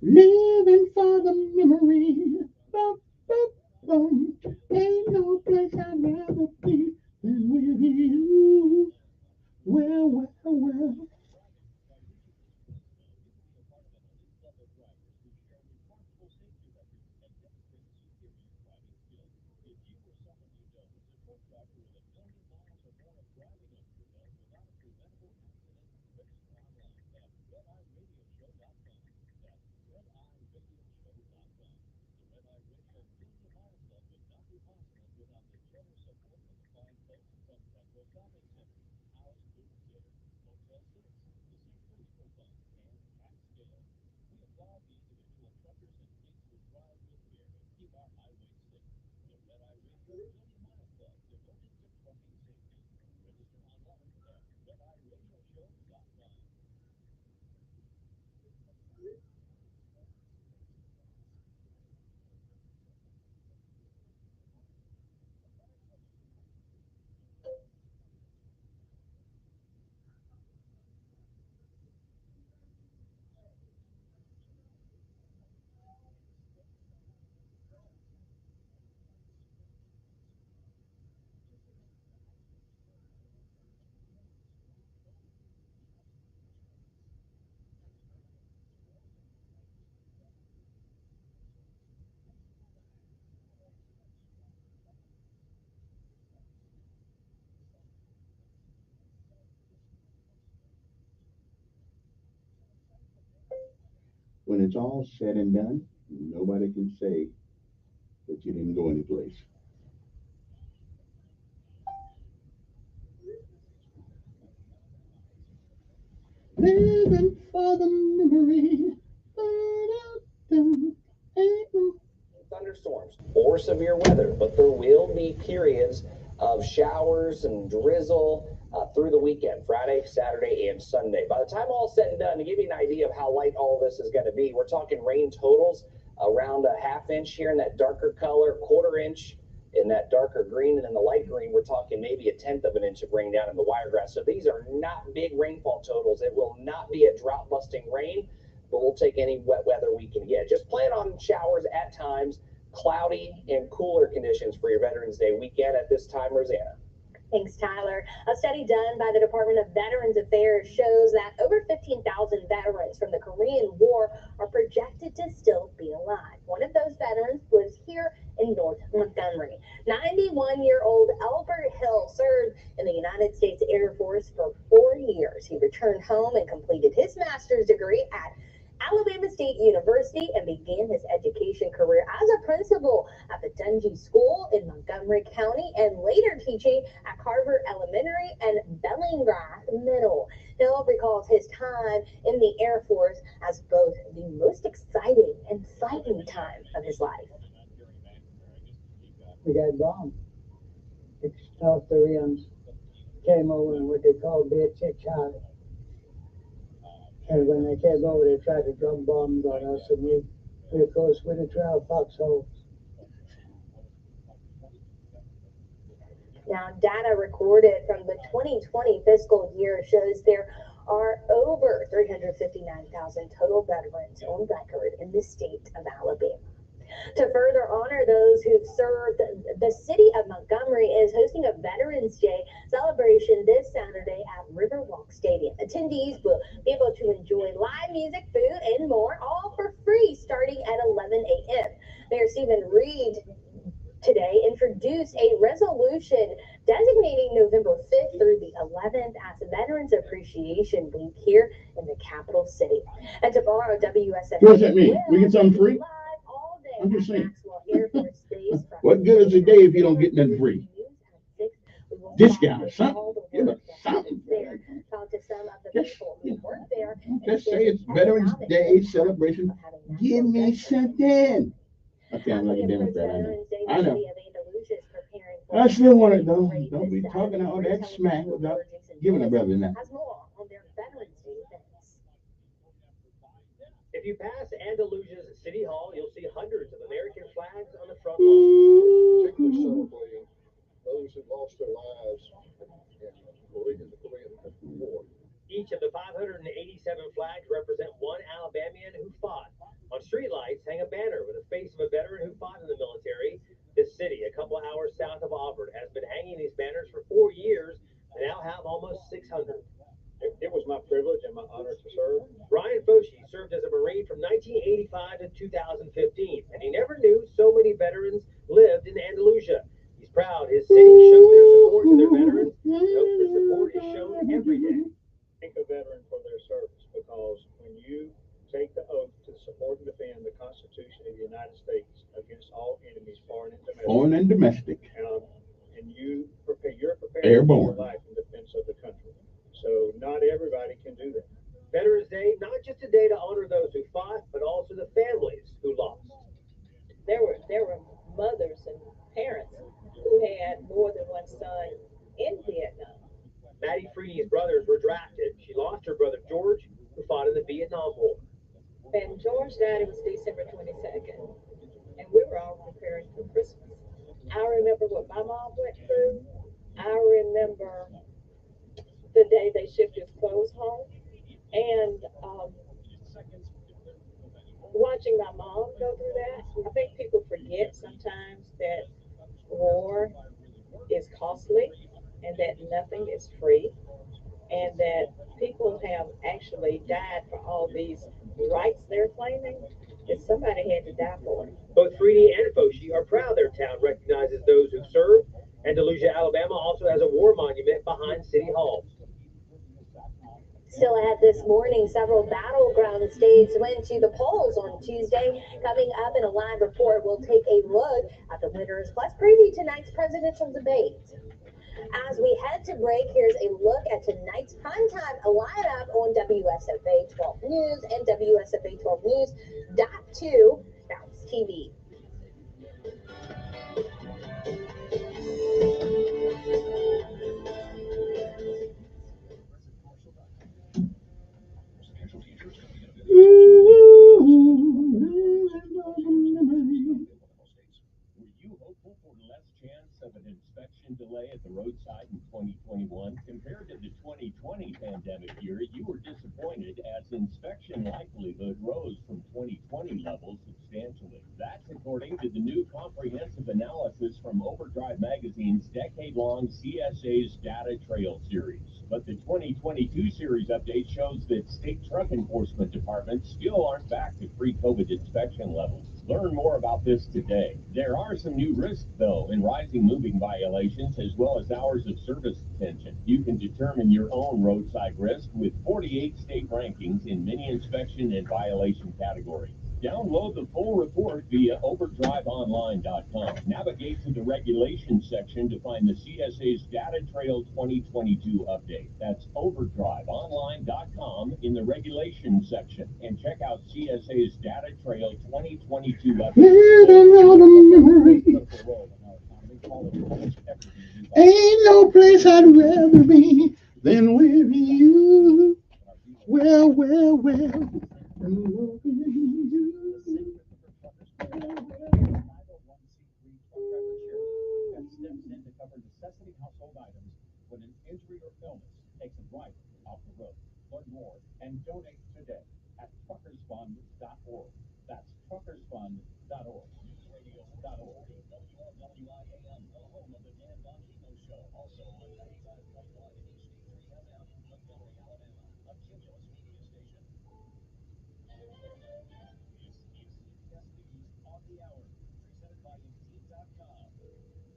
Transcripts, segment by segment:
Living for the memory. Bum, bum, bum. Ain't no place I'd rather be than with you. Well, well, well. When it's all said and done, nobody can say that you didn't go anyplace. Living for the memory. Ain't no Thunderstorms or severe weather, but there will be periods of showers and drizzle through the weekend, Friday, Saturday, and Sunday. By the time all's said and done, to give you an idea of how light all this is going to be, we're talking rain totals around a half inch here in that darker color, quarter inch in that darker green, and in the light green, we're talking maybe a tenth of an inch of rain down in the wiregrass. So these are not big rainfall totals. It will not be a drought busting rain, but we'll take any wet weather we can get. Just plan on showers at times, cloudy and cooler conditions for your Veterans Day weekend at this time, Rosanna. Thanks, Tyler. A study done by the Department of Veterans Affairs shows that over 15,000 veterans from the Korean War are projected to still be alive. One of those veterans lives here in North Montgomery. 91-year-old Albert Hill served in the United States Air Force for 4 years. He returned home and completed his master's degree at Alabama State University and began his education career as a principal at the Dungy School in Montgomery County and later teaching at Carver Elementary and Bellingrath Middle. Hill recalls his time in the Air Force as both the most exciting and frightening time of his life. We got bombed. It's South Koreans came over in what they call B-6 Charlie. And when they came over, they tried to drop bombs on us, and we of course, went into our foxholes. Now, data recorded from the 2020 fiscal year shows there are over 359,000 total veterans on record in the state of Alabama. To further honor those who've served, the city of Montgomery is hosting a Veterans Day celebration this Saturday at Riverwalk Stadium. Attendees will be able to enjoy live music, food, and more, all for free starting at 11 a.m. Mayor Stephen Reed today introduced a resolution designating November 5th through the 11th as Veterans Appreciation Week here in the capital city. And tomorrow, WSFA what does that mean? We get something free? I'm just saying. What good is a day if you don't get nothing free? Discount, something. Give us something. Just say it's Veterans Day celebration. Give me something. Okay, I'm like a Democrat. I know. I still want it though. Don't be talking all that smack without giving a brother that. If you pass Andalusia's City Hall, you'll see hundreds of American flags on the front lawn. Particularly celebrating those who lost their lives in the Korean War. Each of the 587 flags represent one Alabamian who fought. On streetlights hang a banner with the face of a veteran who fought in the military. This city, a couple of hours south of Auburn, has been hanging these banners for 4 years and now have almost 600. It was my privilege and my honor to serve. Brian Foshee served as a Marine from 1985 to 2015, and he never knew so many veterans lived in Andalusia. He's proud his city shows their support to their veterans and hopes the support is shown every day. Thank a veteran for their service, because when you take the oath to support and defend the Constitution of the United States against all enemies, foreign and domestic, and you're prepared Airborne. for your life in defense of the country. So not everybody can do that. Veterans Day, not just a day to honor those who fought, but also the families who lost. There were mothers and parents who had more than one son in Vietnam. Maddie Freeney's brothers were drafted. She lost her brother George, who fought in the Vietnam War. When George died, it was December 22nd, and we were all preparing for Christmas. I remember what my mom went through. I remember the day they shipped his clothes home, and watching my mom go through that. I think people forget sometimes that war is costly and that nothing is free, and that people have actually died for all these rights they're claiming, that somebody had to die for it. Both Freeney and Foshee are proud their town recognizes those who served. Andalusia, Alabama also has a war monument behind City Hall. Still ahead this morning, several battleground states went to the polls on Tuesday. Coming up in a live report, we'll take a look at the winners, plus preview tonight's presidential debate. As we head to break, here's a look at tonight's primetime lineup on WSFA 12 News and WSFA 12 News.2 Bounce TV. Of an inspection delay at the roadside in 2021 compared to the 2020 pandemic year, you were disappointed as inspection likelihood rose from 2020 levels substantially. That's according to the new comprehensive analysis from Overdrive Magazine's decade-long CSA's Data Trail series. But the 2022 series update shows that state truck enforcement departments still aren't back to pre-COVID inspection levels. Learn more about this today. There are some new risks, though, in rising moving violations as well as hours of service detention. You can determine your own roadside risk with 48 state rankings in many inspection and violation categories. Download the full report via overdriveonline.com. Navigate to the regulations section to find the CSA's Data Trail 2022 update. That's overdriveonline.com in the regulations section. And check out CSA's Data Trail 2022 update. Ain't no place I'd rather be than with you. Well. Steps in to cover necessity household items when an injury or illness takes a driver off the road. Learn more and donate today at truckersfund.org. That's truckersfund.org. Newsradio.org. WWIAM, the home of the Dan Bongino Show. Also on 95.1 HD3 FM, Montgomery, Alabama, a Cumulus media station. This is CBS News on the Hour, presented by Indeed.com.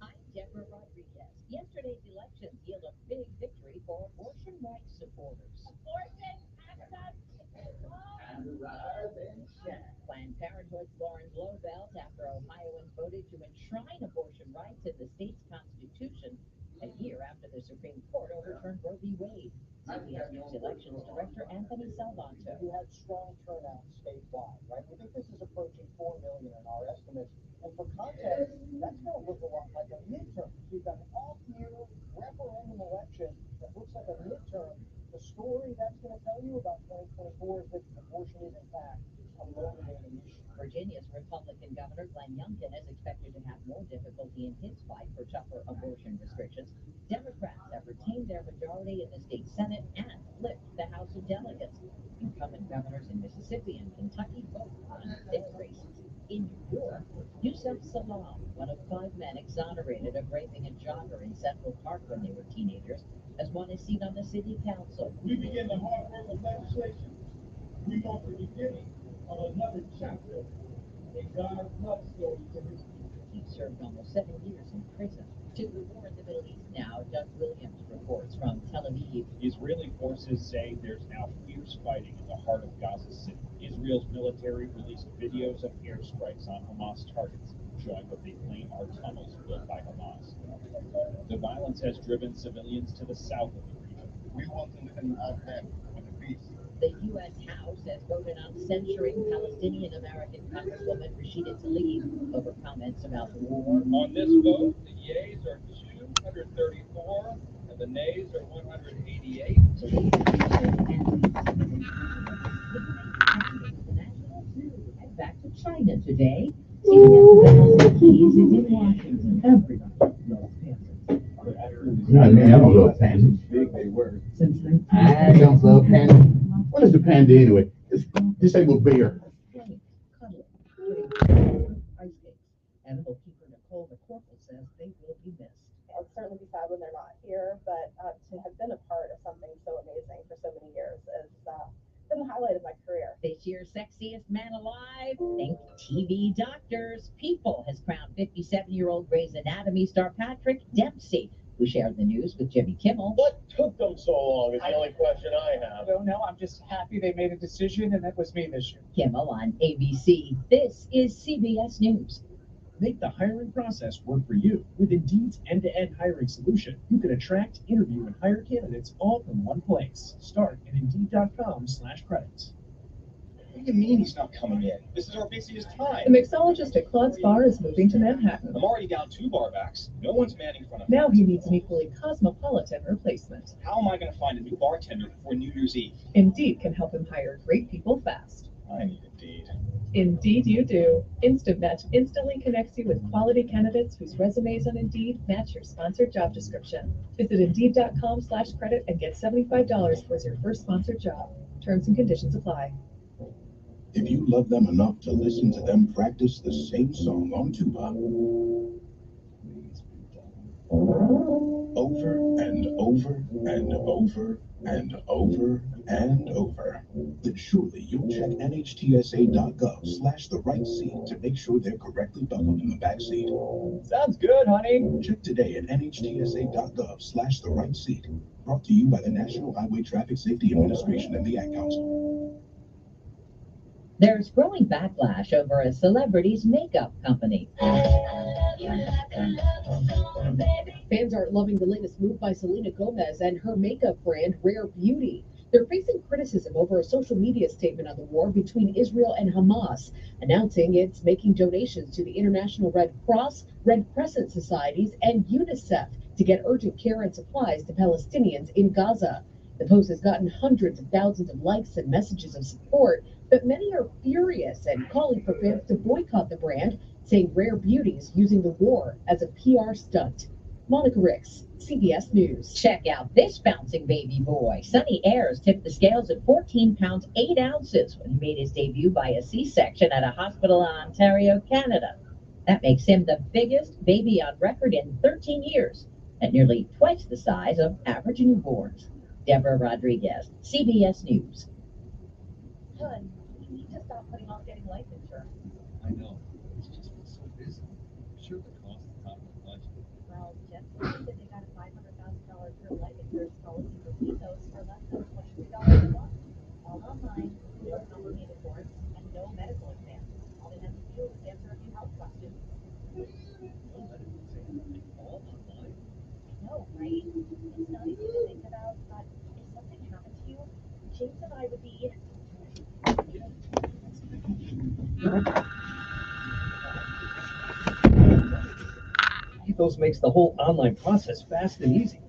I'm Deborah Rodriguez. Yesterday's elections yield a big victory for abortion rights supporters. Abortion access is law. And rise and shine. Planned Parenthood's Lauren Blofeld after Ohioans voted to enshrine abortion rights in the state's constitution a year after the Supreme Court overturned Roe v. Wade. CBS News Elections Director Anthony Salvanto. You had strong turnout statewide, right? We think this is approaching 4 million in our estimates. And for context, that's going to look a lot like a midterm. You've got an off-year referendum election that looks like a midterm. The story that's going to tell you about 2024 is that abortion is, in fact, a motivating issue. Virginia's Republican Governor Glenn Youngkin is expected to have more difficulty in his fight for tougher abortion restrictions. Democrats have retained their majority in the state Senate and flipped the House of Delegates. Incumbent governors in Mississippi and Kentucky both won their races. In New York, Yusuf Salaam, one of 5 men exonerated of raping a jogger in Central Park when they were teenagers, has won a seat on the city council. We begin the hard work of legislation. We mark the beginning of another chapter in God's love story to his people. He served almost 7 years in prison. To the war in the Middle East now, Doug Williams reports from Tel Aviv. Israeli forces say there's now fierce fighting in the heart of Gaza City. Israel's military released videos of airstrikes on Hamas targets, showing what they claim are tunnels built by Hamas. The violence has driven civilians to the south of the region. We want to live in our land with peace. The U.S. House has voted on censuring Palestinian-American Congresswoman Rashida Tlaib over comments about the war. On this vote, the yeas are 234 and the nays are 188. So the National Zoo head back to China today. CBS's Elkins is in Washington. Everybody loves pandas. I mean, I don't love pandas. Big they were. I don't love pandas. What is a panda anyway? It's disabled bear. Ice skates. Animal keeper Nicole McCorkle says they will be missed. I'll certainly be sad when they're not here, but to have been a part of something so amazing for so many years has been the highlight of my career. This year's sexiest man alive, think TV doctors. People has crowned 57-year-old Grey's Anatomy star Patrick Dempsey, who shared the news with Jimmy Kimmel. What took them so long is the only question I have. I don't know. I'm just happy they made a decision, and that was me this year. Kimmel on ABC. This is CBS News. Make the hiring process work for you. With Indeed's end-to-end hiring solution, you can attract, interview, and hire candidates all from one place. Start at Indeed.com/credits. What do you mean he's not coming in? This is our busiest time. The mixologist at Claude's Bar is moving to Manhattan. I'm already down 2 bar backs. No one's manning front of Now he needs an equally cosmopolitan replacement. How am I going to find a new bartender before New Year's Eve? Indeed can help him hire great people fast. I need Indeed. Indeed you do. Instant Match instantly connects you with quality candidates whose resumes on Indeed match your sponsored job description. Visit Indeed.com/credit and get $75 towards your first sponsored job. Terms and conditions apply. If you love them enough to listen to them practice the same song on tuba over and over and over and over and over, then surely you'll check NHTSA.gov/the right seat to make sure they're correctly buckled in the back seat. Sounds good, honey. Check today at NHTSA.gov/the right seat. Brought to you by the National Highway Traffic Safety Administration and the Ad Council. There's growing backlash over a celebrity's makeup company. Fans aren't loving the latest move by Selena Gomez and her makeup brand Rare Beauty. They're facing criticism over a social media statement on the war between Israel and Hamas, announcing it's making donations to the International Red Cross, Red Crescent Societies, and UNICEF to get urgent care and supplies to Palestinians in Gaza. The post has gotten hundreds of thousands of likes and messages of support, but many are furious and calling for fans to boycott the brand, saying Rare Beauty is using the war as a PR stunt. Monica Ricks, CBS News. Check out this bouncing baby boy. Sonny Ayers tipped the scales at 14 pounds 8 ounces when he made his debut by a C-section at a hospital in Ontario, Canada. That makes him the biggest baby on record in 13 years, at nearly twice the size of average newborns. Deborah Rodriguez, CBS News. Hun, you need to stop putting off getting life insurance. I know. It's just been so busy. I'm sure the cost is top of the budget. Well, Jeff said they got a $500,000 term life insurance policy for Ethos for less than $23 a month. All online, no complicated forms, and no medical exam. All they have to do is answer a few health questions. No medical exam. All online. I know, right? It's not easy to think about, but if something happened to you, James and I would be... Ethos makes the whole online process fast and easy.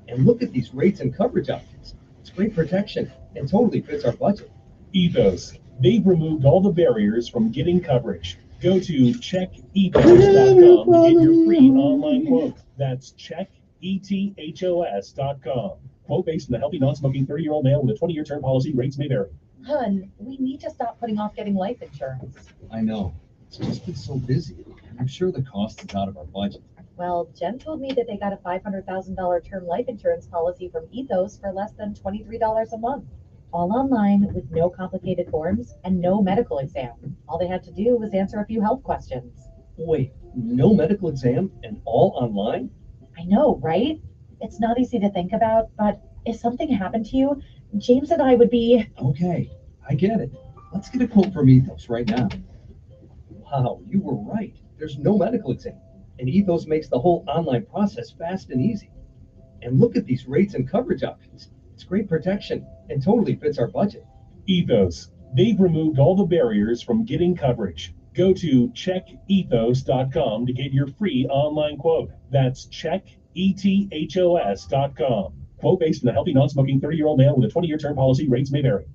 And look at these rates and coverage options. It's great protection and totally fits our budget. Ethos. They've removed all the barriers from getting coverage. Go to checkethos.com to get your free online quote. That's checkethos.com. Quote based on a healthy, non-smoking 30-year-old male with a 20-year term policy. Rates may vary. Hun, we need to stop putting off getting life insurance. I know. It's just been so busy. I'm sure the cost is out of our budget. Well, Jen told me that they got a $500,000 term life insurance policy from Ethos for less than $23 a month. All online with no complicated forms and no medical exam. All they had to do was answer a few health questions. Wait, no medical exam and all online? I know, right? It's not easy to think about, but if something happened to you, James and I would be... Okay, I get it. Let's get a quote from Ethos right now. Wow, you were right. There's no medical exam, and Ethos makes the whole online process fast and easy. And look at these rates and coverage options. It's great protection and totally fits our budget. Ethos. They've removed all the barriers from getting coverage. Go to checkethos.com to get your free online quote. That's checkethos.com. Quote based on a healthy, non-smoking 30-year-old male with a 20-year term policy. Rates may vary.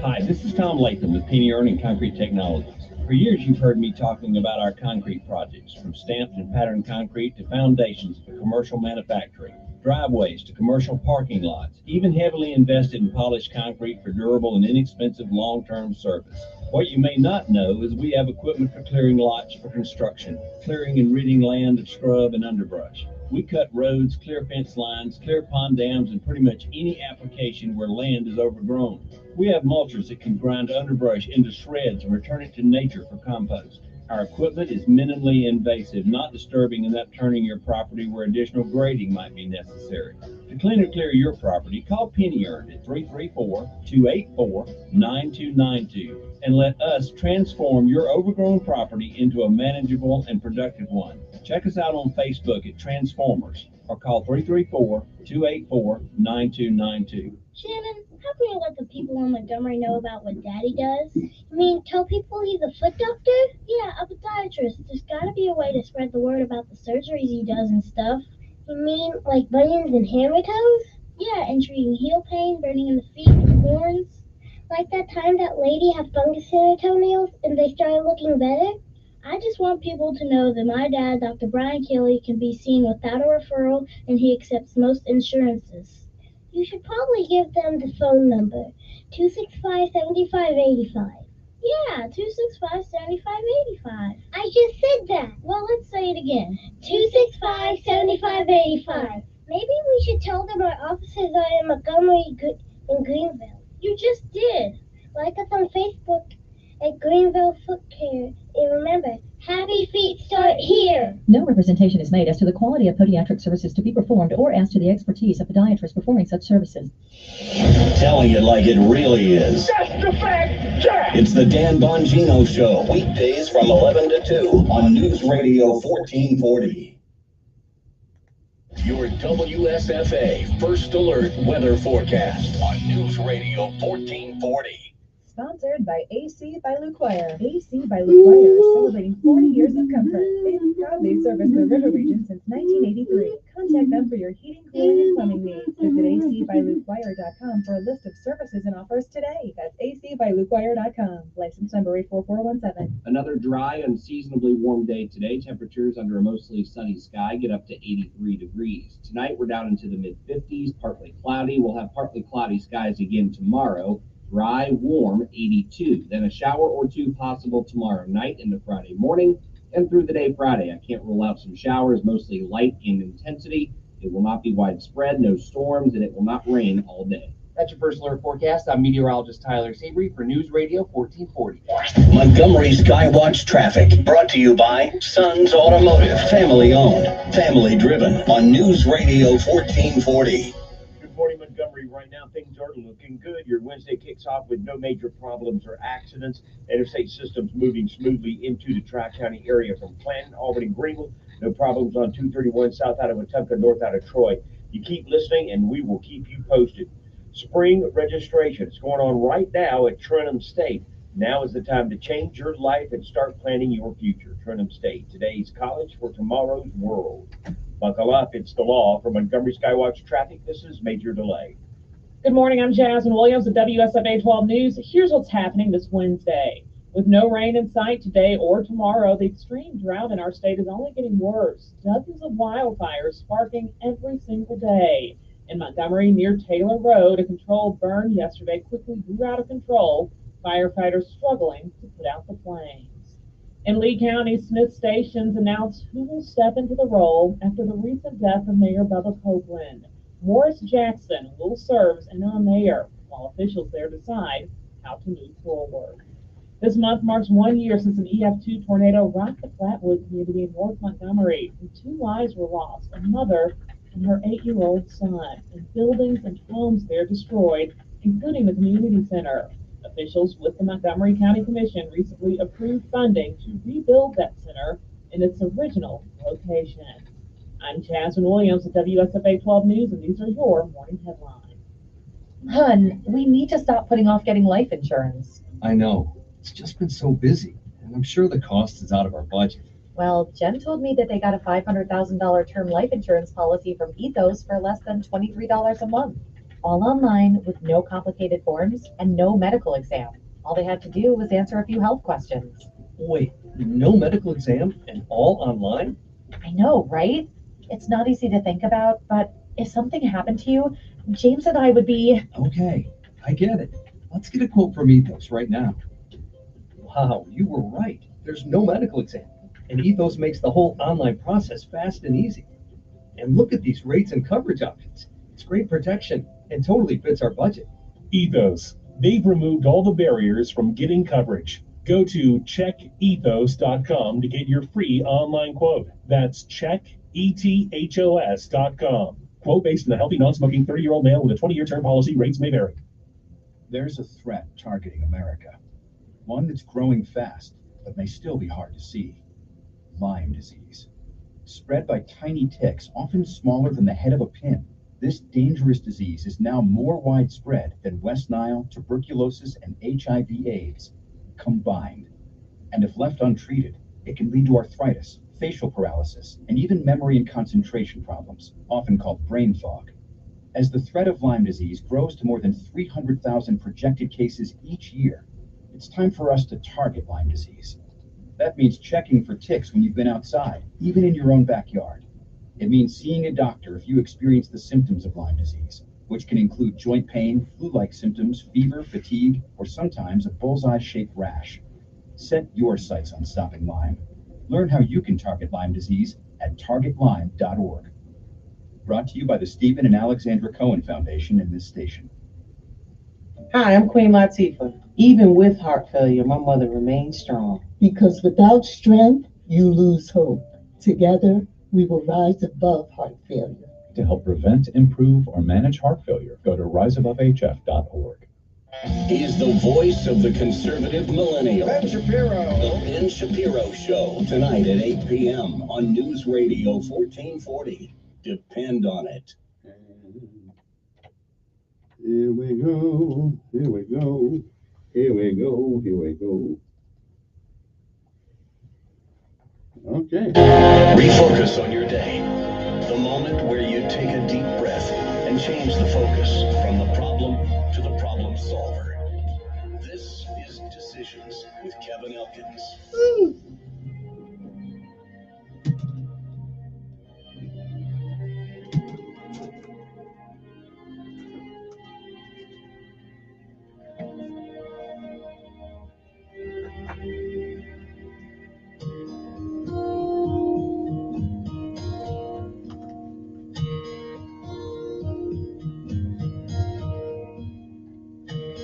Hi, this is Tom Latham with Penny Earning Concrete Technologies. For years, you've heard me talking about our concrete projects, from stamped and patterned concrete to foundations for commercial manufacturing, driveways to commercial parking lots, even heavily invested in polished concrete for durable and inexpensive long-term service. What you may not know is we have equipment for clearing lots for construction, clearing and ridding land of scrub and underbrush. We cut roads, clear fence lines, clear pond dams, and pretty much any application where land is overgrown. We have mulchers that can grind underbrush into shreds and return it to nature for compost. Our equipment is minimally invasive, not disturbing and upturning your property where additional grading might be necessary. To clean or clear your property, call Penny Earned at 334-284-9292 and let us transform your overgrown property into a manageable and productive one. Check us out on Facebook at Transformers or call 334-284-9292. Shannon, how can you let the people in Montgomery know about what Daddy does? You mean tell people he's a foot doctor? Yeah, a podiatrist. There's gotta be a way to spread the word about the surgeries he does and stuff. You mean like bunions and hammer toes? Yeah, and treating heel pain, burning in the feet, and corns. Like that time that lady had fungus in her toenails and they started looking better? I just want people to know that my dad, Dr. Brian Kelly, can be seen without a referral and he accepts most insurances. You should probably give them the phone number, 265-7585. Yeah, 265-7585. I just said that. Well, let's say it again. 265-7585. Maybe we should tell them our offices are in Montgomery and Greenville. You just did. Like us on Facebook at Greenville Foot Care. And remember, happy feet start here. No representation is made as to the quality of podiatric services to be performed or as to the expertise of podiatrists performing such services. Telling it like it really is. That's the fact, Jack! It's the Dan Bongino Show, weekdays from 11 to 2 on News Radio 1440. Your WSFA First Alert Weather Forecast on News Radio 1440. Sponsored by AC by Luquire. AC by Luquire is celebrating 40 years of comfort. They've proudly serviced the river region since 1983. Contact them for your heating, cooling, and plumbing needs. Visit acbyluquire.com for a list of services and offers today. That's acbyluquire.com. License number 84417. Another dry, unseasonably warm day today. Temperatures under a mostly sunny sky get up to 83 degrees. Tonight we're down into the mid-50s, partly cloudy. We'll have partly cloudy skies again tomorrow. Dry, warm, 82. Then a shower or two possible tomorrow night into Friday morning and through the day Friday. I can't rule out some showers, mostly light in intensity. It will not be widespread, no storms, and it will not rain all day. That's your First Alert forecast. I'm meteorologist Tyler Sabry for News Radio 1440. Montgomery Skywatch traffic brought to you by Sons Automotive, family owned, family driven on News Radio 1440. Good morning, Montgomery. Right now, things are looking good. Your Wednesday kicks off with no major problems or accidents. Interstate systems moving smoothly into the Tri-County area from Clanton, Albany, Greenville. No problems on 231 south out of Wetumpka, north out of Troy. You keep listening, and we will keep you posted. Spring registration is going on right now at Trenham State. Now is the time to change your life and start planning your future. Trenham State, today's college for tomorrow's world. Buckle up, it's the law. For Montgomery Skywatch traffic, this is Major Delay. Good morning, I'm Jasmine Williams at WSFA 12 News. Here's what's happening this Wednesday. With no rain in sight today or tomorrow, the extreme drought in our state is only getting worse. Dozens of wildfires sparking every single day. In Montgomery, near Taylor Road, a controlled burn yesterday quickly grew out of control, firefighters struggling to put out the flames. In Lee County, Smith Stations announced who will step into the role after the recent death of Mayor Bubba Copeland. Morris Jackson will serve as interim mayor, while officials there decide how to move forward. This month marks 1 year since an EF2 tornado rocked the Flatwood community in North Montgomery, and 2 lives were lost, a mother and her 8-year-old son, and buildings and homes there destroyed, including the community center. Officials with the Montgomery County Commission recently approved funding to rebuild that center in its original location. I'm Jasmine Williams at WSFA 12 News, and these are your morning headlines. Hun, we need to stop putting off getting life insurance. I know. It's just been so busy, and I'm sure the cost is out of our budget. Well, Jen told me that they got a $500,000 term life insurance policy from Ethos for less than $23 a month. All online with no complicated forms and no medical exam. All they had to do was answer a few health questions. Wait, no medical exam and all online? I know, right? It's not easy to think about, but if something happened to you, James and I would be... Okay, I get it. Let's get a quote from Ethos right now. Wow, you were right. There's no medical exam, and Ethos makes the whole online process fast and easy. And look at these rates and coverage options. It's great protection and totally fits our budget. Ethos. They've removed all the barriers from getting coverage. Go to checkethos.com to get your free online quote. That's checkethos.com. Quote based on a healthy, non-smoking 30-year-old male with a 20-year term policy. Rates may vary. There's a threat targeting America. One that's growing fast, but may still be hard to see. Lyme disease. Spread by tiny ticks, often smaller than the head of a pin. This dangerous disease is now more widespread than West Nile, tuberculosis, and HIV/AIDS combined. And if left untreated, it can lead to arthritis, facial paralysis, and even memory and concentration problems, often called brain fog. As the threat of Lyme disease grows to more than 300,000 projected cases each year, it's time for us to target Lyme disease. That means checking for ticks when you've been outside, even in your own backyard. It means seeing a doctor if you experience the symptoms of Lyme disease, which can include joint pain, flu-like symptoms, fever, fatigue, or sometimes a bullseye-shaped rash. Set your sights on stopping Lyme. Learn how you can target Lyme disease at targetlyme.org. Brought to you by the Stephen and Alexandra Cohen Foundation and this station. Hi, I'm Queen Latifah. Even with heart failure, my mother remains strong. Because without strength, you lose hope. Together, we will rise above heart failure. To help prevent, improve, or manage heart failure, go to riseabovehf.org. He's the voice of the conservative millennial. Ben Shapiro. The Ben Shapiro Show, tonight at 8 p.m. on News Radio 1440. Depend on it. Here we go, here we go, here we go, here we go. Okay. Refocus on your day. The moment where you take a deep breath and change the focus from the problem to the problem solver. This is Decisions with Kevin Elkins.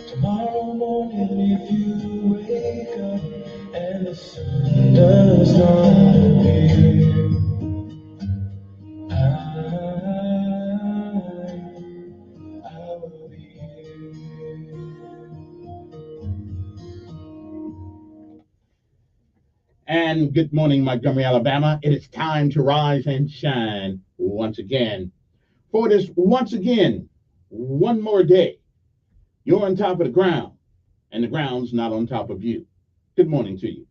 Tomorrow morning, if you wake up and the sun does not appear, I will be here. And good morning, Montgomery, Alabama. It is time to rise and shine once again. For this once again, one more day, you're on top of the ground, and the ground's not on top of you. Good morning to you.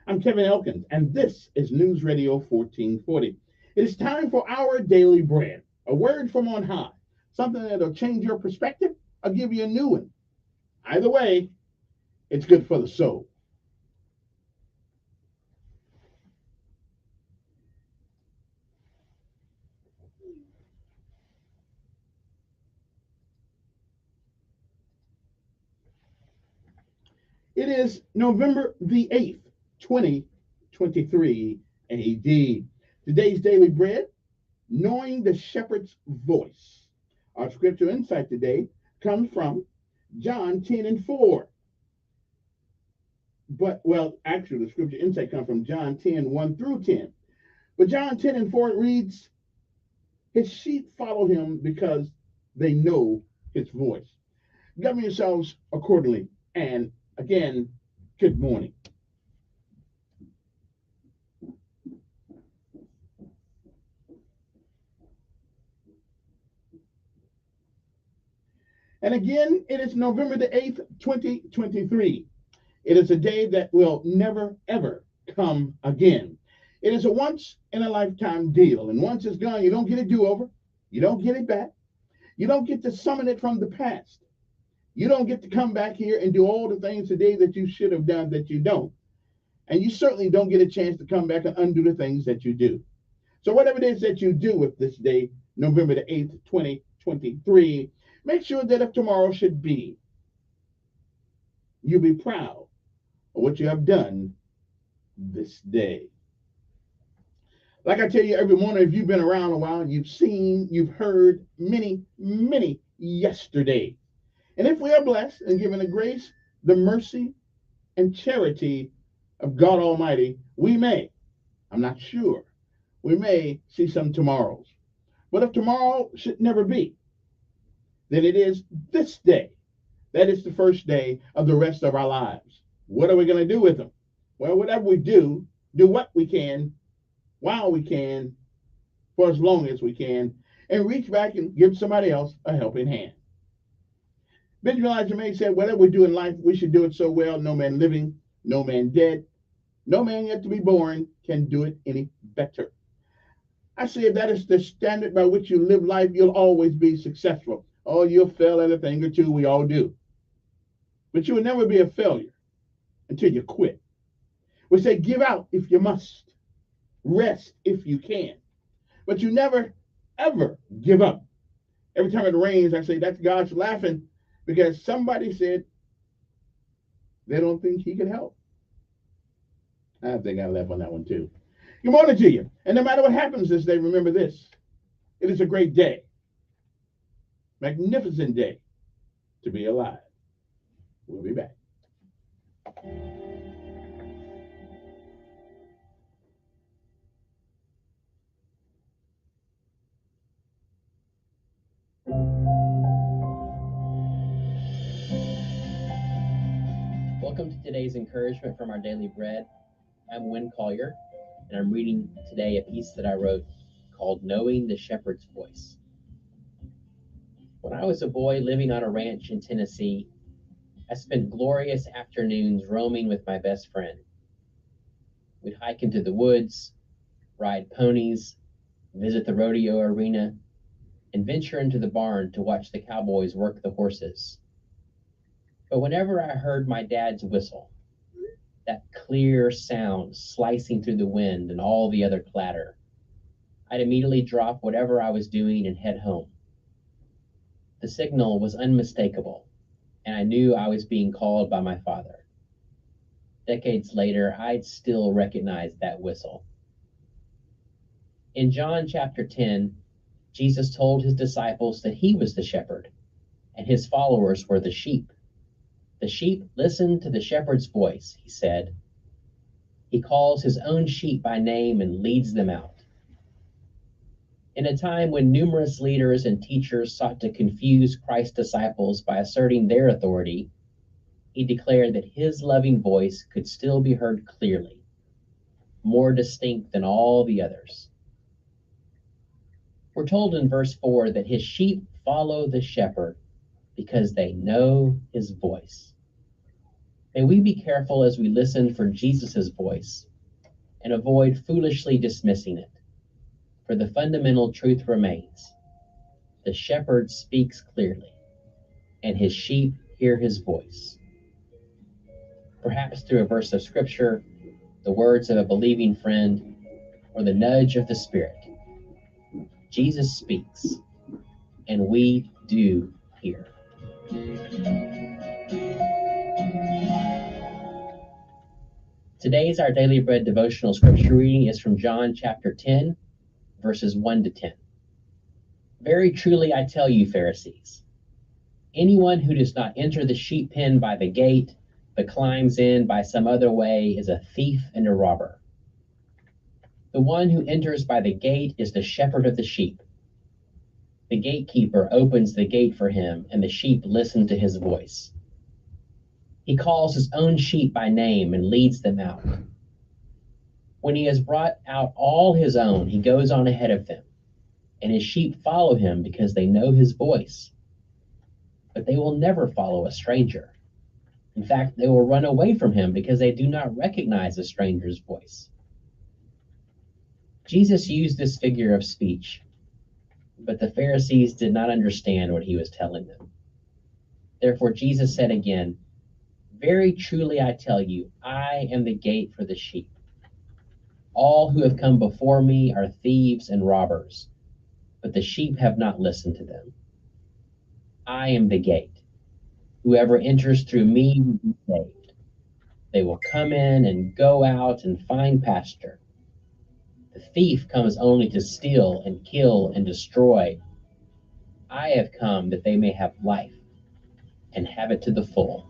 I'm Kevin Elkins, and this is News Radio 1440. It is time for our daily bread, a word from on high, something that'll change your perspective I'll give you a new one. Either way, it's good for the soul. It is November the 8th, 2023 AD. Today's daily bread, knowing the shepherd's voice. Our scripture insight today comes from John 10 and 4. Actually, the scripture insight comes from John 10, 1 through 10. But John 10 and 4 reads, his sheep follow him because they know his voice. Govern yourselves accordingly. And again, good morning. And again, it is November the 8th, 2023. It is a day that will never, ever come again. It is a once in a lifetime deal. And once it's gone, you don't get a do-over. You don't get it back. You don't get to summon it from the past. You don't get to come back here and do all the things today that you should have done that you don't. And you certainly don't get a chance to come back and undo the things that you do. So whatever it is that you do with this day, November the 8th, 2023, make sure that if tomorrow should be, you'll be proud of what you have done this day. Like I tell you every morning, if you've been around a while, you've seen, you've heard many, many yesterdays. And if we are blessed and given the grace, the mercy, and charity of God Almighty, we may, I'm not sure, we may see some tomorrows. But if tomorrow should never be, then it is this day. That is the first day of the rest of our lives. What are we going to do with them? Well, whatever we do what we can, while we can, for as long as we can, and reach back and give somebody else a helping hand. Benjamin Elijah May said, whatever we do in life, we should do it so well, no man living, no man dead, no man yet to be born can do it any better. I say if that is the standard by which you live life, you'll always be successful. Oh, you'll fail at a thing or two, we all do. But you will never be a failure until you quit. We say give out if you must, rest if you can. But you never, ever give up. Every time it rains, I say that's God's laughing because somebody said they don't think he can help. I think I laugh on that one too. Good morning to you. And no matter what happens this day, remember this. It is a great day. Magnificent day to be alive. We'll be back. Welcome to today's encouragement from our daily bread. I'm Wynn Collier, and I'm reading today a piece that I wrote called Knowing the Shepherd's Voice. When I was a boy living on a ranch in Tennessee, I spent glorious afternoons roaming with my best friend. We'd hike into the woods, ride ponies, visit the rodeo arena, and venture into the barn to watch the cowboys work the horses. But whenever I heard my dad's whistle, that clear sound slicing through the wind and all the other clatter, I'd immediately drop whatever I was doing and head home. The signal was unmistakable, and I knew I was being called by my father. Decades later, I'd still recognize that whistle. In John chapter 10, Jesus told his disciples that he was the shepherd, and his followers were the sheep. The sheep listen to the shepherd's voice, he said. He calls his own sheep by name and leads them out. In a time when numerous leaders and teachers sought to confuse Christ's disciples by asserting their authority, he declared that his loving voice could still be heard clearly, more distinct than all the others. We're told in verse 4 that his sheep follow the shepherd because they know his voice. May we be careful as we listen for Jesus' voice and avoid foolishly dismissing it. For the fundamental truth remains. The shepherd speaks clearly, and his sheep hear his voice. Perhaps through a verse of scripture, the words of a believing friend, or the nudge of the Spirit, Jesus speaks, and we do hear. Today's Our Daily Bread devotional scripture reading is from John chapter 10, verses 1 to 10. Very truly I tell you, Pharisees, anyone who does not enter the sheep pen by the gate, but climbs in by some other way, is a thief and a robber. The one who enters by the gate is the shepherd of the sheep. The gatekeeper opens the gate for him, and the sheep listen to his voice. He calls his own sheep by name and leads them out. When he has brought out all his own, he goes on ahead of them, and his sheep follow him because they know his voice. But they will never follow a stranger. In fact, they will run away from him because they do not recognize a stranger's voice. Jesus used this figure of speech, but the Pharisees did not understand what he was telling them. Therefore, Jesus said again, very truly I tell you, I am the gate for the sheep. All who have come before me are thieves and robbers, but the sheep have not listened to them. I am the gate. Whoever enters through me will be saved. They will come in and go out and find pasture. The thief comes only to steal and kill and destroy. I have come that they may have life and have it to the full.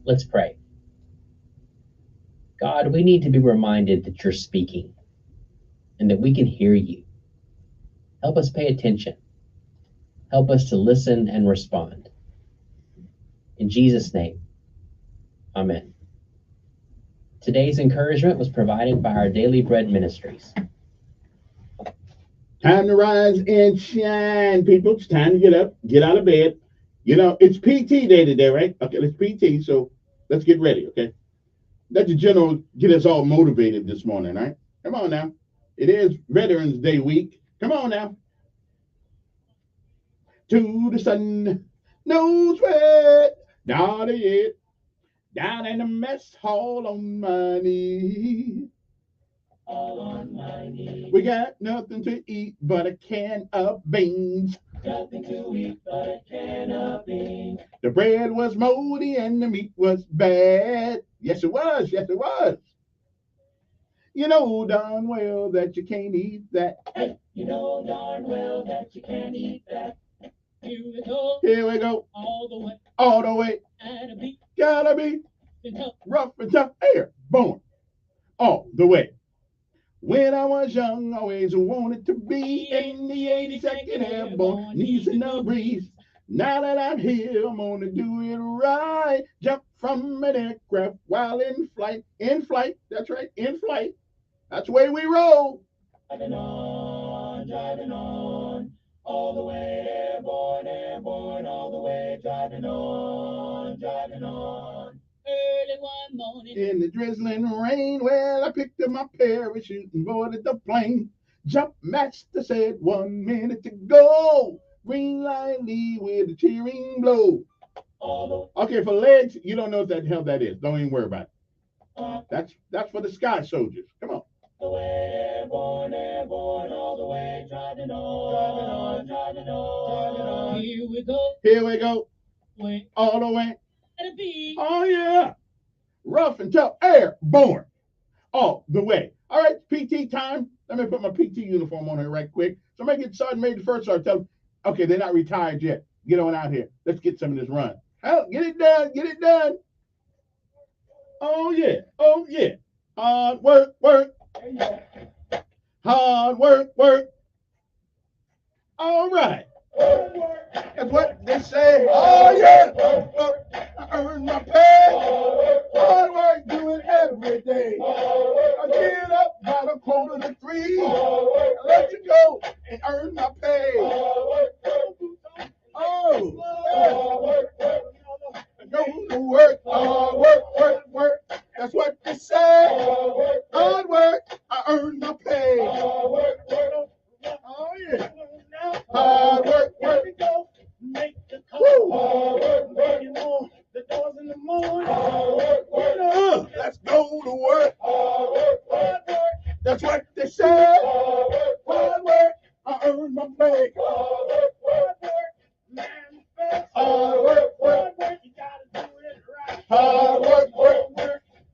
Let's pray. God, we need to be reminded that you're speaking and that we can hear you. Help us pay attention. Help us to listen and respond. In Jesus' name, amen. Today's encouragement was provided by our Daily Bread Ministries. Time to rise and shine, people. It's time to get up, get out of bed. You know, it's PT day today, right? Okay, it's PT, so let's get ready, okay? Let the general get us all motivated this morning, all right? Come on now. It is Veterans Day week. Come on now. To the sun, no sweat, not yet. Down in the mess hall on my knees. All on my knees. We got nothing to eat but a can of beans. Nothing to eat but a can of beans. The bread was moldy and the meat was bad. Yes, it was. Yes, it was. You know darn well that you can't eat that. Hey, you know darn well that you can't eat that. Here we go. Here we go. All the way. All the way. Gotta be rough and tough. Airborne. All the way. When I was young, I always wanted to be in the 82nd Airborne, easing the breeze. Now that I'm here, I'm gonna do it right. Jump from an aircraft while in flight. In flight, that's right, in flight. That's the way we roll. Driving on, all the way airborne, airborne, all the way, driving on, driving on. Early one morning in the drizzling rain, well, I picked up my parachute and boarded the plane. Jump master said 1 minute to go. Green light leave with a cheering blow. Okay, for legs, you don't know what the hell that is. Don't even worry about it. That's for the sky soldiers. Come on. The way airborne, airborne, all the way, driving on, driving on, driving on, driving on. Here we go. Here we go. Way. All the way. Oh, yeah. Rough and tough, airborne. All the way. All right, PT time. Let me put my PT uniform on here right quick. So make it Sergeant Major First Sergeant. Tell them, okay, they're not retired yet. Get on out here. Let's get some of this run. Get it done. Get it done. Oh, yeah. Oh, yeah. Hard work, work. Hard work, work. All right. That's what they say. Oh, yeah. I earn my pay. Hard work, do it every day. I get up by the 2:45. I let you go and earn my pay. Oh, I go to work. Work, work, work. That's what they say. Hard work, I earn my pay. That's what they say. Hard work, I earn my pay. Hard work, you gotta do it right. Hard work,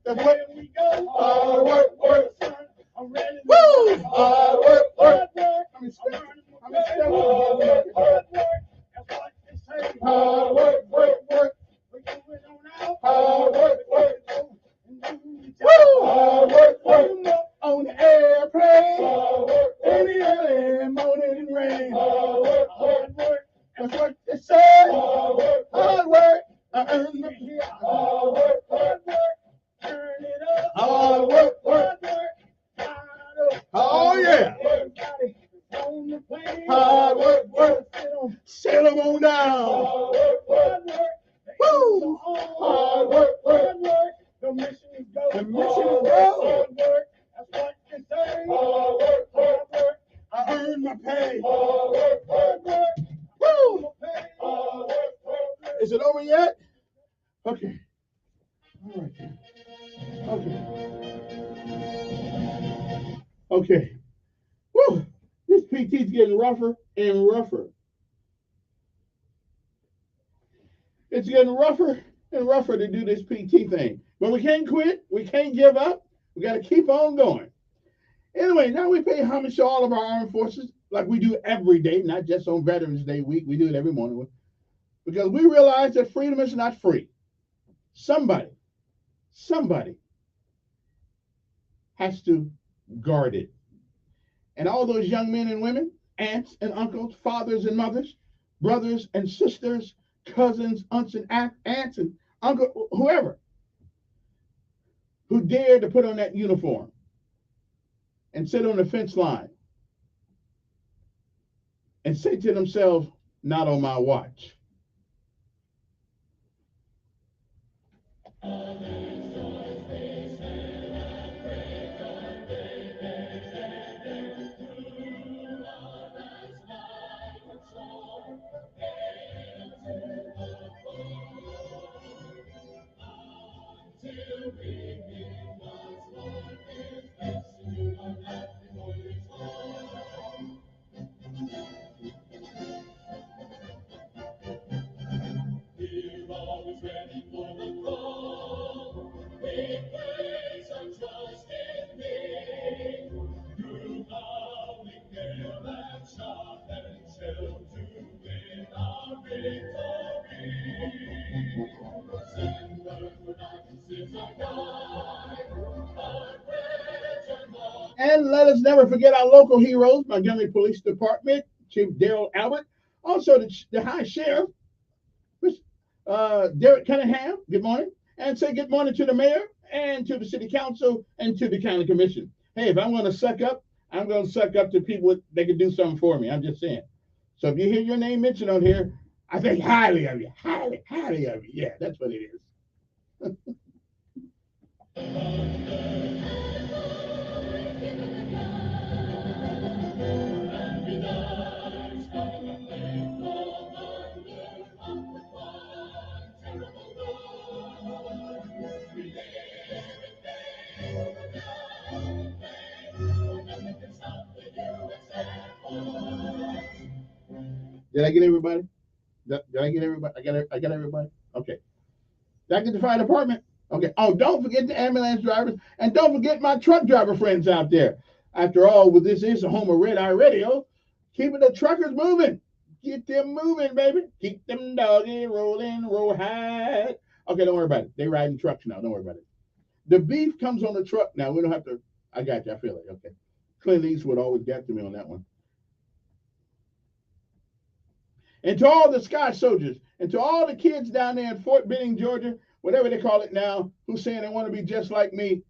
that's what we go. Hard work, son, I'm ready. Woo! Hard work, I'm still, hard work, that's what they say. Hard work, we're going on out. Hard work, woo! Hard work, on the airplane. In the early morning rain. Hard work, that's what they say. Hard work, I earn the pay. Hard work, turn it up. Hard work, oh yeah. Hard work, sit them on down. Woo! Hard work, the mission is go. The mission is go. That's what they say. Hard work, I earn my pay. Woo! Is it over yet? Okay. All right. Okay. Woo! This PT's getting rougher and rougher. It's getting rougher and rougher to do this PT thing. But we can't quit. We can't give up. We got to keep on going. Anyway, now we pay homage to all of our armed forces like we do every day, not just on Veterans Day week. We do it every morning because we realize that freedom is not free. Somebody has to guard it. And all those young men and women, aunts and uncles, fathers and mothers, brothers and sisters, cousins, aunts and uncle, whoever, who dared to put on that uniform and sit on the fence line and say to themselves, not on my watch. And let us never forget our local heroes, Montgomery Police Department, Chief Daryl Albert, also the High Sheriff, Derek Cunningham, good morning, and say good morning to the mayor and to the city council and to the county commission. Hey, if I'm going to suck up, I'm going to suck up to people that can do something for me. I'm just saying. So if you hear your name mentioned on here, I think highly of you, highly of you. Yeah, that's what it is. Did I get everybody? Did I get everybody? I got everybody? Okay. Did I get the fire department? Okay. Oh, don't forget the ambulance drivers, and don't forget my truck driver friends out there. After all, this is the home of Red Eye Radio, keeping the truckers moving. Get them moving, baby. Keep them doggy rolling, roll high. Okay, don't worry about it. They riding trucks now. Don't worry about it. The beef comes on the truck now. We don't have to. I got you. I feel it. Okay. Clint Eastwood always got to me on that one. And to all the Sky Soldiers, and to all the kids down there in Fort Benning, Georgia, whatever they call it now, who's saying they want to be just like me,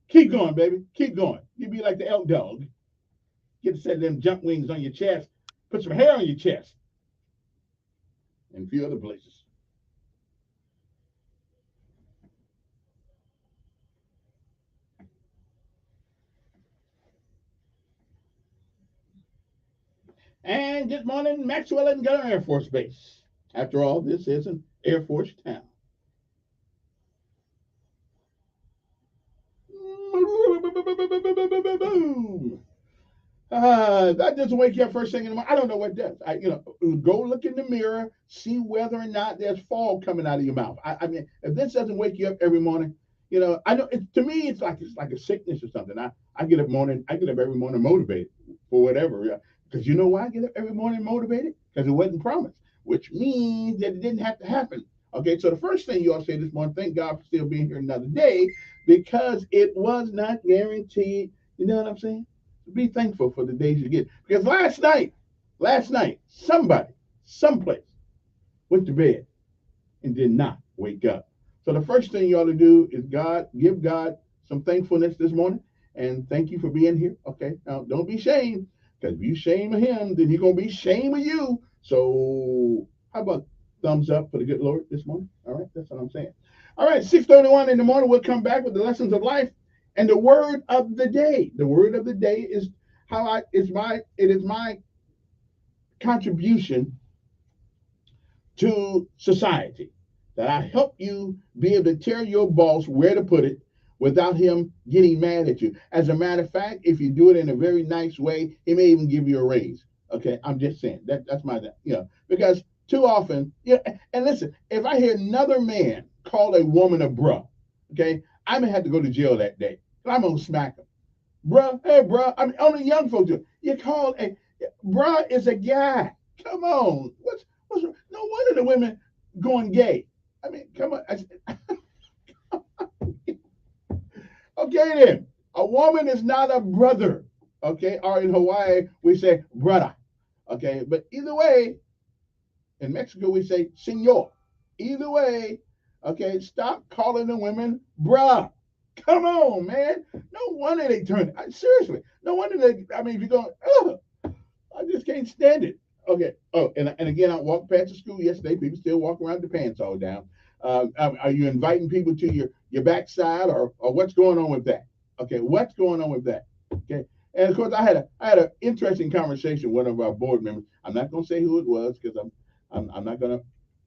keep going, baby. Keep going. You be like the elk dog. Get a set of them jump wings on your chest. Put some hair on your chest. And a few other places. And good morning, Maxwell and Gunner Air Force Base. After all, this is an Air Force town. That doesn't wake you up first thing in the morning. I don't know what does. Go look in the mirror, see whether or not there's fog coming out of your mouth. I mean, if this doesn't wake you up every morning, I know to me it's like a sickness or something. I get up every morning motivated for whatever. Because you know why I get up every morning motivated? Because it wasn't promised, which means that it didn't have to happen. Okay, so the first thing you all say this morning, thank God for still being here another day, because it was not guaranteed. You know what I'm saying? Be thankful for the days you get. Because last night, somebody, someplace, went to bed and did not wake up. So the first thing you ought to do is give God some thankfulness this morning, and thank you for being here. Okay, now don't be shamed, because if you shame him, then he's gonna be shame of you. So how about thumbs up for the good Lord this morning? All right, that's what I'm saying. All right, 6:31 in the morning, we'll come back with the lessons of life and the word of the day. The word of the day is it is my contribution to society, that I help you be able to tell your boss where to put it without him getting mad at you. As a matter of fact, if you do it in a very nice way, he may even give you a raise. Okay, I'm just saying that's my because too often, and listen, if I hear another man call a woman a bruh, okay, I may have to go to jail that day. I'm gonna smack him. Bruh, hey bruh. I mean, only young folks do. You call a bruh is a guy. Come on. What's no wonder the women going gay. I mean, come on. Okay then. A woman is not a brother. Okay, or in Hawaii we say brother. Okay, but either way, in Mexico we say senor. Either way, okay, stop calling the women bruh. Come on, man. No wonder they turn. Seriously, no wonder they. I mean, if you're going, ugh, I just can't stand it. Okay. Oh, and again, I walked past the school yesterday. People still walk around with their pants all down. Are you inviting people to your backside, or what's going on with that? Okay, what's going on with that? Okay. And of course, I had an interesting conversation with one of our board members. I'm not going to say who it was, because I'm not going to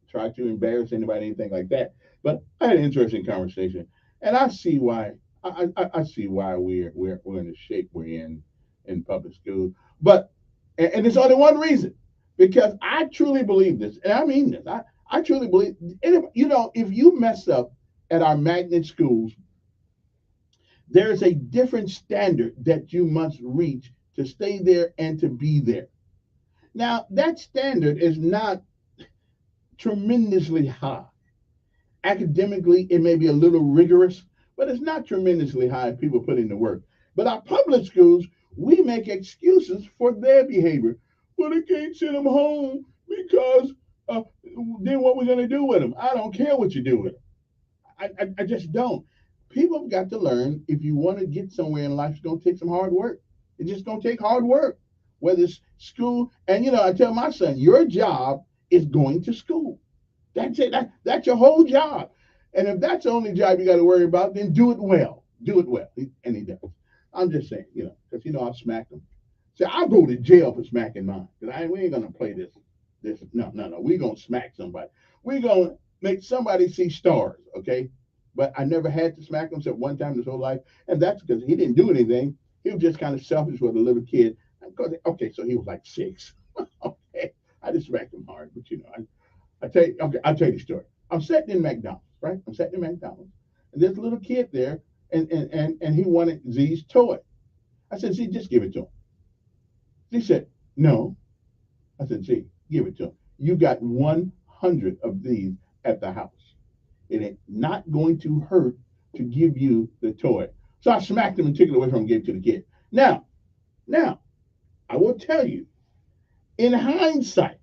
try to embarrass anybody, anything like that. But I had an interesting conversation, and I see why. I see why we're in the shape we're in public school. But and there's only one reason, because I truly believe this, and I mean this. I truly believe, if you mess up at our magnet schools, there's a different standard that you must reach to stay there and to be there. Now, that standard is not tremendously high. Academically, it may be a little rigorous, but it's not tremendously high if people put in the work. But our public schools, we make excuses for their behavior. Well, they can't send them home because then what we're going to do with them? I don't care what you do with them. I just don't. People have got to learn, if you want to get somewhere in life, it's going to take some hard work. It's just going to take hard work, whether it's school. And, I tell my son, your job is going to school. That's it. That's your whole job. And if that's the only job you got to worry about, then do it well. Do it well. And he does. I'm just saying, because, I'll smack him. See, I'll go to jail for smacking mine. Because we ain't going to play this. No. We're going to smack somebody. We're going to make somebody see stars, okay? But I never had to smack him except one time his whole life. And that's because he didn't do anything. He was just kind of selfish with a little kid. Okay, so he was like 6. Okay, I just smacked him hard. But, I'll tell you the story. I'm sitting in McDonald's, right? I'm sitting in McDonald's. And there's a little kid there, and he wanted Z's toy. I said, Z, just give it to him. He said, no. I said, Z, give it to him. You got 100 of these at the house. It ain't not going to hurt to give you the toy. So I smacked him and took it away from him and gave it to the kid. Now, I will tell you, in hindsight,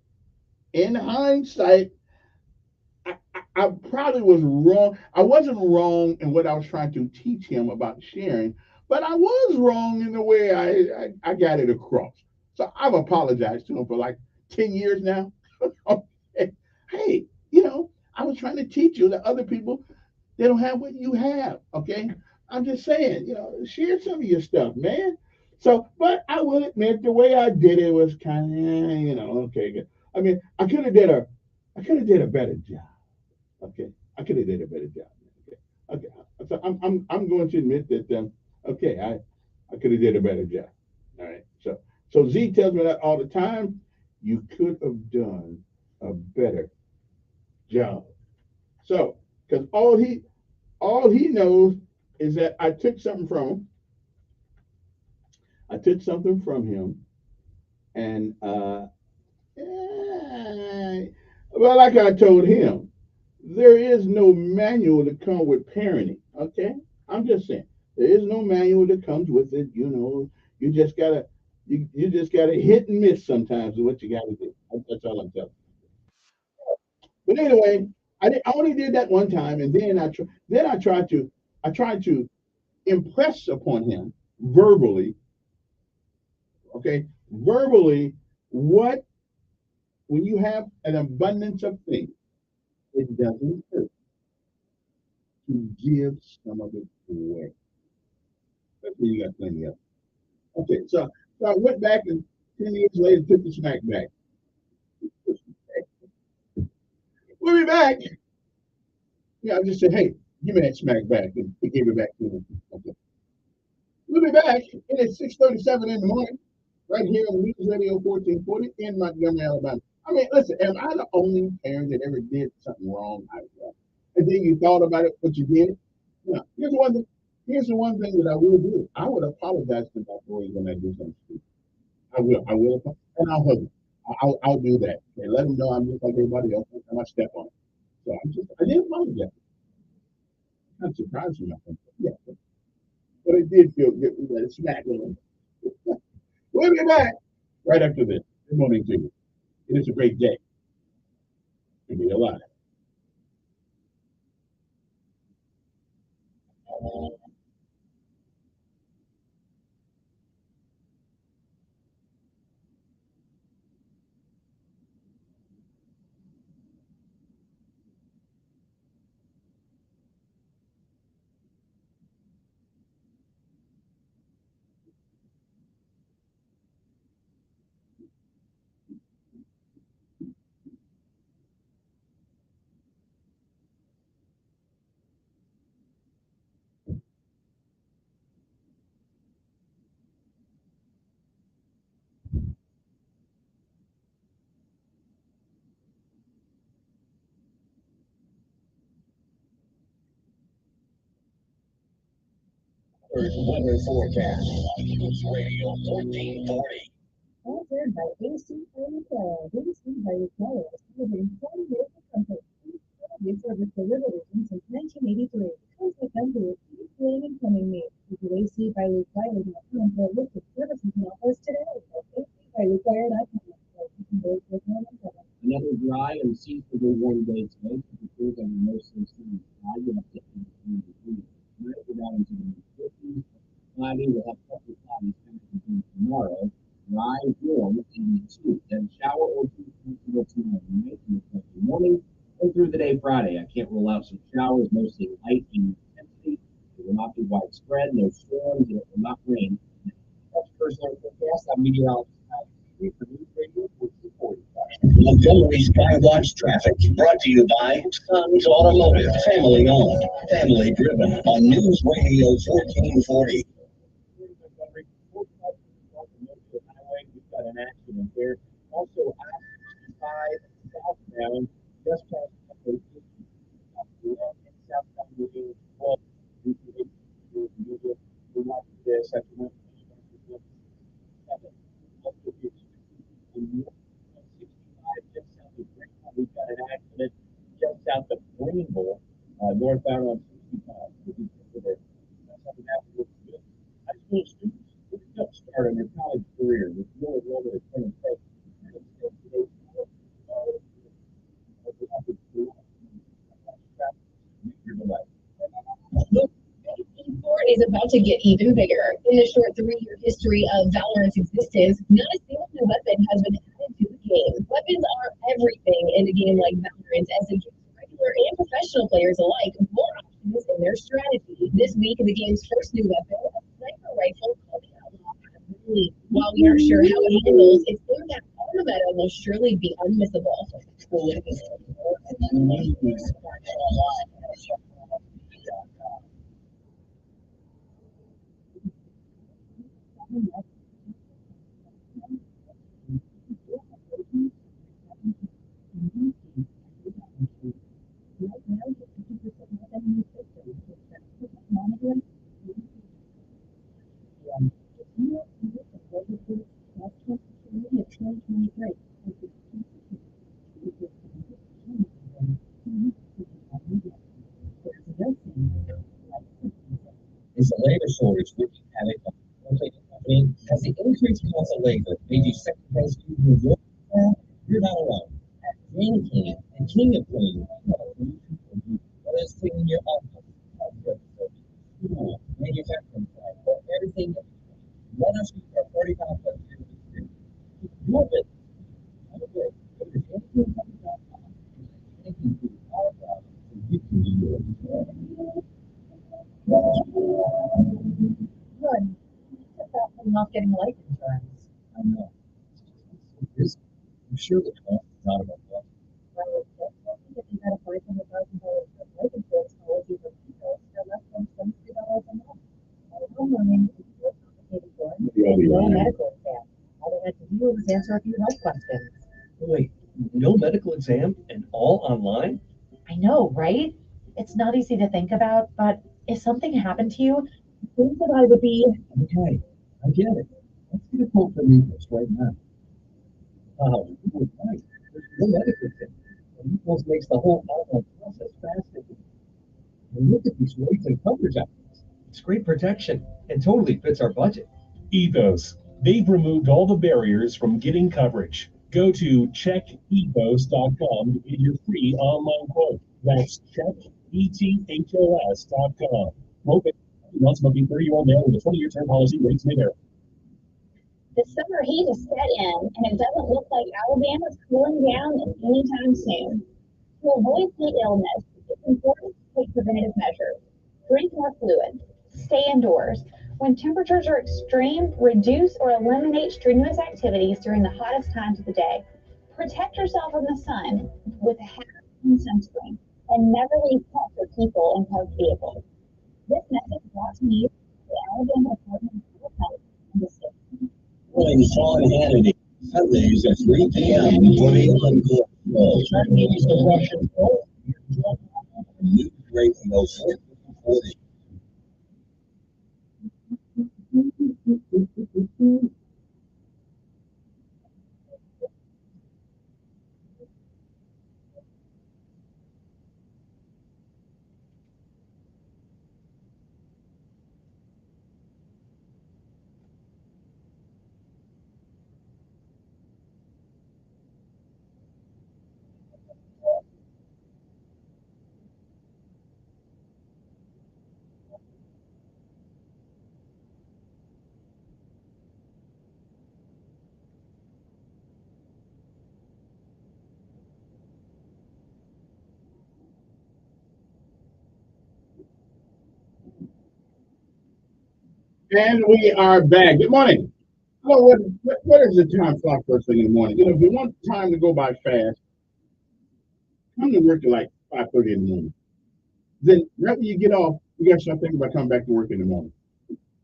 I probably was wrong. I wasn't wrong in what I was trying to teach him about sharing, but I was wrong in the way I got it across. So I've apologized to him for like 10 years now. Okay. Hey, I was trying to teach you that other people, they don't have what you have. Okay. I'm just saying, share some of your stuff, man. So, but I will admit the way I did it was kind of, okay. Good. I mean, I could have did a better job. Okay, I could have did a better job. Okay. So I'm going to admit that. Okay, I could have did a better job. All right. So Z tells me that all the time. You could have done a better job. So, because all he knows is that I took something from him. I took something from him, and well, like I told him, there is no manual that comes with parenting. Okay, I'm just saying there is no manual that comes with it. You just gotta you just gotta hit and miss sometimes is what you gotta do. That's all I'm telling. But anyway, I only did that one time, and then I tried to impress upon him verbally, okay, verbally what when you have an abundance of things, it doesn't hurt to give some of it away. That's when you got plenty of it. Okay, so I went back and 10 years later took the smack back. We'll be back. Yeah, I just said, hey, give me that smack back and he gave it back to him. Okay. We'll be back. It is 6:37 in the morning, right here on News Radio 1440 in Montgomery, Alabama. I mean, listen, am I the only parent that ever did something wrong? And then you thought about it, but you did it? No. Here's the one thing that I will do. I would apologize to my boys when I do something stupid. I will, and I'll hug them. I'll do that. Okay, let them know I'm just like everybody else, and I step on it. So I did apologize. I'm surprised you nothing. Yeah, but it did feel good. We let it smack a little. We'll be back right after this. Good morning to you. It is a great day to be alive. Weather forecast on News Radio 1440. Sponsored by AC Furniture. AC Furniture is celebrating 40 years of comfort. Quality service delivered since 1983. Contact them for your key cleaning and plumbing needs. Visit acbyrequire.com for a list of services and offers today. That's acbyrequire.com. Another dry and seasonably warm day today. Temperatures under mostly sunny sky get up to 83 degrees. Tonight we're down into the mid-50s. Cloudy, we'll have partly cloudy skies tomorrow. Dry, warm, 82. Then shower or two possible tomorrow night and Friday morning. And through the day Friday, I can't rule out some showers, mostly light in intensity. It will not be widespread, no storms, and it will not rain. That's personal forecast. I'm meteorologist for News Radio 1440. Montgomery Skywatch traffic brought to you by Sons Automotive, family owned, family driven on News Radio 1440. We've got an accident there. Also, I-65 southbound, just past southbound moving 12. We want this. We've got an accident just south of Greenville, northbound on 65. Something happened with the high school students. With a jump start on your college career with no enrollment at Penn State. Sport is about to get even bigger. In the short 3-year history of Valorant's existence, not a single new weapon has been added to the game. Weapons are everything in a game like Valorant, as it gives regular and professional players alike more options in their strategy. This week, the game's first new weapon, a sniper rifle called the Outlaw, has been released. While we aren't sure how it handles, its impact on the meta will surely be unmissable. 2023. Is the labor shortage wreaking havoc on the company? Has the increased cost of labor made you second guess using your plan? You're not alone. At Green King and King of Queen, whether it's cleaning your office, healthcare facility, school, manufacturing plant, or everything else, let us be our 45 plus years of experience. Your business. Go to greenking.com and do our problem so you can do yours. Good. It's about putting off getting life insurance. I know. I'm sure the cost is out of our budget. Well, if you got a $500,000 life insurance policy from people, they're less than $23 a month. Online, it's more complicated forms, no medical exam. All they had to do was answer a few health questions. Wait, no medical exam and all online? I know, right? It's not easy to think about, but if something happened to you, I think that I would be. Okay, I get it. Let's get a quote from Eagles right now. Wow, you were right. There's no medical exam. And Eagles makes the whole online process faster. And look at these rates and coverage options. It's great protection and totally fits our budget. Ethos. They've removed all the barriers from getting coverage. Go to checkethos.com to get your free online quote. That's checkethos.com. Quote not smoking 30-year-old male with a 20-year term policy. Rates may vary. The summer heat has set in, and it doesn't look like Alabama's cooling down anytime soon. To avoid heat illness, it's important to take preventative measures. Drink more fluid. Stay indoors. When temperatures are extreme, reduce or eliminate strenuous activities during the hottest times of the day. Protect yourself from the sun with a hat and sunscreen, and never leave pets or people in parked vehicles. This message is brought to you by the Alabama Department of Public Health and the state. Playing Sean Hannity Sundays at 3 p.m. for the Elkins Chinese Corruption News Radio 640. And we are back. Good morning. Well, what is the time clock first thing in the morning? You know, if you want time to go by fast, come to work at like 5:30 in the morning. Then right when you get off, you got to start thinking about coming back to work in the morning.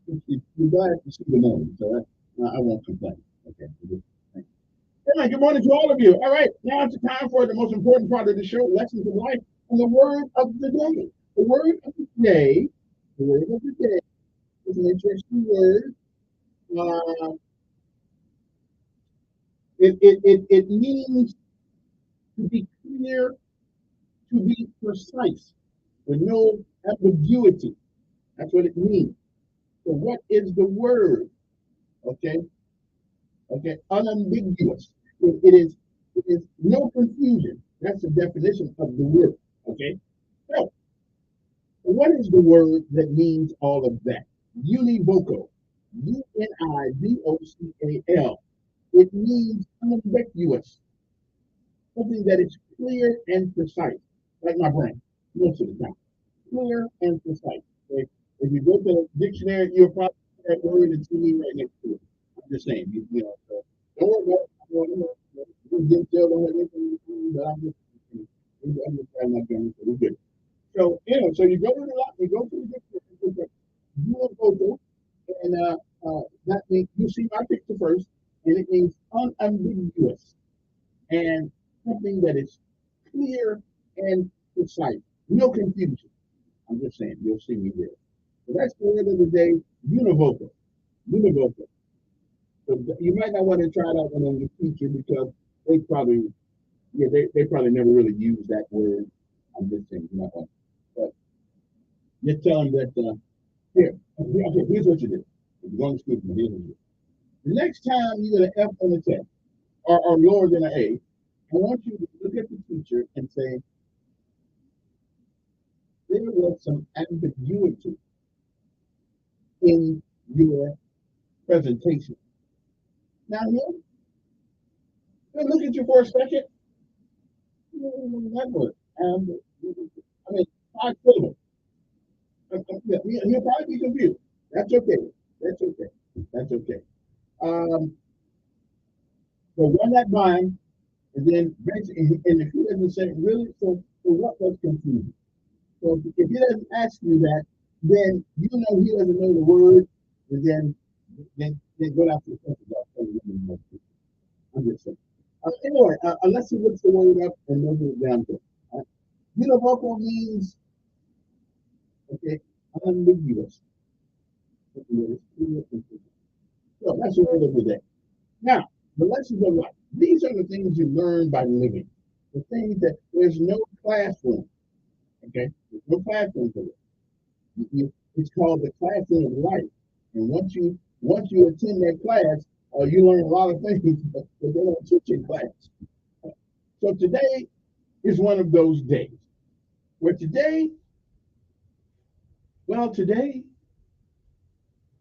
You're glad to see the morning, so I won't complain. Okay. All right, good morning to all of you. All right, now it's time for the most important part of the show, Lessons of Life, and the word of the day. The word of the day, the word of the day is an interesting word. It means to be clear, to be precise, with no ambiguity. That's what it means. So what is the word? Okay. Okay. Unambiguous. It is no confusion. That's the definition of the word. Okay. So what is the word that means all of that? Univocal. Univocal. It means unambiguous. Something that is clear and precise. Like my brain, most of the time. Clear and precise. Okay? If you go to the dictionary, you'll probably see that word and see me right next to it. I'm just saying, so don't worry about it. You can tell don't have anything to do, but I'm just trying my gun, so we're good. So, so you go to the dictionary, univocal, and that means you see my picture first, and it means unambiguous and something that is clear and precise, no confusion. I'm just saying, you'll see me there. So that's the word of the day, univocal. Univocal. So you might not want to try that one on your teacher because they probably, yeah, they probably never really use that word. I'm just saying, but just tell them that, here, okay, here's what you do. If you're going to school, here's what you do. The next time you get an F on the test, or lower than an A, I want you to look at the teacher and say, there was some ambiguity in your presentation. Now, here, look at you for a second. That was, I mean, 5 syllables. He'll probably be confused. That's okay. That's okay. That's okay. So run that by him, and then and if he doesn't say really, so what was confusing? So if he doesn't ask you that, then you know he doesn't know the word, and then go after the question. I'm just saying. Anyway, unless he looks the word up and knows it down to it. Univocal means, okay, unambiguous. So that's the word of the day. Now, the lessons of life. These are the things you learn by living. The things that there's no classroom. Okay, there's no classroom for it. It's called the classroom of life. And once you attend that class, you learn a lot of things that they don't teach in class. So today is one of those days. Where today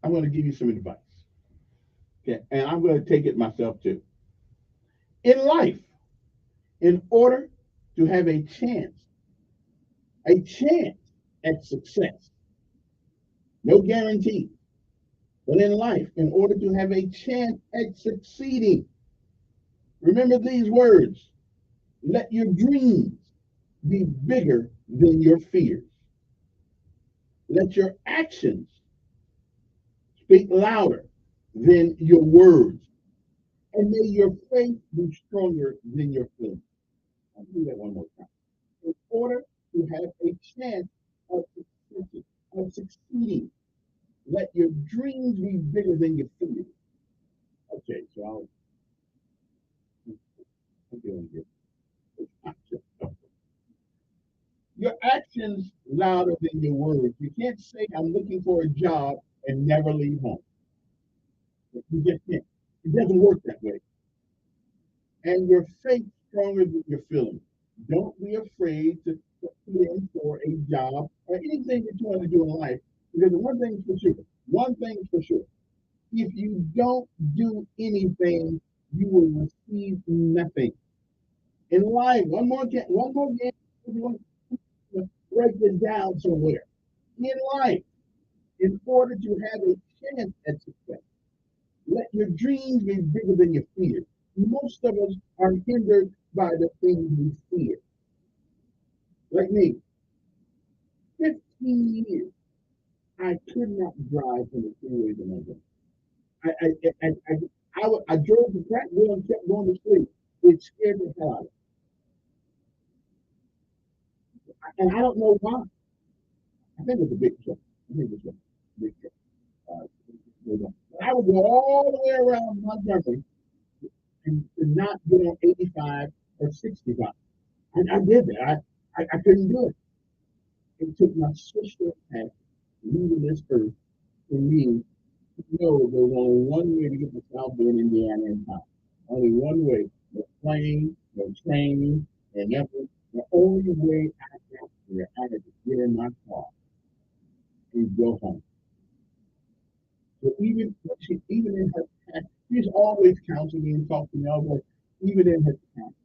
I'm going to give you some advice. Okay, and I'm going to take it myself too. In life, in order to have a chance at success, no guarantee, but in life, in order to have a chance at succeeding, remember these words: let your dreams be bigger than your fears. Let your actions speak louder than your words. And may your faith be stronger than your feelings. I'll do that one more time. In order to have a chance of succeeding, let your dreams be bigger than your fears. Okay, so I'm doing good. Your actions louder than your words. You can't say I'm looking for a job and never leave home. You just can't. It doesn't work that way. And your faith stronger than your feelings. Don't be afraid to put in for a job or anything that you want to do in life. Because one thing's for sure. If you don't do anything, you will receive nothing. In life, one more game, if you want to break this down somewhere. In life, in order to have a chance at success, let your dreams be bigger than your fears. Most of us are hindered by the things we fear. Like me, 15 years, I could not drive on the freeways in London. I drove the crack wheel and kept going to sleep. It scared the hell out of me. And I don't know why. I think it was a big truck. Big truck. I would go all the way around Montgomery and not get on 85 or 65. I did that. I couldn't do it. It took my sister at leaving this earth for me to know there was only one way to get to South Bend, Indiana in time. Only one way. No plane, no train, and nothing. The only way I got there, I had to get in my car and go home. So even in her past, she's always counseling me and talking to me. I was like, even in her past,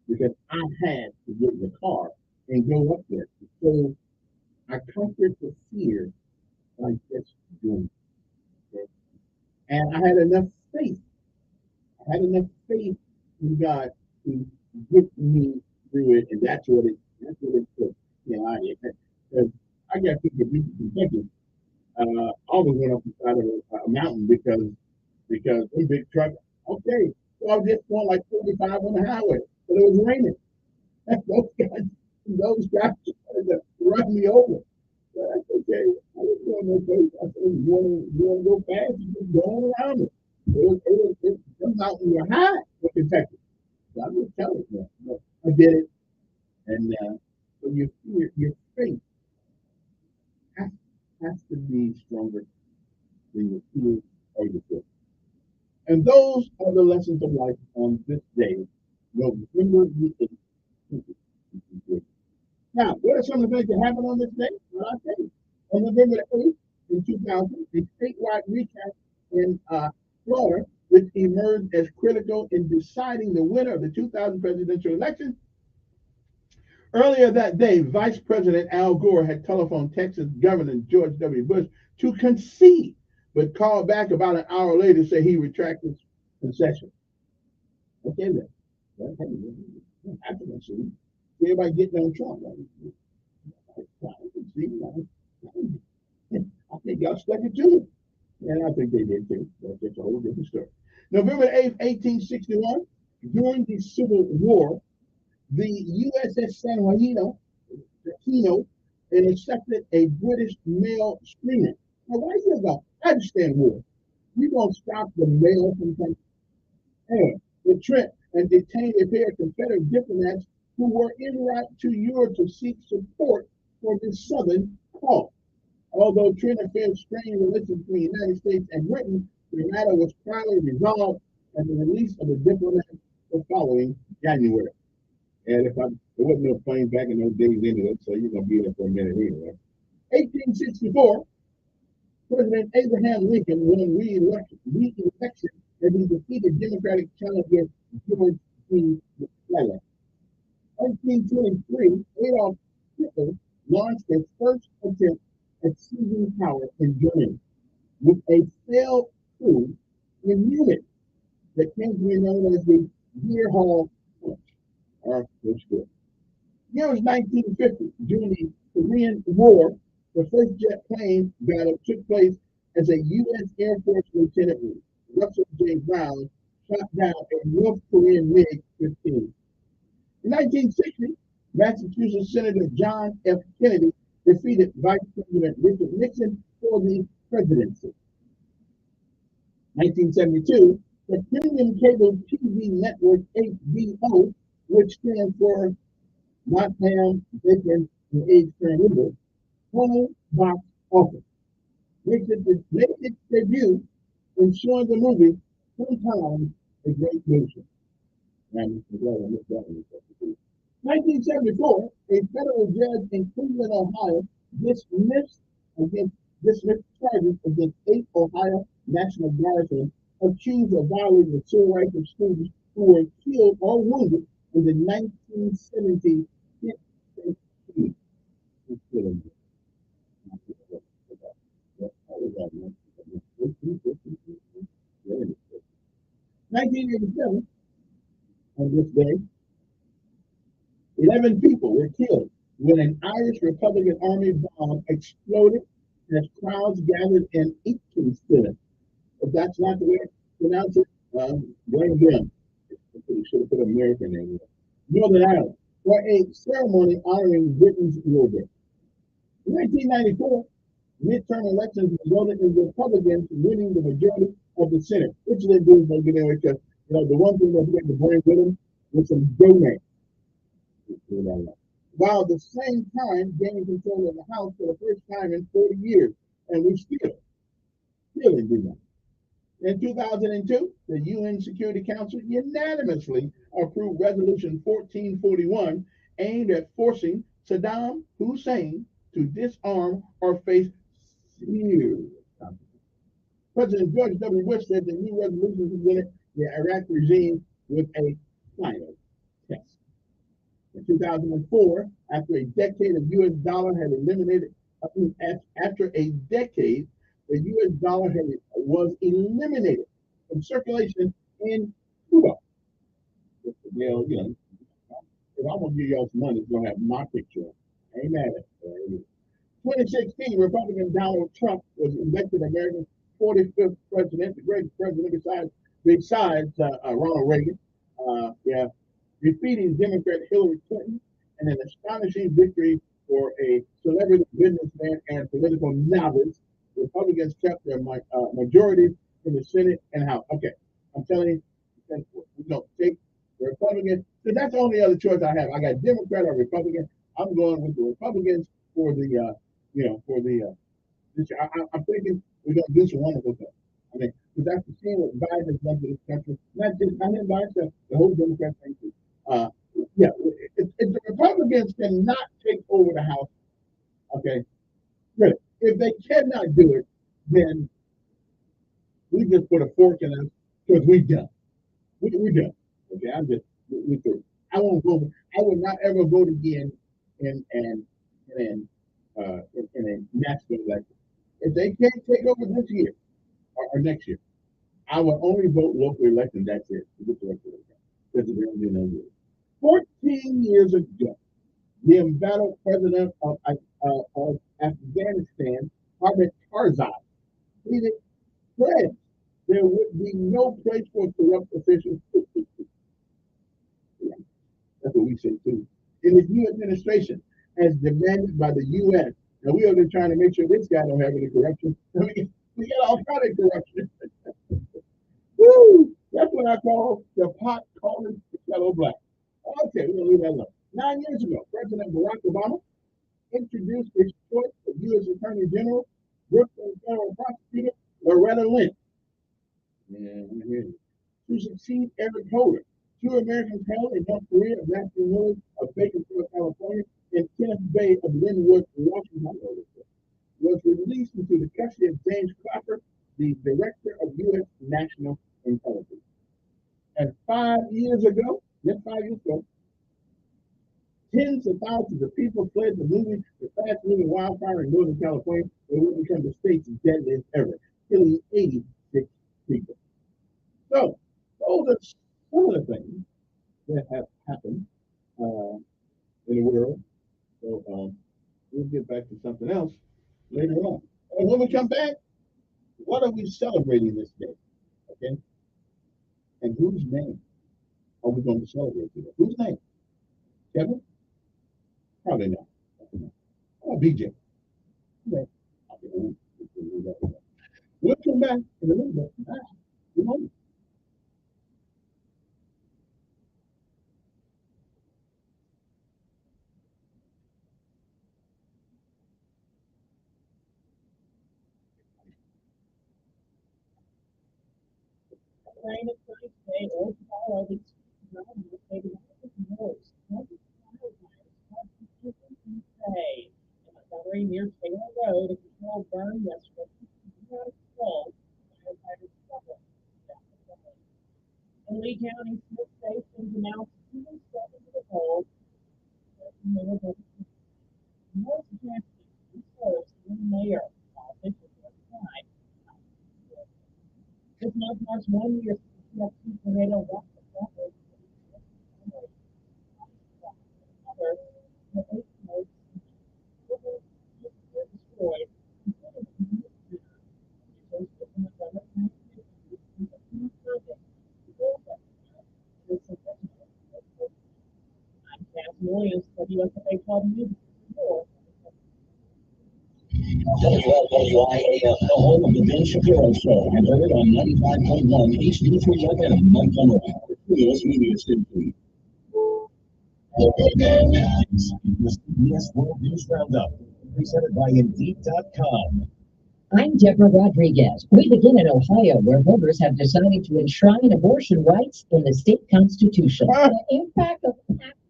because I had to get in the car and go up there. So I conquered the fear by just doing it. Okay? And I had enough faith. I had enough faith in God to get me through it, and that's what it took. You know, I got people in Kentucky. Always went up the side of a mountain because in big truck. Okay, so I was just going like 45 on the highway, but it was raining. Those guys wanted to run me over. But that's okay. I didn't go no place. I said, you want to go fast? You just going around it. It comes out in your high in Kentucky. So I'm just telling you. But I did it. And so your faith has, has to be stronger than your fear or your faith. And those are the lessons of life on this day, November the 8th. Now, what are some of the things that happened on this day? Well, I'll tell you. On November the 8th, in 2000, a statewide recount in Florida, which emerged as critical in deciding the winner of the 2000 presidential election. Earlier that day, Vice President Al Gore had telephoned Texas Governor George W. Bush to concede, but called back about an hour later to say he retracted his concession. Okay, then. Well, hey, I can see. Everybody getting on Trump. I think y'all stuck it to it. And I think they did too. That's just a whole different story. November 8th, 1861, during the Civil War, the USS San Juanito intercepted a British mail steamer. Now, why you go? I understand war. You don't stop the mail from coming. Anyway, the Trent and detained a pair of Confederate diplomats who were en route to Europe to seek support for the Southern cause. Although Trent affairs strained relations between the United States and Britain, the matter was finally resolved and the release of the diplomats the following January. And there wasn't no plane back in those days anyway, so you're going to be there for a minute anyway. 1864, President Abraham Lincoln won re-election as he defeated Democratic challenger George P. McClellan. 1923, Adolf Hitler launched his first attempt at seizing power in Germany with a failed coup in Munich that came to be known as the Beer Hall Putsch, or Putsch. Year was 1950. During the Korean War, the first jet plane battle took place as a U.S. Air Force Lieutenant Russell J. Brown shot down a North Korean MiG-15. In 1960, Massachusetts Senator John F. Kennedy defeated Vice President Richard Nixon for the presidency. 1972, the premium cable TV network HBO, which stands for Not Ham, Bacon, and Eggs Scrambled, home box office, made its debut in showing the movie Sometimes a Great Nation. 1974, a federal judge in Cleveland, Ohio, dismissed charges against 8 Ohio National Guardsmen accused of violating the civil rights of students who were killed or wounded in the 1970 hit state siege. 1987, on this day, 11 people were killed when an Irish Republican Army bomb exploded as crowds gathered in Elkins. If that's not the way to pronounce it, blame them. We should have put American in there. Northern Ireland, for a ceremony honoring Britain's war day. In 1994, midterm elections resulted in Republicans winning the majority of the Senate, which they do by getting away because the one thing that we have to bring with them was some donations. While at the same time gaining control of the House for the first time in 40 years, and we still didn't do that. In 2002, the UN Security Council unanimously approved Resolution 1441 aimed at forcing Saddam Hussein to disarm or face serious consequences. President George W. Bush said the new resolution presented the Iraq regime with a final test. In 2004, after a decade, the U.S. dollar had was eliminated from circulation in Cuba. If I'm gonna give y'all some money, it's gonna have my picture on it. Ain't mad at it. 2016, Republican Donald Trump was elected America's 45th president, the greatest president besides Ronald Reagan. Defeating Democrat Hillary Clinton and an astonishing victory for a celebrity businessman and political novice. Republicans kept their majority in the Senate and House. Okay, I'm telling you, we don't take the Republicans. So that's the only other choice I have. I got Democrat or Republican. I'm going with the Republicans for the, this year. I'm thinking we're going to do some wonderful things. I mean, because after seeing what Biden has done to this country, not him by himself, the whole Democrat thing too. If the Republicans cannot take over the House, okay, really, if they cannot do it, then we just put a fork in us because we're done. We're done. Okay, we through. I won't vote. I will not ever vote again in a national election. If they can't take over this year or next year, I will only vote local election. That's it. Because they don't do no good. 14 years ago, the embattled president of Afghanistan, Hamid Karzai, tweeted, "Friends, there would be no place for corrupt officials." That's what we say too. In his new administration, as demanded by the U.S. Now we are just trying to make sure this guy don't have any corruption. I mean, we got all kind of corruption. Woo! That's what I call the pot calling the yellow black. Okay, we're gonna leave that alone. 9 years ago, President Barack Obama introduced his choice of U.S. Attorney General, Brooklyn Federal Prosecutor Loretta Lynch, to succeed Eric Holder. 2 Americans held in North Korea, Matthew Miller of Bakersfield, California, and Kenneth Bay of Linwood, Washington, was released into the custody of James Clapper, the Director of U.S. National Intelligence. And 5 years ago, just 5 years ago, tens of thousands of people fled the fast-moving wildfire in Northern California that would become the state's deadliest ever, killing 86 people. So, those are some of the things that have happened in the world. So, we'll get back to something else later on. And when we come back, what are we celebrating this day? Okay? And whose name are we going to celebrate today? Whose name? Kevin? Probably not. Oh, BJ. Okay. We'll come back in a little bit. Good morning. Rain is sunny today or tomorrow. The extreme drought in the state of Elkins. Today. In Montgomery near Taylor Road, a controlled burn yesterday. Not controlled. Firefighters struggle. In Lee County, Smith Station announced 2 step into the hole. Most chances serves the mayor. Officials at the time. This month marks 1 year since the CFC tornado rocked the water. The 8 notes were destroyed. I'm Cass Williams, WSFA 12 News. WLWIAF, the home of the Ben Shapiro Show, and heard on 95.1 HD3 FM, Montgomery, the Curious Media Station. The CBS World News Roundup, presented by Indeed.com. I'm Deborah Rodriguez. We begin in Ohio, where voters have decided to enshrine abortion rights in the state constitution. The impact of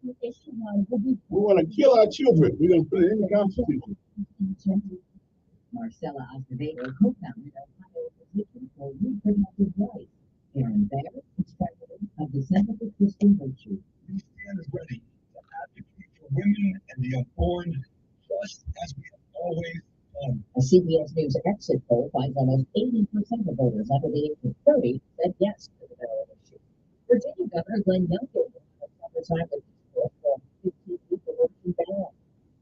we want to kill our children. We're going to put it in the Constitution. Marcella Acevedo co-founded Ohio Position for Reproductive Rights. Aaron Bear is president of the Center for Christian Virtue. We stand ready to advocate for women and the unborn, just as we have always done. A CBS News exit poll finds almost 80% of voters under the age of 30 said yes to the ballot issue. Virginia Governor Glenn Youngkin has summertime with support for 15-week abortion ban.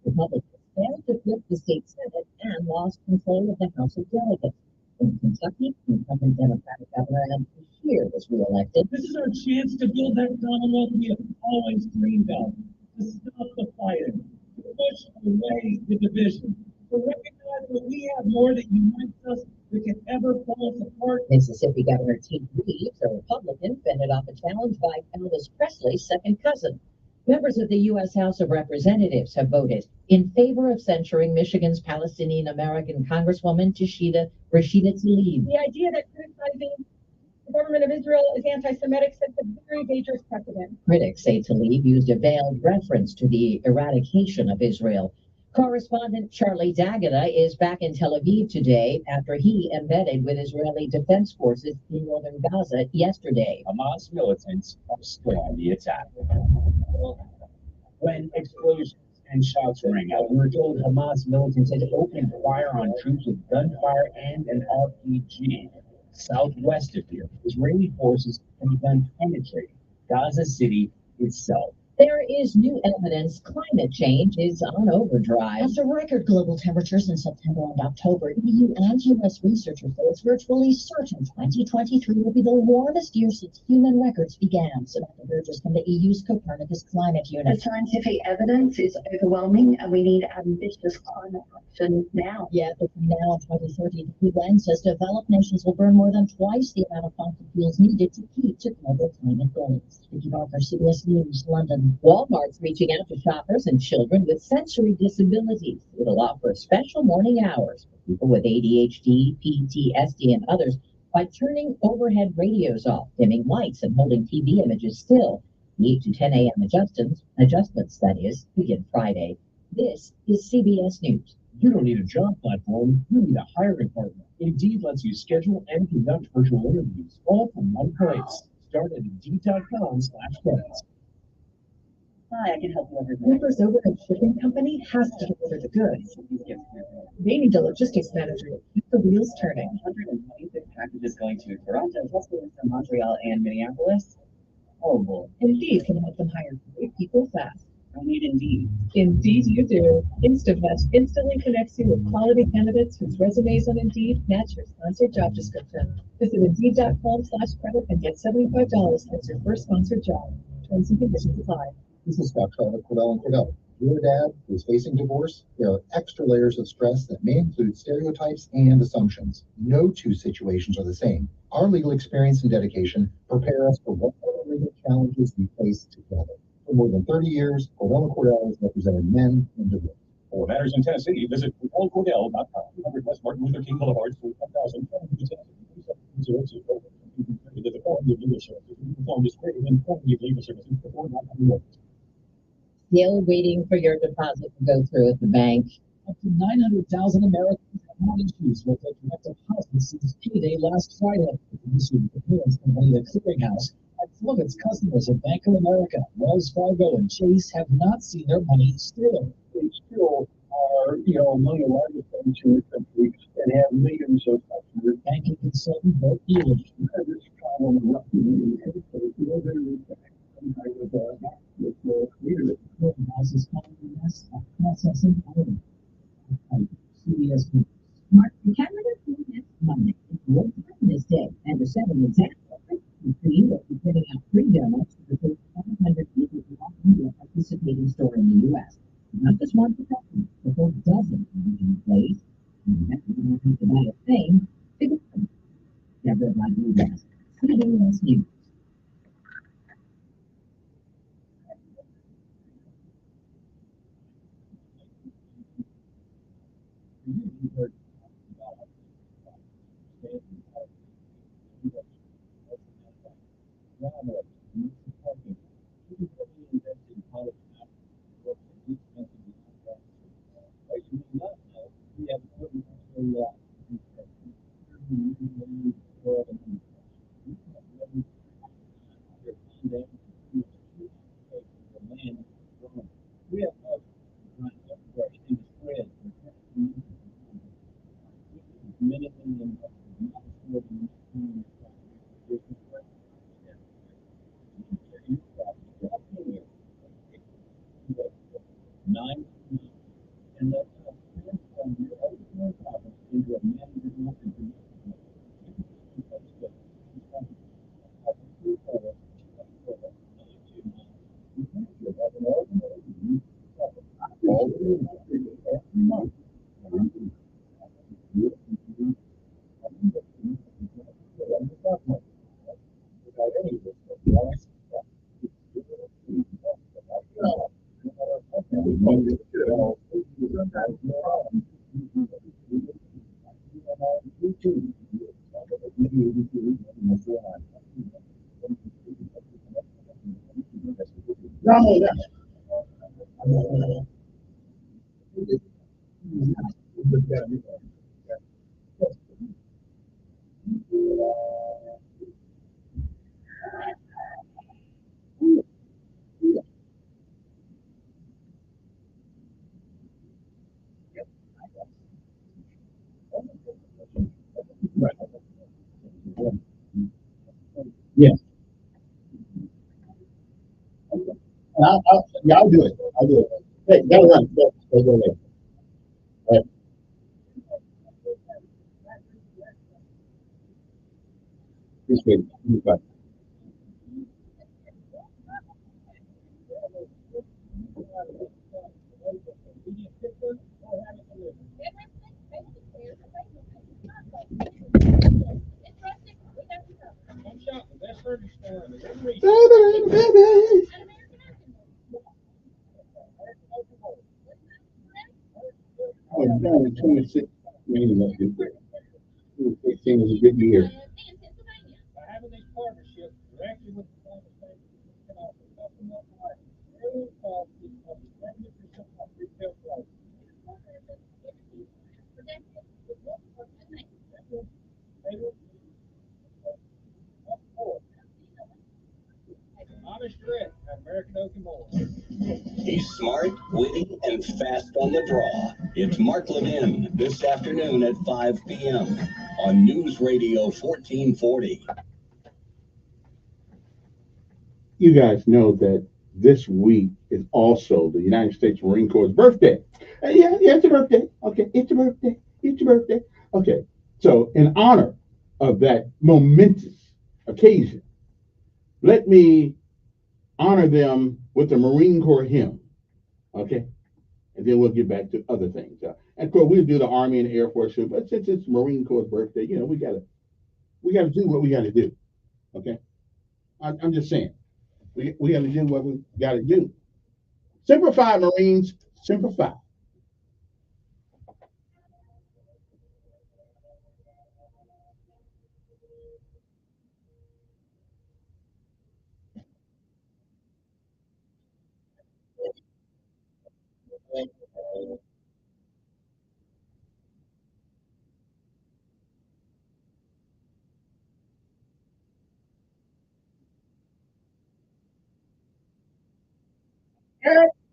Republicans failed to flip the state Senate and lost control of the House of Delegates. In Kentucky, incumbent Democratic Governor Elkins was reelected. This is our chance to build that Commonwealth we have always dreamed of, to stop the fighting, to push away the division, to recognize that we have more that unites us that can ever pull us apart. Mississippi Governor Tate Reeves, a Republican, fended off a challenge by Elvis Presley's second cousin. Members of the U.S. House of Representatives have voted in favor of censuring Michigan's Palestinian-American Congresswoman Rashida Tlaib. The idea that criticizing the government of Israel is anti-Semitic sets a very dangerous precedent. Critics say Tlaib used a veiled reference to the eradication of Israel. Correspondent Charlie D'Agata is back in Tel Aviv today after he embedded with Israeli defense forces in northern Gaza yesterday. Hamas militants are still the attack. When explosions and shots rang out, we were told Hamas militants had opened fire on troops with gunfire and an RPG. Southwest of here, Israeli forces have begun penetrating Gaza City itself. There is new evidence climate change is on overdrive. After record global temperatures in September and October, EU and US researchers say it's virtually certain 2023 will be the warmest year since human records began. Samantha Burgess from the EU's Copernicus Climate Unit. The scientific evidence is overwhelming and we need ambitious climate action now. Yet between now and 2030, the UN says developed nations will burn more than twice the amount of fossil fuels needed to keep to global climate goals. Vicky Barker, CBS News, London. Walmart's reaching out to shoppers and children with sensory disabilities. It'll offer special morning hours for people with ADHD, PTSD, and others by turning overhead radios off, dimming lights, and holding TV images still. The 8 to 10 a.m. adjustments, that is, begin Friday. This is CBS News. You don't need a job platform, you need a hiring partner. Indeed lets you schedule and conduct virtual interviews, all from one place. Start at Indeed.com/credits. Hi, I can help you with Cooper's overhead shipping company has to deliver the goods. They need a logistics manager to keep the wheels turning. 126 packages going to Toronto, plus from Montreal and Minneapolis. Oh boy. Indeed can help them hire great people fast. I need Indeed. Indeed you do. InstaMatch instantly connects you with quality candidates whose resumes on Indeed match your sponsored job description. Visit Indeed.com/credit and get $75 towards your first sponsored job. Terms and conditions apply. This is Scott Trout of Cordell & Cordell. If you're a dad who is facing divorce, there are extra layers of stress that may include stereotypes and assumptions. No two situations are the same. Our legal experience and dedication prepare us for whatever legal challenges we face together. For more than 30 years, Cordell & Cordell has represented men in divorce. For matters in Tennessee, visit CordellCordell.com. 100 West Martin Luther King Boulevard, Suite 1000. The form of legal services performed is greater than 40 legal services before not having Still waiting for your deposit to go through at the bank. Up to 900,000 Americans have had issues with their direct deposit since payday last Friday. The payments company, the Clearinghouse, and some of its customers at Bank of America, Wells Fargo, and Chase have not seen their money still. They still are, among the largest banks in the country and have millions of customers. Banking consultant Bill Elkins. This problem with the leadership. Clearinghouse is calling the mess of processing order. CBS News. Mark Canada next Monday. It's World Happiness Day, and to set an example, we will be giving out free donuts to the first 700 people who walk into a participating store in the U.S. Not just one per customer, but whole dozen in place. And you don't have to buy a thing to get them. Deborah Rodriguez, CBS News. Yeah. Yeah, I'll do it. I'll do it. Hey, gotta run. Go away. All right. Appreciate it. Bye. Oh, no, 26. Maybe that's good. 2016 was a good year. He's smart, witty, and fast on the draw. It's Mark Levin this afternoon at 5 p.m. on News Radio 1440. You guys know that this week is also the United States Marine Corps' birthday. Yeah, it's a birthday. Okay, it's a birthday. It's a birthday. Okay, so in honor of that momentous occasion, let me honor them with the Marine Corps hymn. Okay, and then we'll get back to other things. And of course, we'll do the Army and Air Force too. But since it's Marine Corps' birthday, we gotta do what we gotta do. Okay, I'm just saying we gotta do what we gotta do. Simplify, Marines. Simplify.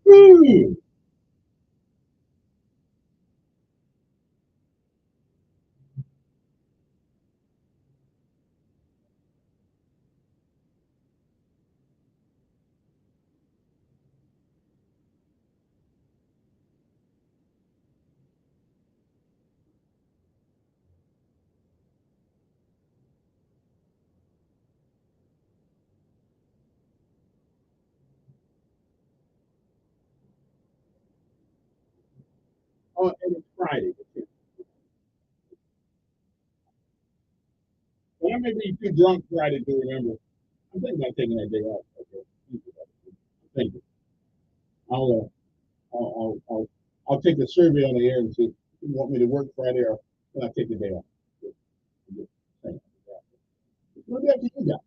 Hmm. Oh, and it's Friday. Well, I may be too drunk Friday to remember. I'm thinking about taking that day off. Okay. Thank you. I'll, I'll take the survey on the air and see if you want me to work Friday or can I take the day off. Thank you. What do you got?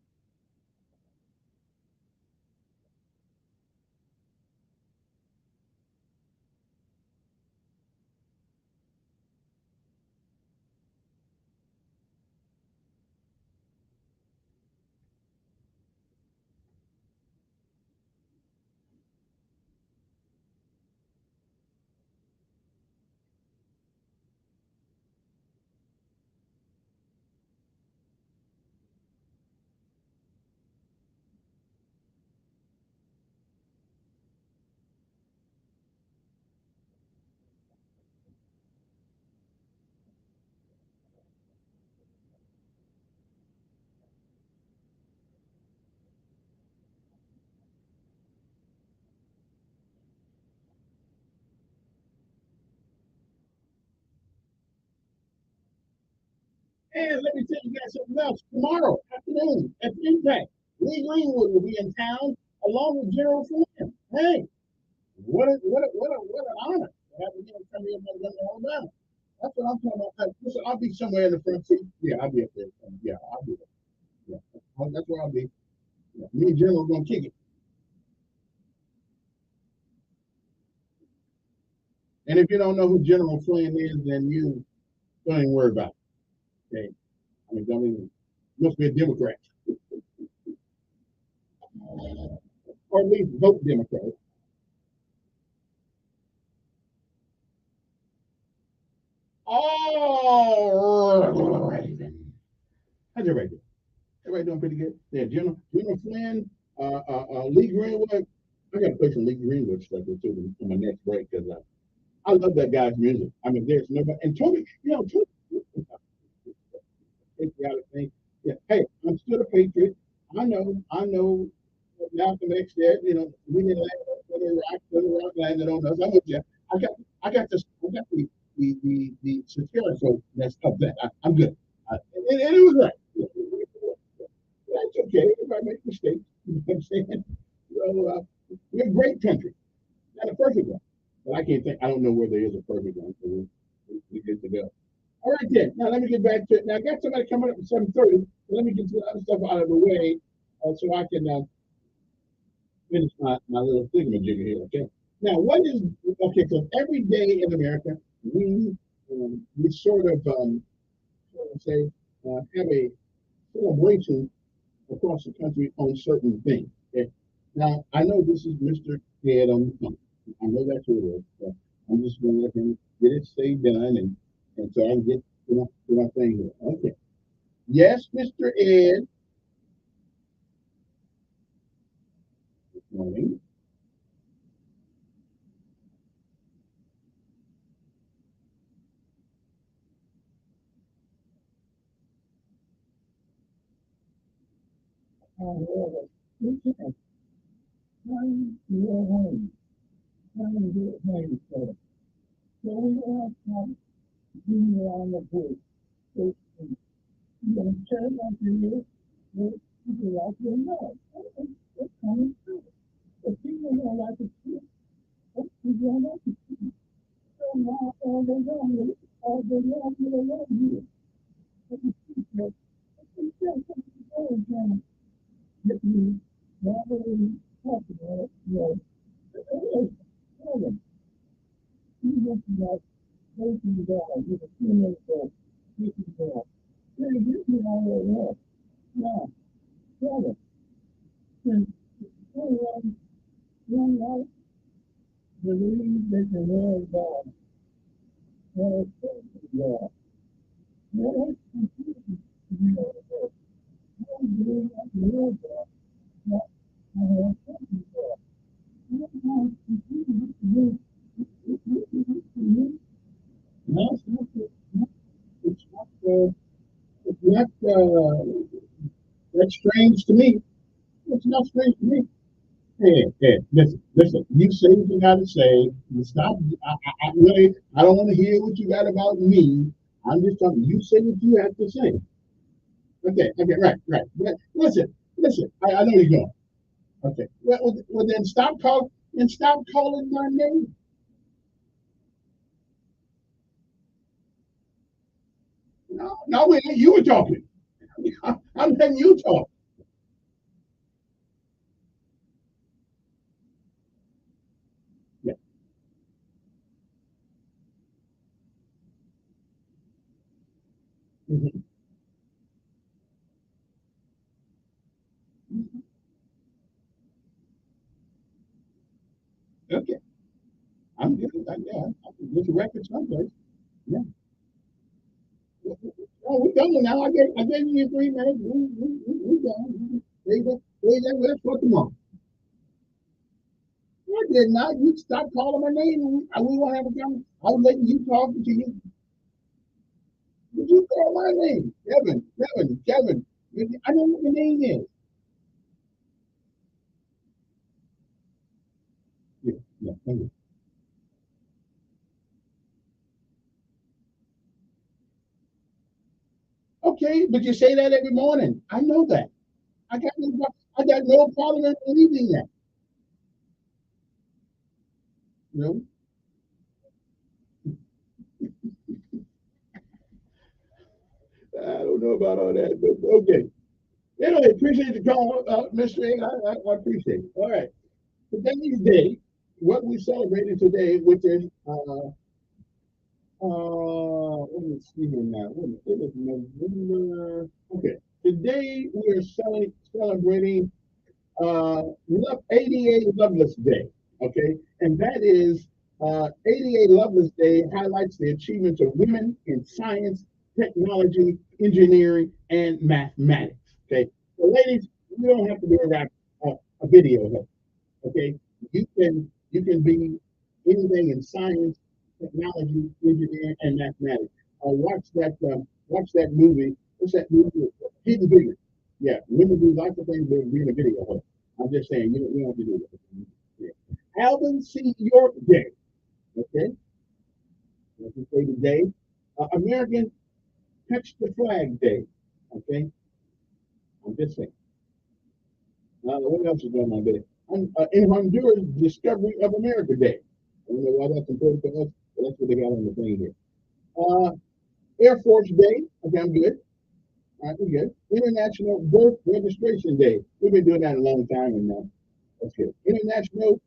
And let me tell you guys something else. Tomorrow afternoon at Impact, Lee Greenwood will be in town along with Gerald Flynn. Hey, what an honor to have him come here in Alabama. That's what I'm talking about. Listen, I'll be somewhere in the front seat. Yeah, I'll be up there. Yeah, I'll be there. Yeah, that's where I'll be. Yeah. Me and General gonna kick it. And if you don't know who General Flynn is, then you don't even worry about it. Okay. I mean, don't even, must be a Democrat. Or at least vote Democrat. All right then. How's everybody doing? Everybody doing pretty good? Yeah, General Flynn, Lee Greenwood. I got to play some Lee Greenwood stuff too in my next break because I love that guy's music. I mean, there's nobody. And Tony, Tony, patriotic thing. Yeah. Hey, I'm still a patriot. I know. Malcolm X said, we didn't land rock landed on us. I'm with you. I got the satirical messed up that I'm good. And it was right. That's okay if I make mistakes. You know what I'm saying? So we're a great country. Not a perfect one. But I can't think, I don't know where there is a perfect one. So we get to go. All right, then. Now let me get back to it. Now I got somebody coming up at 7:30. So let me get the other stuff out of the way so I can finish my little thingamajigger here. Okay. Now, okay? So every day in America, we sort of say have a celebration across the country on certain things. Okay. Now I know this is Mr. Head on the phone. I know that's who it is. So I'm just going to let him get it say done and so I can get to my thing here. Okay. Yes, Mr. Ed. Good morning. It's not that's strange to me. It's not strange to me. Hey, listen. You say what you got to say. You stop. I don't want to hear what you got about me. I'm just talking. You say what you have to say. Okay, right. But listen. I know you're going. Okay. Well, then stop calling my name. No, wait, you were talking. I'm letting you talk. Yeah. Mm-hmm. Okay. I'm good. Yeah, I can get the record someplace. Yeah. Oh, we're done now. I gave you 3 minutes. We done. Let's go tomorrow. I did not. You stop calling my name. We won't have a conversation. I was letting you talk to you. Did you call my name? Kevin. I know what your name is. Yeah. Okay, but you say that every morning. I know that. I got no problem in believing that. No. I don't know about all that, but okay. Anyway, appreciate the call, Mr. A. I appreciate it. All right. Today's day, what we celebrated today, which is let me see here now. It is November. Okay. Today we are celebrating 88 Loveless Day. Okay. And that is 88 Loveless Day highlights the achievements of women in science, technology, engineering, and mathematics. Okay. So ladies, you don't have to be a video here. Okay. You can be anything in science, technology, engineering, and mathematics. Watch that movie. What's that movie? Hidden Figures. Yeah, women do lots of things with being a video host. I'm just saying, you don't have to do that. Yeah. Alvin C. York Day. Okay, let's just say today. American Touch the Flag Day. Okay, I'm just saying. What else is going on today? In Honduras, Discovery of America Day. I don't know why that's important to us, but that's what they got on the thing here. Uh, Air Force Day. Okay, I'm good. All right, we're good. International Birth Registration Day. We've been doing that a long time, and that's good. International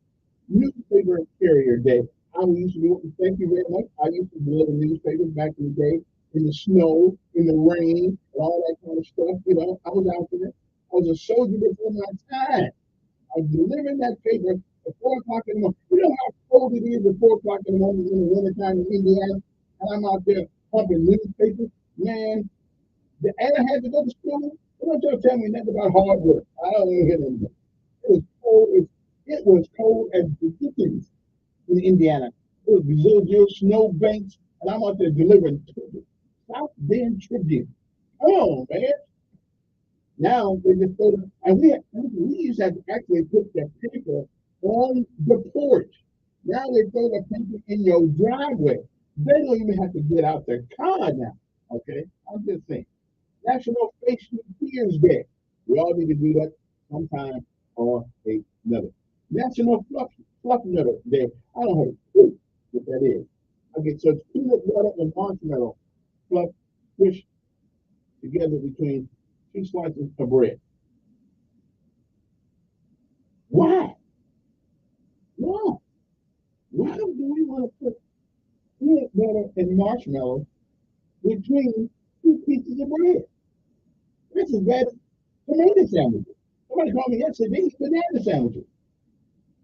Newspaper Carrier Day. I used to do. Thank you very much. I used to deliver newspapers back in the day, in the snow, in the rain, and all that kind of stuff. I was out there. I was a soldier before my time. I was delivering that paper at 4 o'clock in the morning. You know how cold it is at 4 o'clock in the morning in the wintertime in Indiana? And I'm out there pumping newspapers. Man, and I had to go to school. Don't y'all tell me nothing about hard work. I don't even hear them. It was cold. It was cold as ridiculous in Indiana. It was zero snow banks, and I'm out there delivering South Bend Tribune. Come on, man. Now they just go to, and we used to have to actually put the paper on the porch. Now they throw the paper in your driveway. They don't even have to get out their car now. Okay, I'm just saying. National Facial Tears Day. We all need to do that sometime or another. National Fluff Nutter Day. I don't have a clue what that is. Okay, so it's peanut butter and marshmallow fluff pushed together between two slices of bread. Why? Why? Why do we want to put peanut butter and marshmallow between two pieces of bread? This is bad as tomato sandwiches. Somebody called me yesterday, they eat banana sandwiches.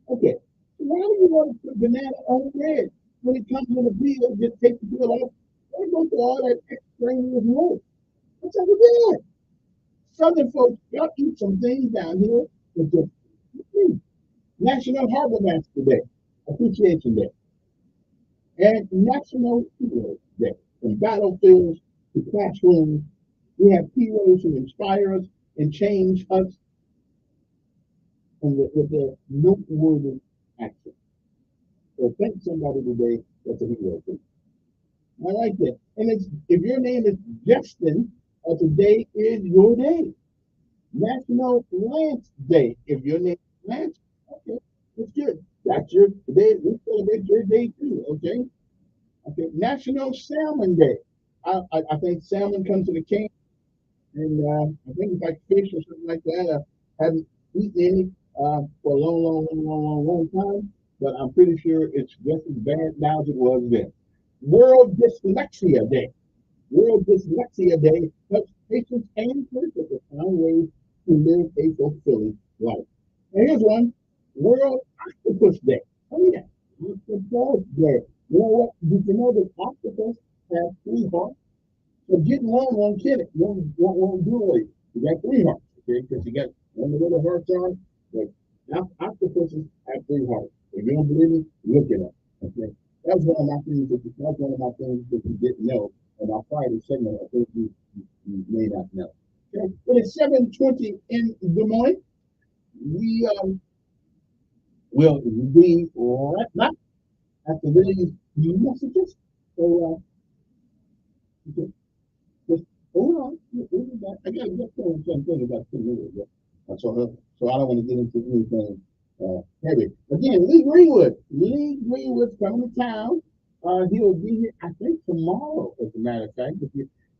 Okay, so why do you want to put banana on bread? When it comes with a peel, just take the peel off. Don't go through all that extraneous work. What's up with that? Southern folks, y'all eat some things down here. With the National Harbor Master Day, Appreciation Day, and National Heroes Day. From battlefields to classrooms, we have heroes who inspire us and change us and with their noteworthy action. So thank somebody today that's a hero. I like that. And if your name is Justin, today is your day. National Lance Day. If your name is Lance, okay, that's good. That's your today. We celebrate your day too. Okay. Okay. National Salmon Day. I think salmon comes to the can, and I think it's like fish or something like that. I haven't eaten any for a long time, but I'm pretty sure it's just as bad now as it was then. World Dyslexia Day. World Dyslexia Day helps patients and caregivers find ways to live a fulfilling life. And here's one, World Octopus Day. Oh yeah, Octopus Day. You know what? Did you know that octopus have 3 hearts? So getting one won't kill it. Won't do it. You got 3 hearts, okay? Because you got one of the little hearts on, but octopuses have 3 hearts. If you don't believe me, look it up. Okay. That's one of my things that you didn't know. And our Friday segment, I think you may not know. Okay. But it's 7:20 in the morning. We will be right back after these messages. So okay. Just hold on. We'll be back. I gotta get to something about 2 minutes. So I don't want to get into anything Heavy. Again, Lee Greenwood. Lee Greenwood's coming to town. He'll be here, I think, tomorrow, as a matter of fact. If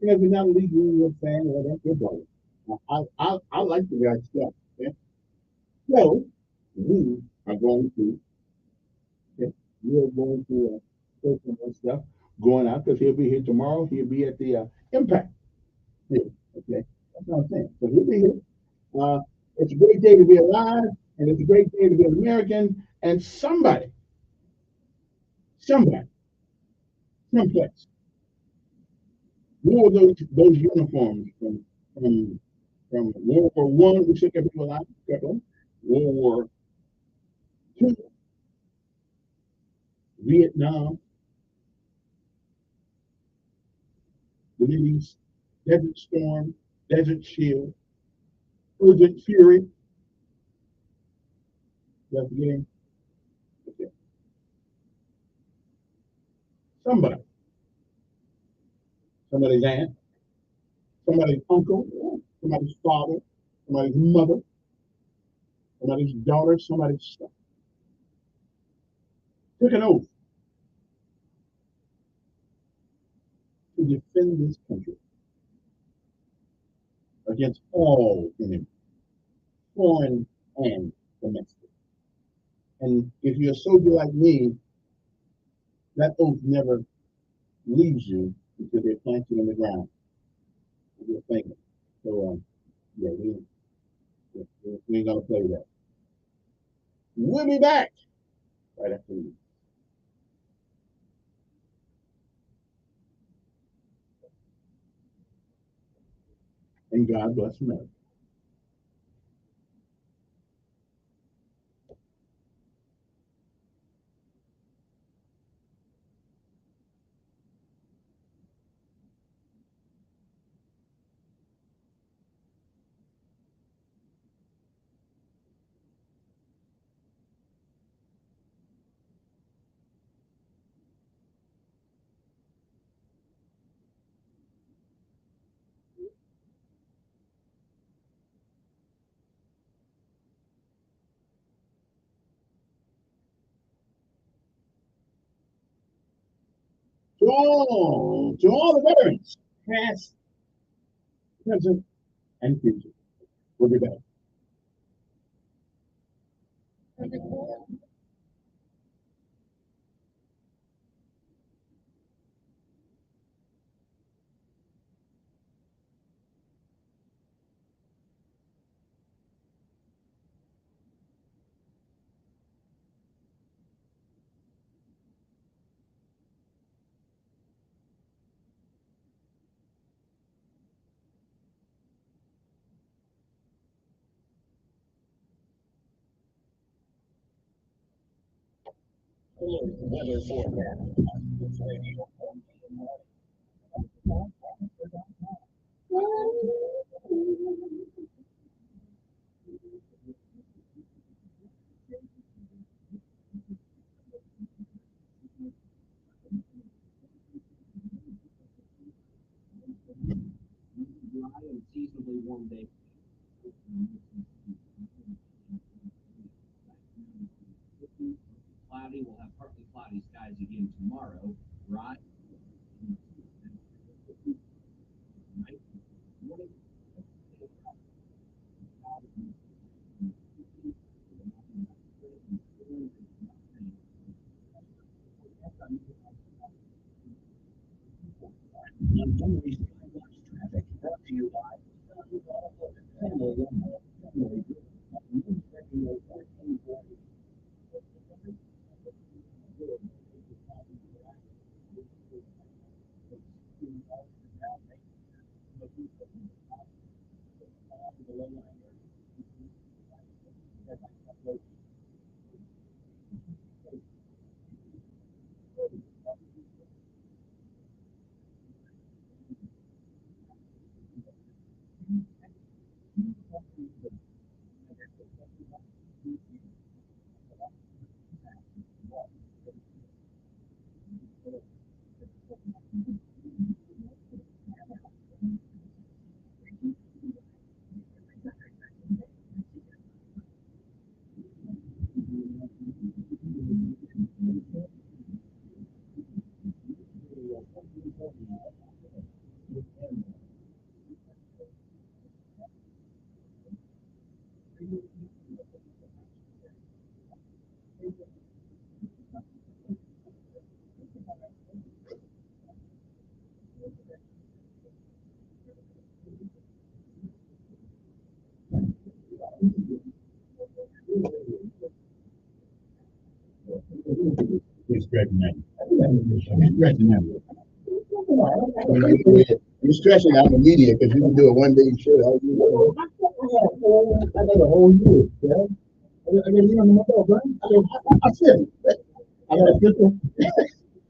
you're not a Lee Greenwood fan, well, that's your brother. I like the guy's stuff. Okay? So, we are going to, okay, we are going to put some more stuff going out because he'll be here tomorrow. He'll be at the Impact here. Okay? That's what I'm saying. So he'll be here. It's a great day to be alive, and it's a great day to be an American. And somebody, someplace, wore those uniforms from from World War One, we took everyone alive, World War Two, Vietnam, the Middle East, Desert Storm, Desert Shield, Urgent Fury. That's the game. Okay. Somebody, somebody's aunt, somebody's uncle, somebody's father, somebody's mother, somebody's daughter, somebody's son. Took an oath to defend this country against all enemies, foreign and domestic. And if you're a soldier like me, that oath never leaves you until they plant you in the ground with your finger. So, yeah, we ain't gonna play that. We'll be back right after this. And God bless America. To all the veterans, past, present, and future. We'll be back. Weather forecast. Dry and seasonably warm day. Cloudy. We'll have partly cloudy skies again tomorrow. Dry. Montgomery's traffic brought to you by You're stretching that. You're stretching that. You're stretching out the media because you can do a one-day show. I got a whole year. Yeah? I got a year on myself, right? I said, I got a good one.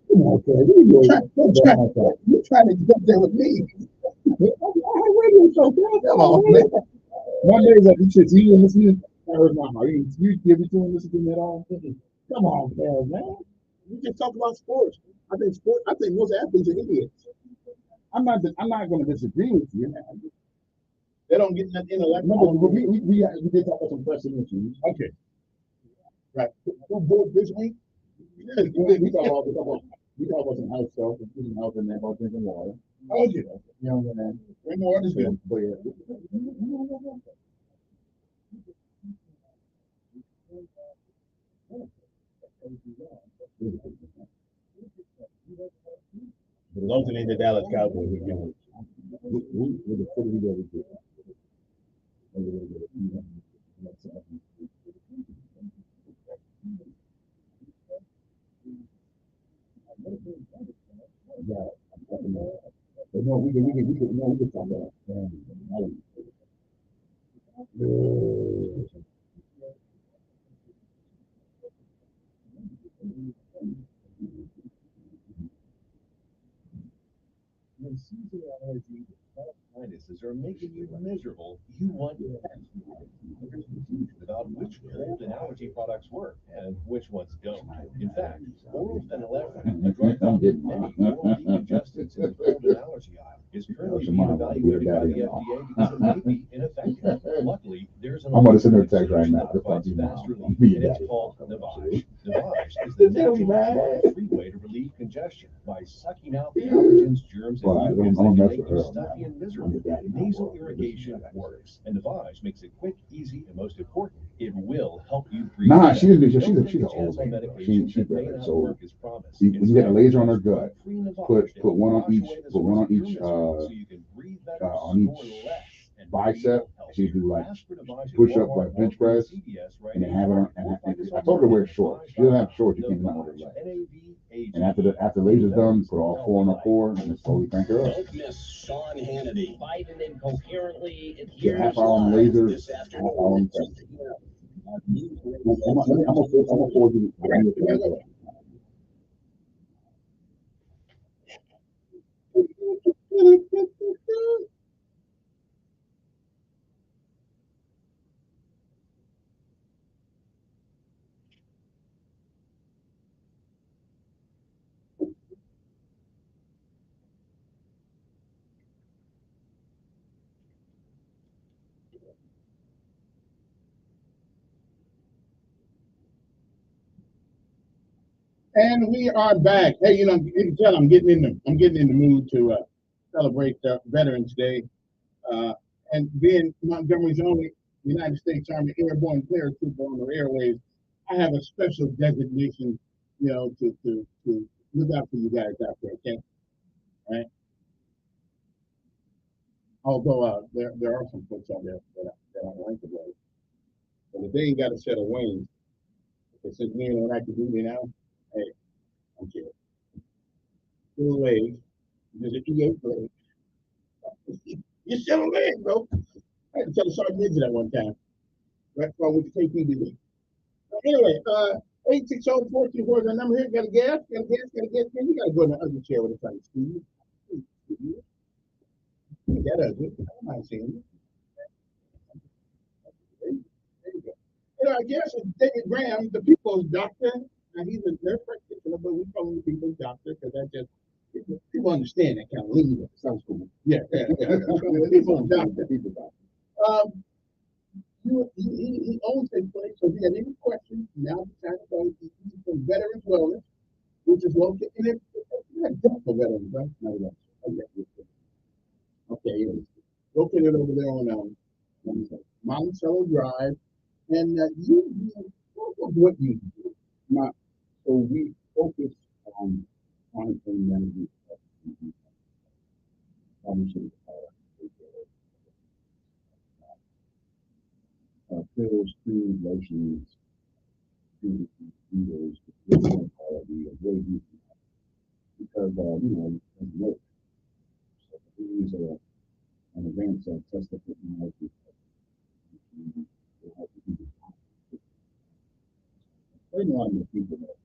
Come on, Kevin. You're trying to jump there with me. Radio show, come on, man. One day, like, you said, you listening? I heard my heart. You give it to him, listen to him at all? Come on, man. We just talk about sports. I think most athletes are idiots. I'm not going to disagree with you. They don't get that intellect. No, we did talk about some pressing issues. Okay. Right. Who bored this week? Yeah, we talk about some house stuff, and house in there about drinking water. Oh, yeah. You know what I'm saying? Drinking water is good. But yeah. But as long as it ain't the Dallas Cowboys, we're good. We're the city that we do. Yeah. No, we can talk about that. When seasonal allergies and sinuses are making you miserable, you want to There's confusion about which cold and allergy products work and which ones don't. In fact, oral phenylephrine, a drug found in many oral decongestants in the cold and allergy aisle, is currently being evaluated by the FDA because it may be ineffective. Luckily, there's an alternative solution that provides fast relief, and it's called Navage. Navage is the natural, drug-free way to relieve congestion by sucking out the allergens, germs, and mucus that can make you stuffy and miserable. Nasal irrigation works, and Navage makes it quick, easy, and most important, it will help you breathe. Nah, she's an old lady. She's better. So you get a laser on her gut. Put one on each bicep. She do like push up, like bench press, and then have her. And I told her to wear shorts. She doesn't have shorts. You can't not wear legs. And after the laser's done, put all four on her core and then slowly crank her up. Don't miss Sean Hannity. Biden incoherently Get half hour on the laser, half hour on the test. I'm gonna forward you. And we are back. Hey, you can tell I'm getting in the mood to celebrate Veterans Day. And being Montgomery's only United States Army Airborne paratrooper on the airways, I have a special designation, to look out for you guys out there, okay? All right. Although there are some folks out there that I like to play, but if they ain't got a set of wings, it says me and what I can do now. Hey, I'm kidding. Still legs. There's an EA blade. You're still a leg, bro. I had to tell the sergeant major that one time. Right before we could take PDD. Anyway, 860-14 is the number here. Got a gas? Got a gas? Man, you gotta go in the other chair with a time, Steve. That ugly. I'm not seeing you. There you go. I guess it's David Graham, the people's doctor. Now he's a nurse practitioner, but we call him the people's doctor because that just people understand that kind of lingo. Sounds cool. Yeah. People's doctor. People's doctor. He owns a place, so if you have any questions, now the time to go. He's from Veterans Wellness, which is located in for veterans, right? No, okay, located over there on Monticello Drive And what you do, not so we focus on chronic pain management. Pills, creams, lotions, needles, really because it works. So we use an advanced test technology to help people. A lot of people that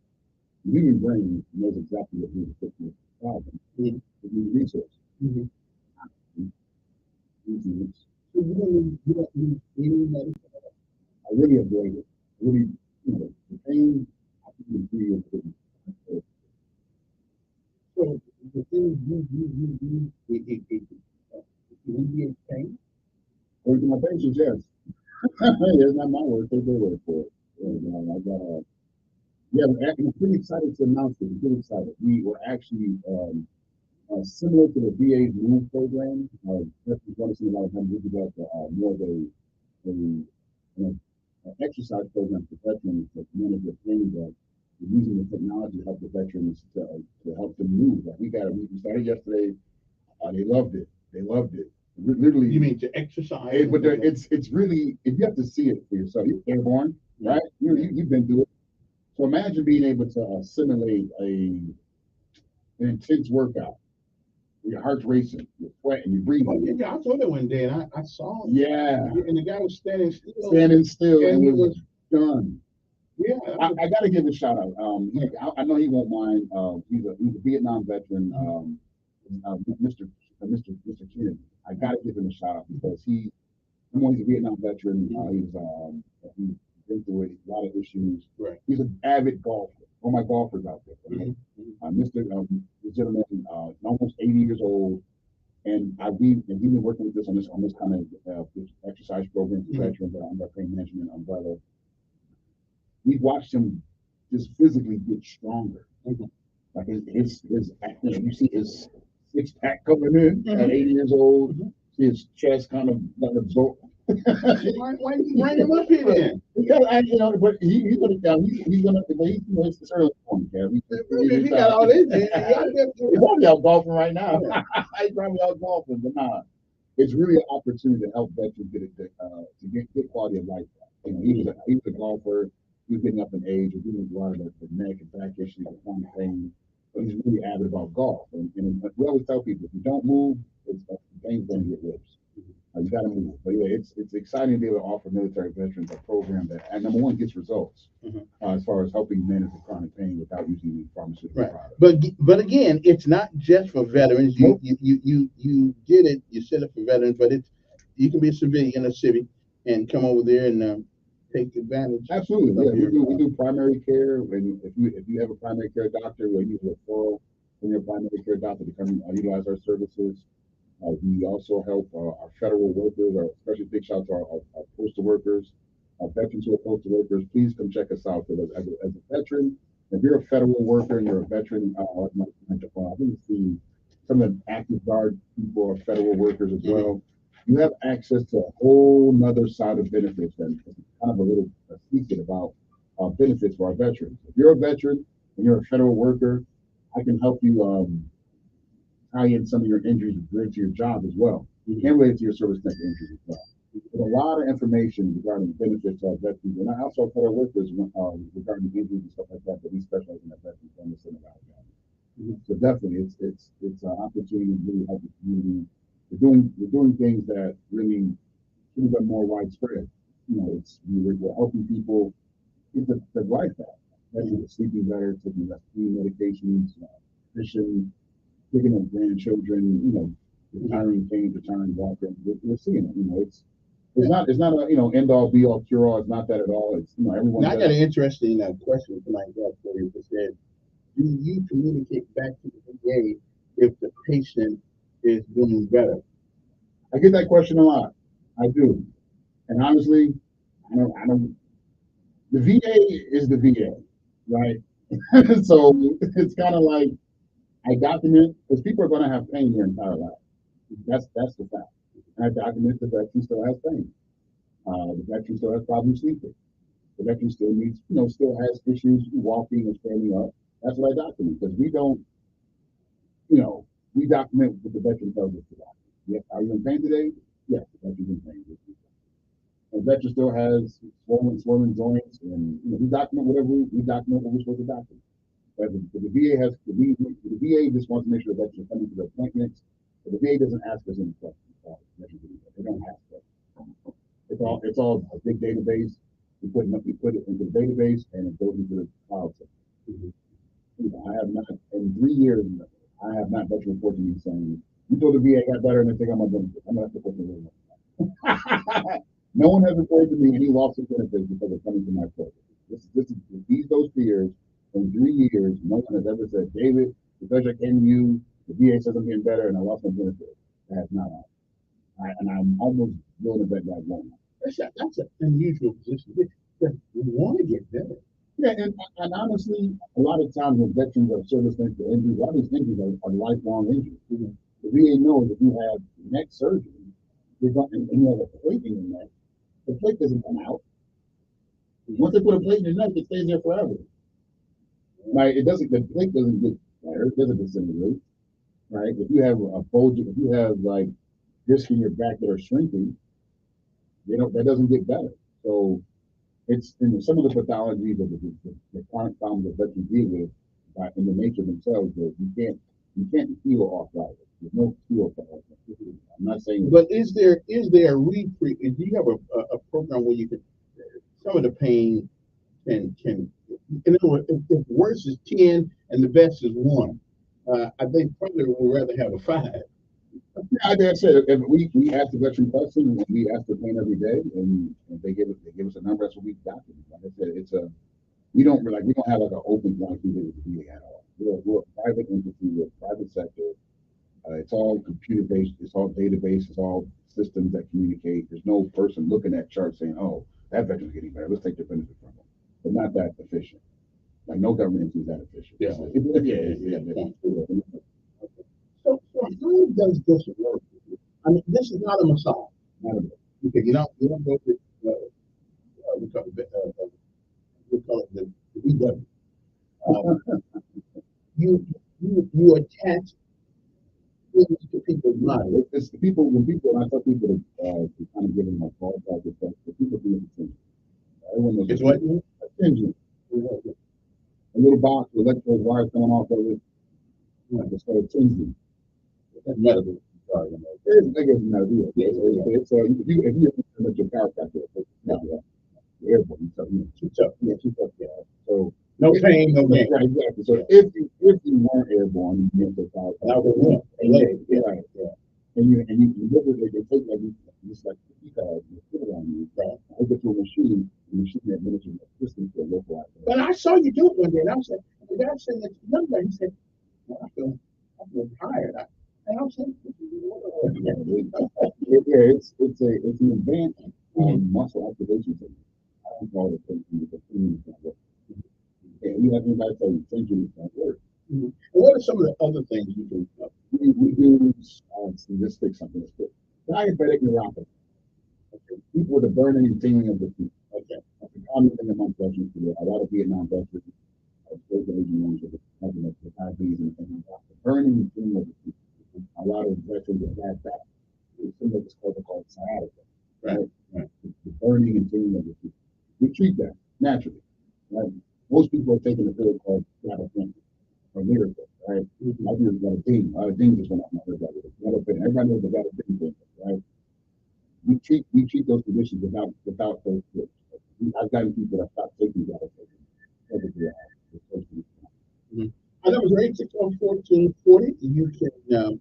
the human brain knows exactly what needs to fix the problem. It needs resources. So you don't need any medicine. I really avoid it. Really, the pain, I think it's really important. So the thing you do, it alleviates pain. Or my patients, yes. It's not my word, take their word for it. I got I'm pretty excited to announce it. I'm pretty excited. We were actually similar to the VA's MOVE program. That's one of the things we developed more of an exercise program for veterans that manage their pain, that we're using the technology to help the veterans to help them move. Like we started yesterday. They loved it. They loved it. Literally. You mean to exercise? But it's really, if you have to see it for yourself. You're airborne, right? You've been through it. So imagine being able to simulate an intense workout. Your heart's racing, you're sweating, you're breathing. Yeah, I saw that one day, and I saw it. Yeah. And the guy was standing still. And he was done. Yeah. I got to give a shout out. I know he won't mind. He's a Vietnam veteran, Mr. Kennedy. I got to give him a shout out because he's a Vietnam veteran. He's been through it, a lot of issues. Right. He's an avid golfer. All my golfers out there. This gentleman, almost 80 years old, and we've been working with this on this kind of this exercise program for veterans under pain management umbrella. We've watched him just physically get stronger. Like his you see his six pack coming in at 80 years old. See his chest kind of absorbed. Why you bring him up here then? Because but he's gonna it's early for him, Kev. He got all this. He's probably out golfing right now. He's probably out golfing, but nah. It's really an opportunity to help veterans to get good quality of life. He was a golfer. He was getting up in age. He was dealing with a lot of the neck and back issues, the chronic pain. But he's really avid about golf. And we always tell people, if you don't move, the game's going to get worse. You got to move. But yeah, it's exciting to be able to offer military veterans a program that, and number one, gets results as far as helping manage the chronic pain without using any pharmaceutical products. But again, it's not just for veterans. You did it. You set it for veterans, but you can be a civilian, a civic, and come over there and take advantage. Absolutely. Yeah, we do primary care, and if you have a primary care doctor, we'll use a referral from your primary care doctor to come utilize our services. We also help our federal workers, especially big shout out to our postal workers, veterans who are postal workers. Please come check us out. As a veteran, if you're a federal worker and you're a veteran, I think see some of the active guard people are federal workers as well. You have access to a whole nother side of benefits, and it's kind of a little secret about benefits for our veterans. If you're a veteran and you're a federal worker, I can help you tie in some of your injuries related to your job as well, and related to your service connected injuries as well. There's a lot of information regarding benefits of veterans, and also federal workers regarding injuries and stuff like that. But we specialize in that veterans wellness center. So definitely, it's an opportunity to really help the community. We're doing things that really should have been more widespread. We're helping people get the life back. Sleeping better, taking less pain medications, nutrition, picking up grandchildren, retiring pain, retiring walking. We're seeing it. It's not a end all be all cure all. It's not that at all. It's everyone. Now, I got an interesting question tonight for you. Said, do you communicate back to the VA if the patient is doing better? I get that question a lot. I do, and honestly, I don't. The VA is the VA, right? So it's kind of like I document because people are going to have pain their entire life. That's the fact. And I document that veteran still has pain. The veteran still has problems sleeping. The veteran still needs, still has issues walking and standing up. That's what I document because we don't, we document what the veteran tells us to document. Yes, are you in pain today? Yes, the veteran's in pain. The veteran still has swollen joints, and we document whatever we document what we're supposed to document. But the VA the VA just wants to make sure the veterans are coming to their appointments. But the VA doesn't ask us any questions. They don't ask us. It's all a big database. We put it into the database, and it goes into the cloud system. I have not in 3 years. I have not veteran reported me saying you told the VA got better and they think I'm a benefit. I'm not supposed to live. No one has reported to me any loss of benefits because of coming to my court. Those 3 years. In 3 years, no one has ever said, David, because I came to you, the VA says I'm getting better and I lost my benefit. That has not happened. And I'm almost willing to bet that won't. That's an unusual position. We want to get better. Yeah, and honestly, a lot of times when veterans are service connected injuries, a lot of these injuries are lifelong injuries. The VA knows if you have neck surgery, and you have a plate in your neck, the plate doesn't come out. Once they put a plate in your neck, it stays there forever. Like the plate doesn't get better, it doesn't disintegrate. Right? If you have a bulge, if you have like discs in your back that are shrinking, that doesn't get better. So it's some of the pathologies of the chronic problems that veterans deal with in the nature of themselves that you can't heal off like it. There's no cure for all that. I'm not saying. But is there a retreat? Do you have a program where you can some of the pain can in other words, if worse is 10 and the best is 1, I think probably would rather have a 5. Yeah, like I said, if we ask the veteran question, and we ask the pain every day, and they give us a number. That's what we document. Like I said, we don't have like an open line with the VA at all. We're a private entity, we're a private sector. It's all computer based. It's all database. It's all systems that communicate. There's no person looking at charts saying, "Oh, that veteran's getting better. Let's take the benefit from them." But not that efficient. Like no government is that efficient. Yeah. So how does this work? I mean, this is not a massage. Not a bit. Because you don't go to we call it the VW. You attach things to people's minds. It's the people when I tell people to kind of give them a call back, the people do it. Everyone knows it's what attention. A little box with electrical wires coming off of it. It's called attention. That's medical. Sorry, I guess it's not a deal. It's if you let your power factor, airborne, too tough. Yeah, too tough. Yeah. So no pain, no gain. Right, exactly. So if you weren't airborne, you get the power. Right. Yeah. And you look at it, they take like just like you put it on you. Right. I go to a machine, the machine administers a system to a localized. But I saw you do it one day, and I said, the guy said that number. He said, well, I feel tired. And I'm saying, it's an advanced muscle activation thing. I don't call it thinking. And you have anybody tell you thinking is not work. Mm-hmm. What are some of the other things you can we do? Let's fix something. Let's fix diabetic neuropathy. Okay. People with a burning and tingling of the feet. Okay. That's a common thing among veterans today. A lot of Vietnam veterans, those aging ones with diabetes and things like that. The burning and tingling of the feet. A lot of veterans that have that. It's similar to what's called sciatica. Right. The burning and tingling of the feet. We treat that naturally. Right. Most people are taking a pill called gabapentin or Lyrica, right? I think it's got a ding. A lot of dings is going on. Everybody knows the gabapentin, right? We treat those conditions without those pills. I've gotten people that stop taking gabapentin. Our number is 861-1440. You can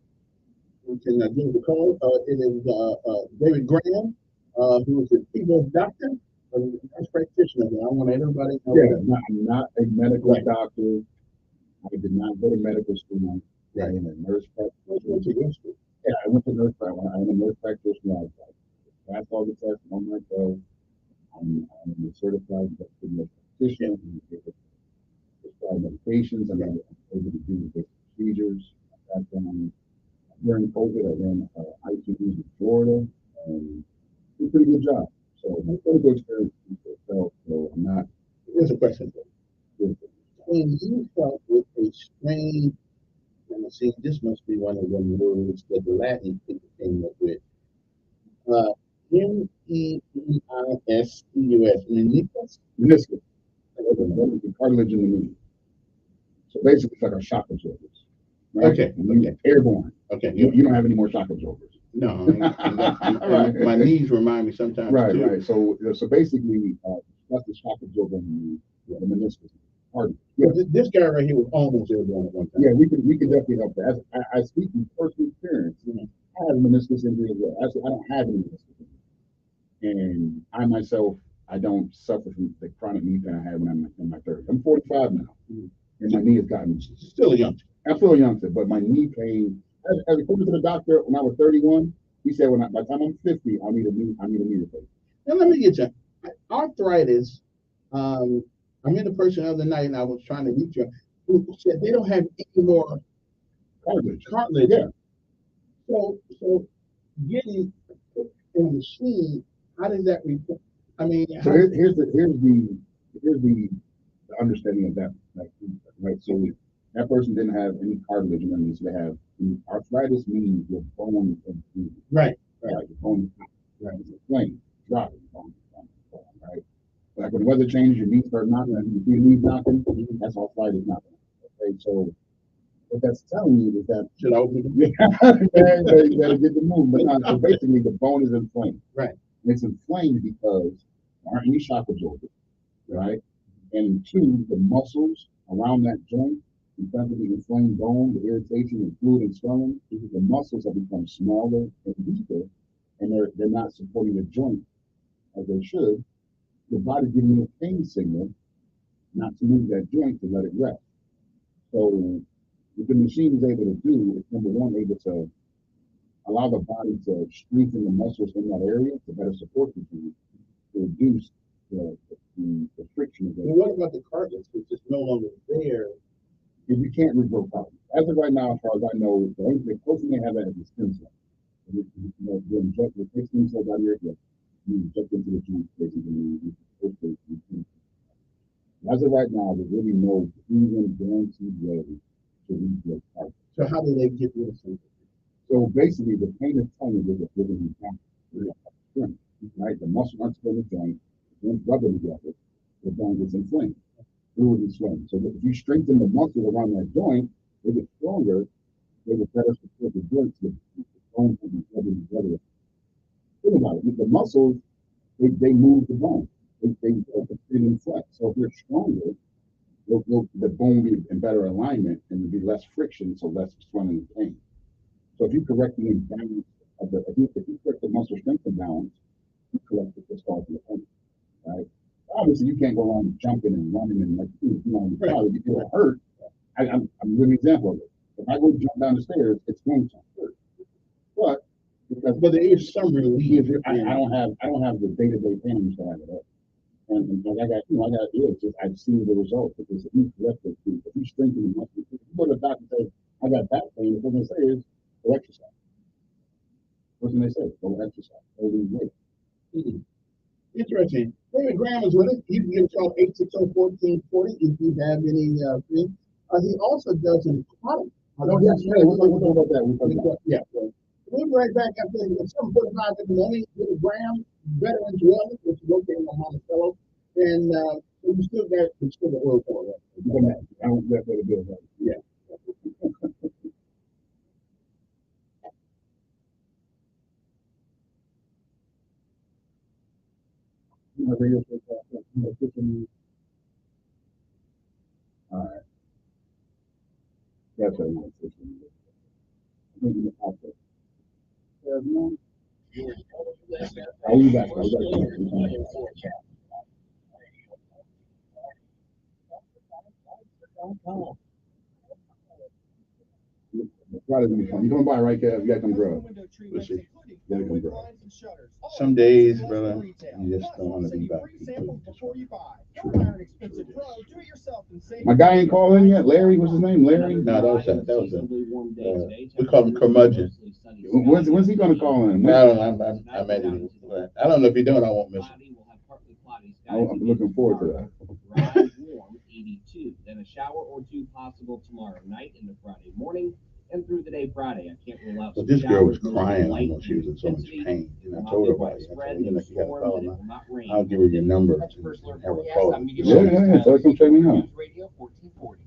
give the call. It is David Graham, who is a female doctor. Nurse practitioner. I want everybody to know that. I'm not a medical doctor. I did not go to medical school. Right. I'm a nurse practitioner. Yeah, I went to nurse practitioner. I'm a nurse practitioner. I passed all the tests on myself. I'm a certified nurse practitioner. I prescribe medications. I'm able to do the procedures. During COVID, I ran ITVs in Florida. Did a pretty good job. So my clinical experience is itself, so I'm not. Here's a question for you. When you felt with a strain, and see, this must be one of them words that the Latin people came up with. Meniscus. Meniscus. Meniscus. The cartilage in the knee. So basically, it's like our shock absorbers. Right? Okay. Okay. Airborne. Okay. You don't have any more shock absorbers. No. Right. My knees remind me sometimes. Right. Too. Right. So basically, that's the shock absorber in the meniscus. Cartilage. Yeah. This guy right here was almost airborne at one time. Yeah, we can definitely help that. I speak from personal experience. I have a meniscus injury as well. Actually, I don't have any meniscus injury. And I myself, I don't suffer from the chronic knee pain I had when I'm in my 30s. I'm 45 now, and my knee has gotten still a youngster. I'm still a youngster, but my knee pain. As according to the doctor, when I was 31, he said by the time I'm 50, I need a knee replacement. Now let me get you arthritis. I met a person the other night, and I was trying to reach you, who said they don't have any more cartilage. Cartilage, yeah. So getting in the machine, how does that report? I mean, so here's the understanding of that. Right. So that person didn't have any cartilage in them, so they have arthritis means your bone is infused. Right. Right. The bone is right. It's inflamed, dropping bone. Right. Like when the weather changes, your knees start knocking, and you feel your knees knocking. That's arthritis knocking. Okay. So what that's telling you is that should I open it? You gotta get the move. But so basically the bone is inflamed. Right. And it's inflamed because there aren't any shock absorbers, right? And two, the muscles around that joint, because of the inflamed bone, the irritation and fluid and swelling, the muscles have become smaller and weaker, and they're not supporting the joint as they should. The body's giving you a pain signal not to move that joint to let it rest. So what the machine is able to do is, number one, able to allow the body to strengthen the muscles in that area to better support the joint, to reduce the friction. Well, what about the cartilage, which is no longer there? If you can't regrow cartilage. As of right now, as far as I know, the closest they have that is the stem cell. You inject the stem cells out of your hip, you inject into the joint, basically. As of right now, there's really no proven guaranteed way to regrow cartilage. So how do they get rid of something? So basically, the pain is telling you there's a living strength, right? The muscle aren't still in the joint, the joints rubbing together, the bone gets inflamed, fluid is swelling. So if you strengthen the muscles around that joint, they get stronger, they get better support the joints, the bones will be rubbing together. Think about it. The muscles, they move the bone. They inflect. So if you're stronger, the bone will be in better alignment and there'll be less friction, so less swelling and pain. So if you correct the imbalance of if you correct the muscle strength imbalance, you correct the start of the pain, right? Obviously, you can't go around jumping and running and like on the crowd. If you get hurt, I'm giving an example of it. If I go jump down the stairs, it's going to hurt. But there is some relief. I don't have the day-to-day pain I used to have it. And I got I've seen the results because if you correct it, if you strengthen the muscle, if you go to the doctor and say, I got back pain, what they say is go exercise. What can they say? Go exercise. Go lose weight. Interesting. David Graham is with us. You can give us call 860-1440 if you have any thing. He also does an aquatic. We'll talk about that. Yeah. We'll be right back after 7:45 in the morning with Graham, Veterans Wellness, which is located in Monticello. And we still got oil for it. I don't get that bill. Yeah. All right. That's what I'm thinking. I'll be back. You come by right there. You got to come grub. Let's see. You got to come grub. Some days, brother, you just don't want to be back. My guy ain't calling yet. Larry, what's his name? Larry? No, that was we call him curmudgeon. When's he gonna call in? I don't know. I'm at it. I don't know if you're doing. I won't miss it. I'm looking forward to that. Dry, warm, 82. Then a shower or two possible tomorrow night into Friday morning and through the day Friday. I can't rule out. But some this girl was showers, crying light almost. She was in so much intensity. pain. And I Will told her not be about it. I said, widespread, you know, you gotta storms, call and it her. will not rain. I'll give her your number That's first alert and have her forecast. call I'm her. Miguel. Yeah, so come check me out. News Radio 1440.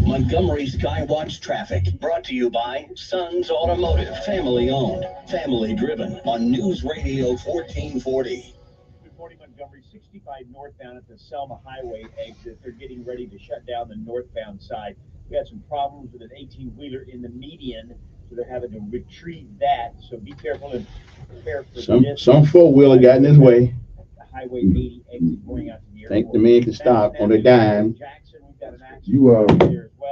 Montgomery Skywatch traffic brought to you by Sons Automotive, family owned, family driven on News Radio 1440. Good morning, Montgomery. 65 northbound at the Selma Highway exit. They're getting ready to shut down the northbound side. We had some problems with an 18-wheeler in the median, so they're having to retrieve that. So be careful and prepare for this. Some four-wheeler got in his way. The Highway 80 exit going out to the airport. Think the man can stop on a dime. You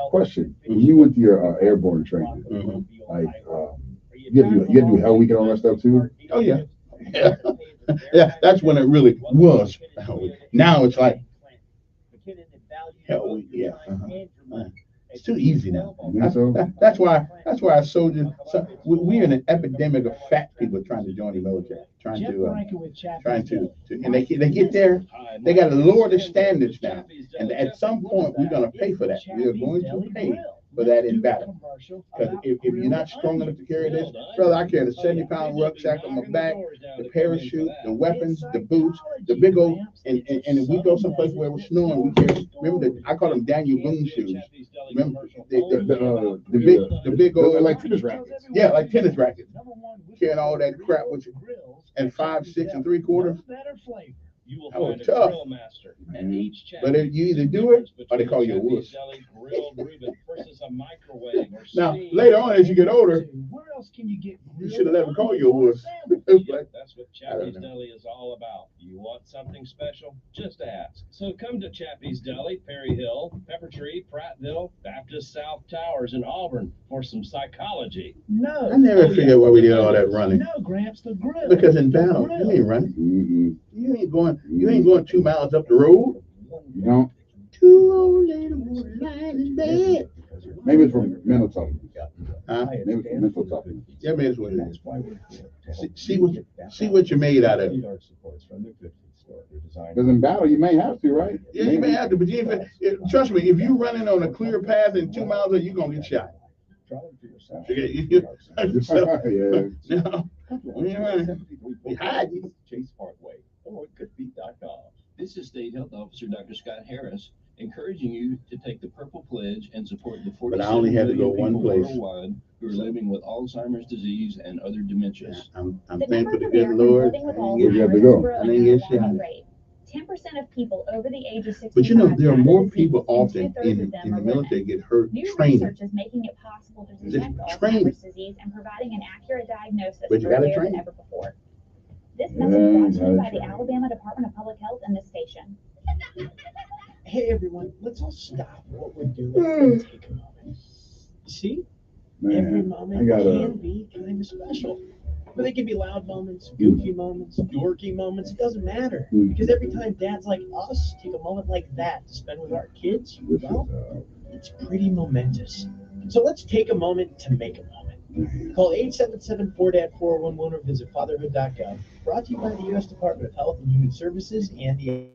question. When you went to your airborne training, like you had to do Hell Week and all that stuff too. Oh yeah. Yeah. Yeah, that's when it really was. Now it's like Hell Week. Yeah. It's too easy now. That's why I told you. So we're in an epidemic of fat people trying to join the military, trying to, and they get there. They got to lower the standards now, and at some point we're going to pay for that. We are going to pay for that in battle. Because if you're not strong enough to carry this, brother, I carry the 70-pound rucksack on my back, the parachute, the weapons, the boots, the big old, and if we go someplace where we're snowing, we carry. Remember I call them Daniel Boone shoes. Remember the big old like tennis rackets. Yeah, like tennis rackets. Carrying all that crap with you, and 5, 6, and 3/4. You will That was find a tough. grill master at each chapter. But you either do it or they call you a wuss. Grilled Reuben versus a microwave or Now, steam. later on, as you get older, Where else can you get you should have let them call you a wuss. Yeah, that's what I don't Chappie's know. Deli is all about. You want something special? Just ask. So come to Chappie's Deli, Perry Hill, Pepper Tree, Prattville, Baptist South Towers, and Auburn for some psychology. No. I never figured why we did all that running. No, Gramps, the grill. Because in battle, you ain't running. You ain't going 2 miles up the road. You know, 2 old ladies lying in bed. maybe it's from mental toughness. Huh? Maybe it's from mental toughness. Yeah, maybe it's what it is. See what you're made out of. Because in battle, you may have to, right? Yeah, you may have to, but trust me, if you're running on a clear path in 2 miles, you're gonna get shot. No, you ain't running. You hiding. Chase Parkway or goodfeet.com. This is State Health Officer Dr. Scott Harris, encouraging you to take the Purple Pledge and support the 47 But I only had to go million one people place. worldwide who are living with Alzheimer's disease and other dementias. I'm The thankful to number of good Americans Lord. living with I didn't get Alzheimer's to is go. growing I didn't at a get shot. alarming rate. 10% of people over the age of 65 But you know, there are have the more disease, people and often 2/3 of them in are the women. military get hurt New training. research is making it possible to Just detect training. Alzheimer's disease and providing an accurate diagnosis But you gotta earlier than train. ever before. This message brought to you by the Alabama Department of Public Health and this station. Hey, everyone, let's all stop what we're doing and take a moment. See? Every Man, moment I gotta. can be kind of special. But they can be loud moments, goofy moments, dorky moments. It doesn't matter. Because every time dads like us take a moment like that to spend with our kids, well, it's pretty momentous. So let's take a moment to make a moment. Call 877-4DAD-411 or visit fatherhood.gov. Brought to you by the U.S. Department of Health and Human Services and the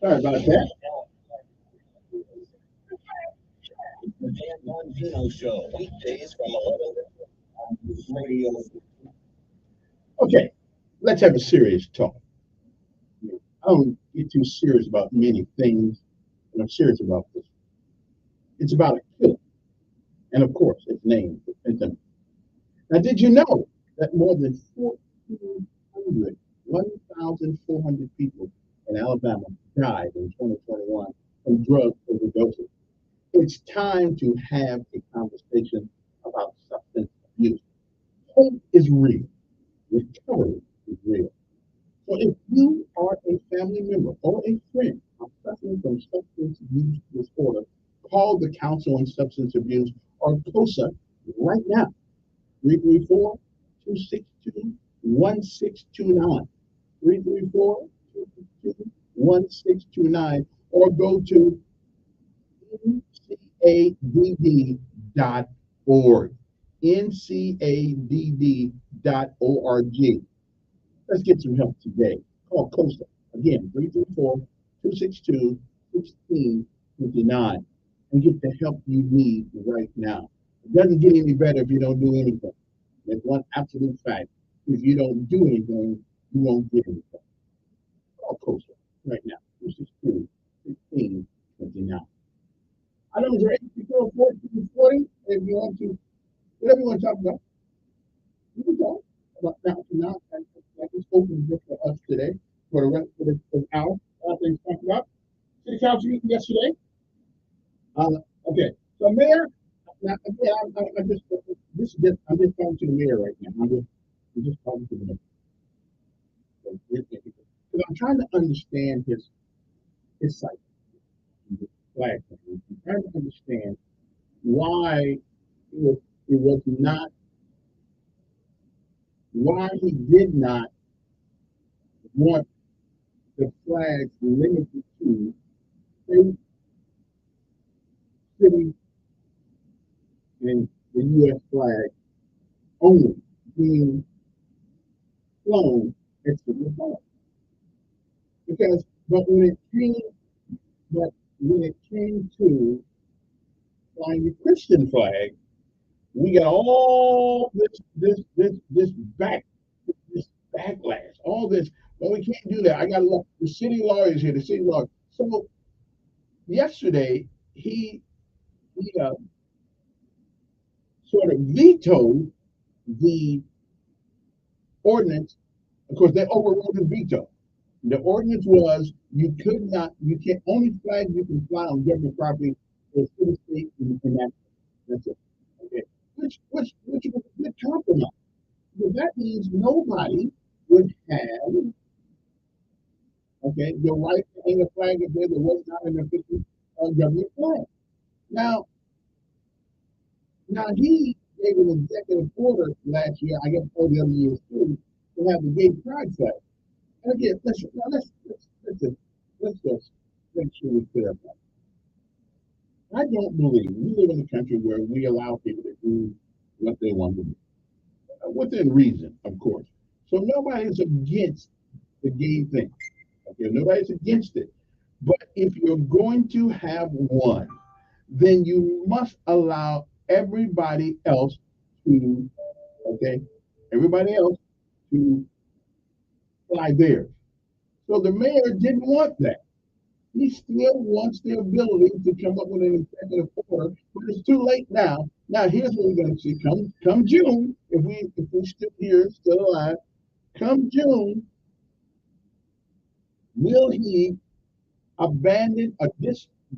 Sorry about that. The Dan Bongino Show, weekdays from 11 on News Radio. Okay, let's have a serious talk. I don't get too serious about many things, but I'm serious about this. It's about a killer. And of course, its name is fentanyl. Now, did you know that more than 1,400 people in Alabama died in 2021 from drug overdoses? It's time to have a conversation about substance abuse. Hope is real. Recovery is real. So if you are a family member or a friend of suffering from substance abuse disorder, call the Council on Substance Abuse or COSA right now. 334-262-1629. 334-262-1629, or go to ncadd.org. ncadd.org. Let's get some help today. Call COSA. Again, 334-262-1629, and get the help you need right now. It doesn't get any better if you don't do anything. There's one absolute fact. If you don't do anything, you won't get anything. Call COSA right now. 262-1629. I know it's 840. If you want to, whatever you want to talk about, you can talk about now. Like it's open just for us today, for the rest of the hour. Things to talk about. City Council meeting yesterday. Okay, so Mayor, now again, I'm just talking to the mayor right now. I'm just talking to the mayor. Because I'm trying to understand his site, his flag. I'm trying to understand why it was not, why he did not want the flags limited to state, city, and the U.S. flag only being flown at City Hall. Because, but when it came to flying the Christian flag, we got all this backlash, all this. Well, we can't do that. I got to look. The city lawyers here. The city lawyer. So yesterday he sort of vetoed the ordinance. Of course, they overruled the veto. The ordinance was you can't, only flag you can fly on government property is city, state, and that's it. Okay. Which was a good compromise. Because that means nobody would have, okay, the right to hang a flag if there was not an official government flag. Now he gave an executive order last year, I guess all the other years too, to have the gay pride flag. And again, let's just make sure we clear up that. I don't believe we live in a country where we allow people to do what they want to do, within reason, of course. So nobody's against the gay thing. Okay, nobody's against it. But if you're going to have one, then you must allow everybody else to fly theirs. So the mayor didn't want that. He still wants the ability to come up with an executive order, but it's too late now. Now here's what we're going to see. Come June, if we're still here, still alive, come June, will he abandon or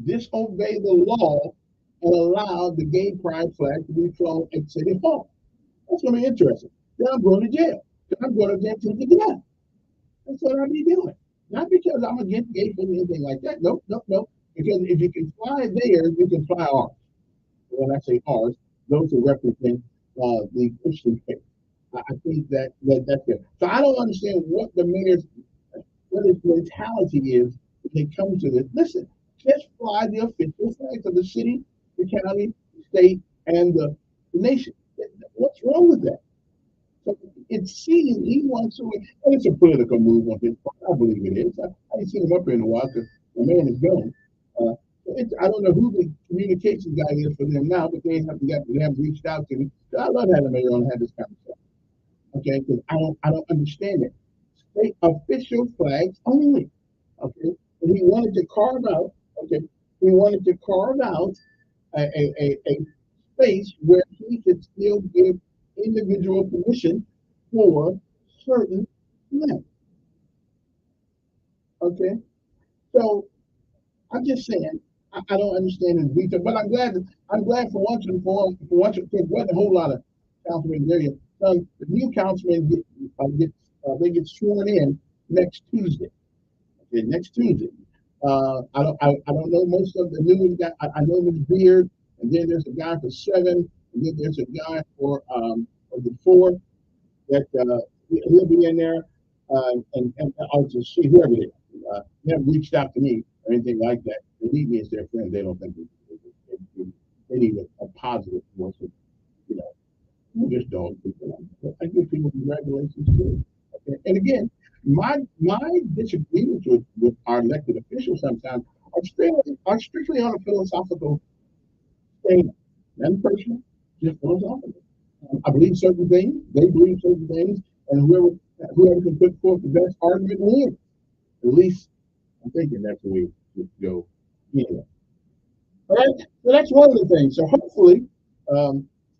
disobey the law and allow the gay pride flag to be flown at City Hall? That's going to be interesting. Then I'm going to jail. Then I'm going to jail till you get out. That's what I'll be doing. Not because I'm against gay or anything like that. Nope. Because if you can fly theirs, you can fly ours. When I say ours, those who represent the Christian faith. I think that's good. So I don't understand what his mentality is when it comes to this. Listen, just fly the official flags of the city, the county, the state, and the nation. What's wrong with that? So it seems he wants to, and it's a political move on his part. I believe it is. I ain't seen him up here in a while because the man is gone. I don't know who the communications guy is for them now, but they haven't reached out to me. I love having them on and have this conversation. Okay, because I don't understand it. State official flags only. Okay, and he wanted to carve out. Okay, he wanted to carve out a space where he could still give individual permission for certain things. Okay, so I'm just saying I don't understand his veto, but I'm glad for once and for once there wasn't a whole lot of councilmen there yet. So the new councilmen they get sworn in next Tuesday. Okay, next Tuesday. I don't know most of the new guy. I know Ms. Beard, and then there's a guy for 7, and then there's a guy for the 4 that he'll be in there, and I'll just see whoever it is. They haven't reached out to me or anything like that. They need me as their friend. They don't think they need a positive voice. You know, we just don't. I give people congratulations too. Okay? And again, my disagreements with our elected officials sometimes are strictly on a philosophical statement, nothing personal, just philosophical. I believe certain things, they believe certain things, and whoever can put forth the best argument wins. At least I'm thinking that's the way it would go. Anyway. All right, so that's one of the things. So hopefully,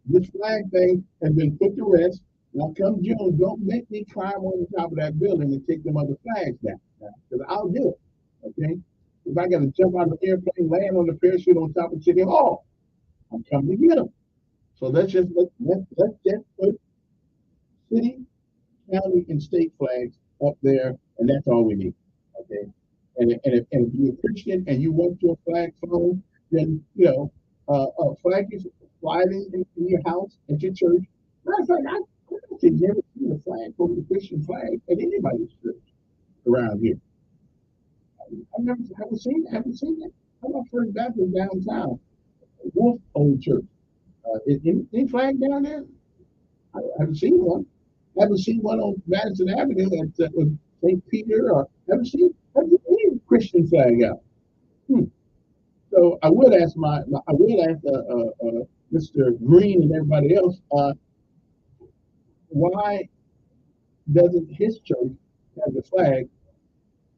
this flag thing has been put to rest. Now, come June, don't make me climb on the top of that building and take them other flags down, because I'll do it. Okay, if I got to jump out of the airplane, land on the parachute on top of City Hall, I'm coming to get them. So let's just put city, county, and state flags up there, and that's all we need. Okay, and if you're a Christian and you want your flag flown, then a flag is flying in your house at your church. Matter of fact, I can never see a flag over the Christian flag at anybody's church around here. Haven't seen that. I'm a First Baptist downtown, Wolf Old Church. Any flag down there? I haven't seen one. I haven't seen one on Madison Avenue at St. Peter, or haven't seen any Christian flag out. So I would ask Mr. Green and everybody else, why doesn't his church have the flag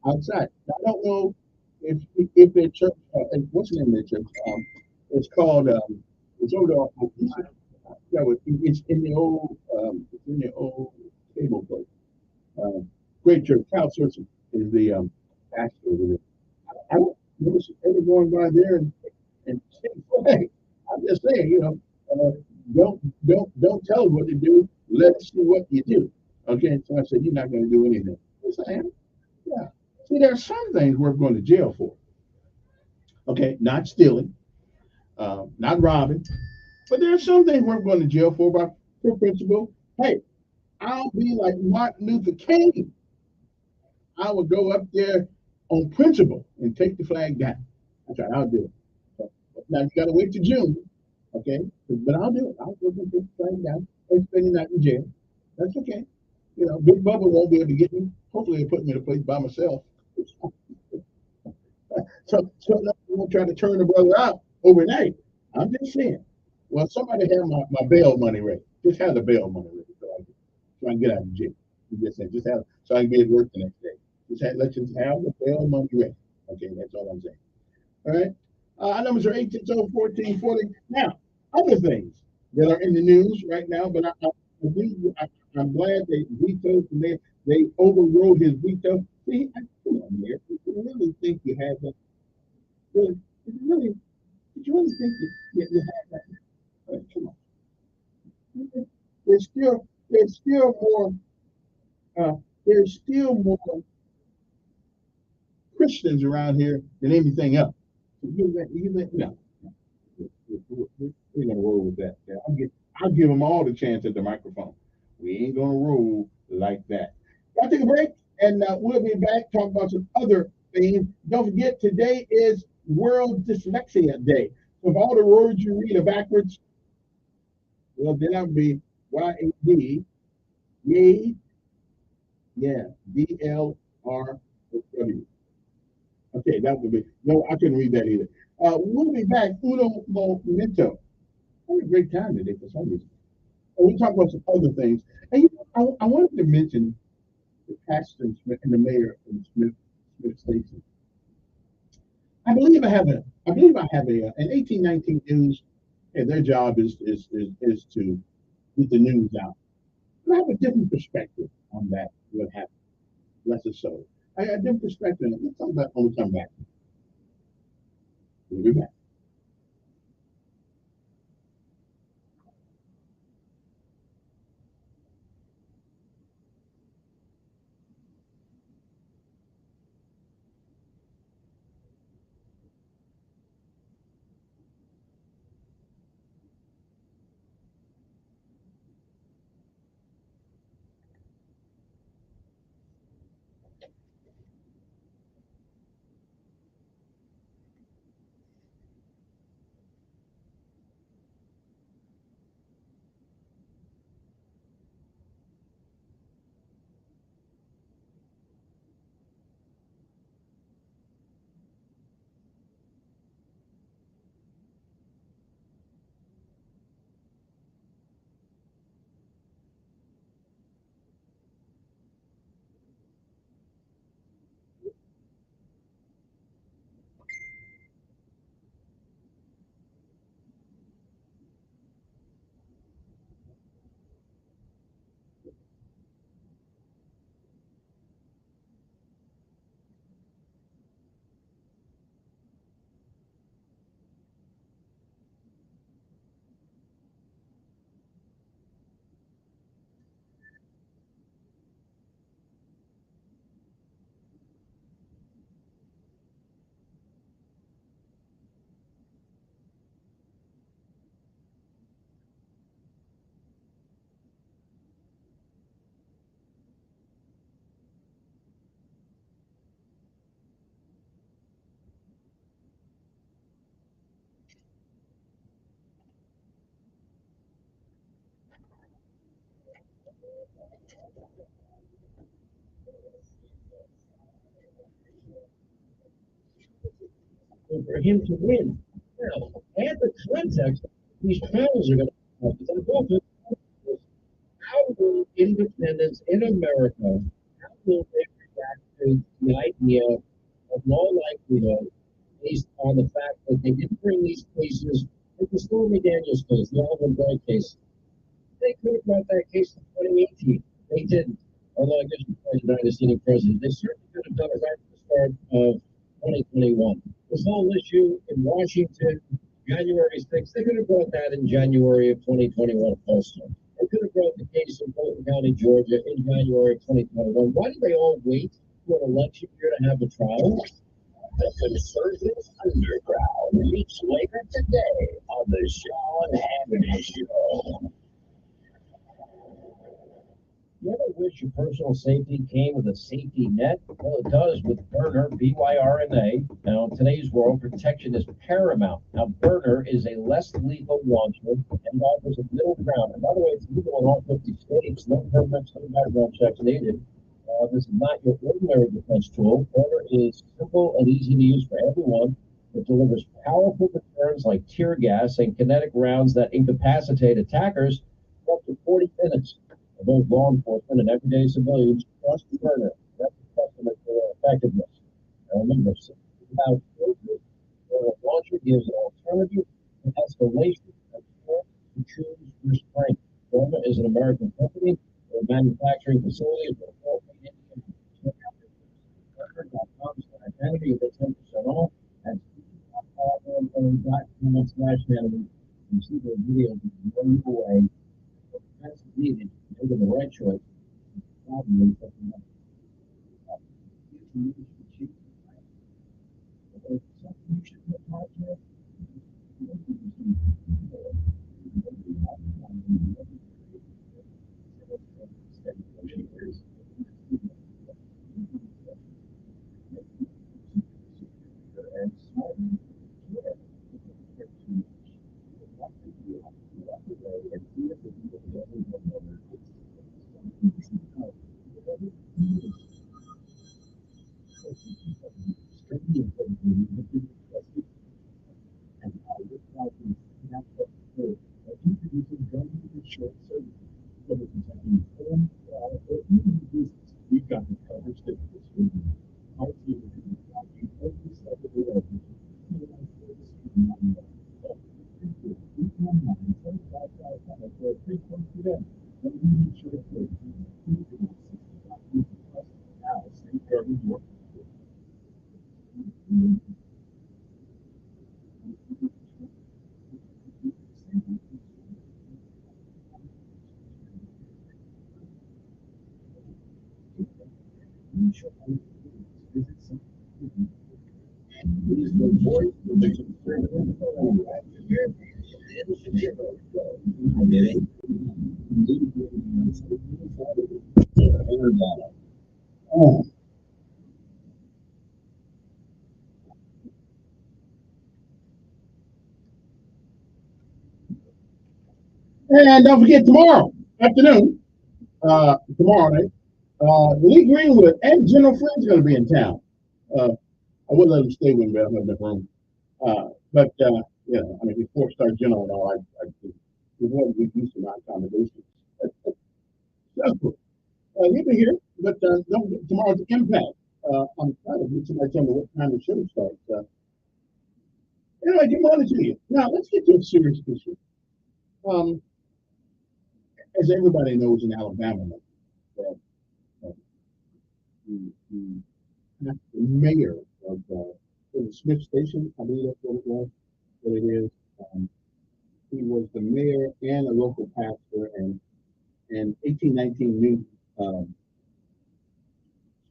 outside? Now, I don't know if their church, what's the name of their church? It's called it's over there. It's in the old table place. Great church. Cal Surson is the pastor over there. I don't remember ever going by there and saying, "Hey, I'm just saying, don't tell us what to do. Let us see what you do." Okay, so I said, "You're not going to do anything." Yes, I am. Yeah. See, there are some things we're going to jail for. Okay, not stealing, not robbing, but there are some things we're going to jail for principle. Hey, I'll be like Martin Luther King. I will go up there on principle and take the flag down. That's right, I'll do it. So, now you got to wait till June, okay? But I'll do it. I'll go and take the flag down and spend the night in jail. That's okay. Big Bubba won't be able to get me. Hopefully, they'll put me in a place by myself. So I won't try to turn the brother out overnight. I'm just saying. Well, somebody have my bail money ready. Just have the bail money ready so I can get out of jail. Just have so I can be at work the next day. Let's just have the bail money ready. Okay, that's all I'm saying. All right. Our numbers are 860-1440. Now, other things that are in the news right now, but I'm glad they vetoed and they overrode his veto. See, come on here. Did you really think you had that? Really? Did you really think you had that? Right, come on. There's still more Christians around here than anything else. You think no. We're gonna roll with that. I'll give them all the chance at the microphone. We ain't gonna roll like that. I'll take a break, and we'll be back talking about some other things. Don't forget, today is World Dyslexia Day. So if all the words you read are backwards, well, then that would be YAD Yay. Yeah. DLRW. Okay, that would be. No, I couldn't read that either. We'll be back. Uno momento. Had a great time today for some reason. And we talk about some other things. And I wanted to mention the pastor and Smith and the mayor of Smith Station. I believe I have an 1819 news, and their job is to get the news out. And I have a different perspective on that. What happened? Less so. I got a different perspective. Let's talk about when we come back. We'll be back. For him to win. Now, add the context these trials are going to have. How will independents in America, how will they react to the idea of law likelihood based on the fact that they didn't bring these cases, like the Stormy Daniels case, the Alvin Bragg case? They could have brought that case in 2018. They didn't. Although I guess the president is sitting president, they certainly could have done it right at the start of 2021. This whole issue in Washington, January 6th, they could have brought that in January of 2021 also. They could have brought the case in Fulton County, Georgia in January of 2021. Why do they all wait for an election year to have a trial? The Conservative Underground meets later today on the Sean Hannity Show. You ever wish your personal safety came with a safety net? Well, it does with Burner BYRNA. Now, in today's world, protection is paramount. Now, Burner is a less lethal launcher and offers a middle ground. And by the way, it's legal in all 50 states. No permits, no background checks needed. This is not your ordinary defense tool. Burner is simple and easy to use for everyone. It delivers powerful deterrents like tear gas and kinetic rounds that incapacitate attackers for up to 40 minutes. Both law enforcement and everyday civilians trust the Burner. That's the testament to their effectiveness. Now remember, about the launcher gives an alternative to escalation and to choose your strength. Burner is an American company. Their manufacturing facility is in Fort Wayne, Indiana. Burner.com/Hannity, you get 10% off. That's burner.com/Hannity. You see the video blow you away. That's needed. Making the right choice. Probably something else. You should something you should look out for. Oh. And don't forget tomorrow afternoon, tomorrow night, Lee Greenwood and General Flynn's going to be in town. I would let him stay with me, but I don't have enough room. I mean, he's four-star general and all. We want to reduce my accommodations. So, he'll be here, but tomorrow's Impact. I'm trying to get somebody tell me what time the show starts. Anyway, good morning to you. Now, let's get to a serious issue. As everybody knows in Alabama, that the mayor of the Smith Station, I believe that's what it is. He was the mayor and a local pastor, and in 1819 knew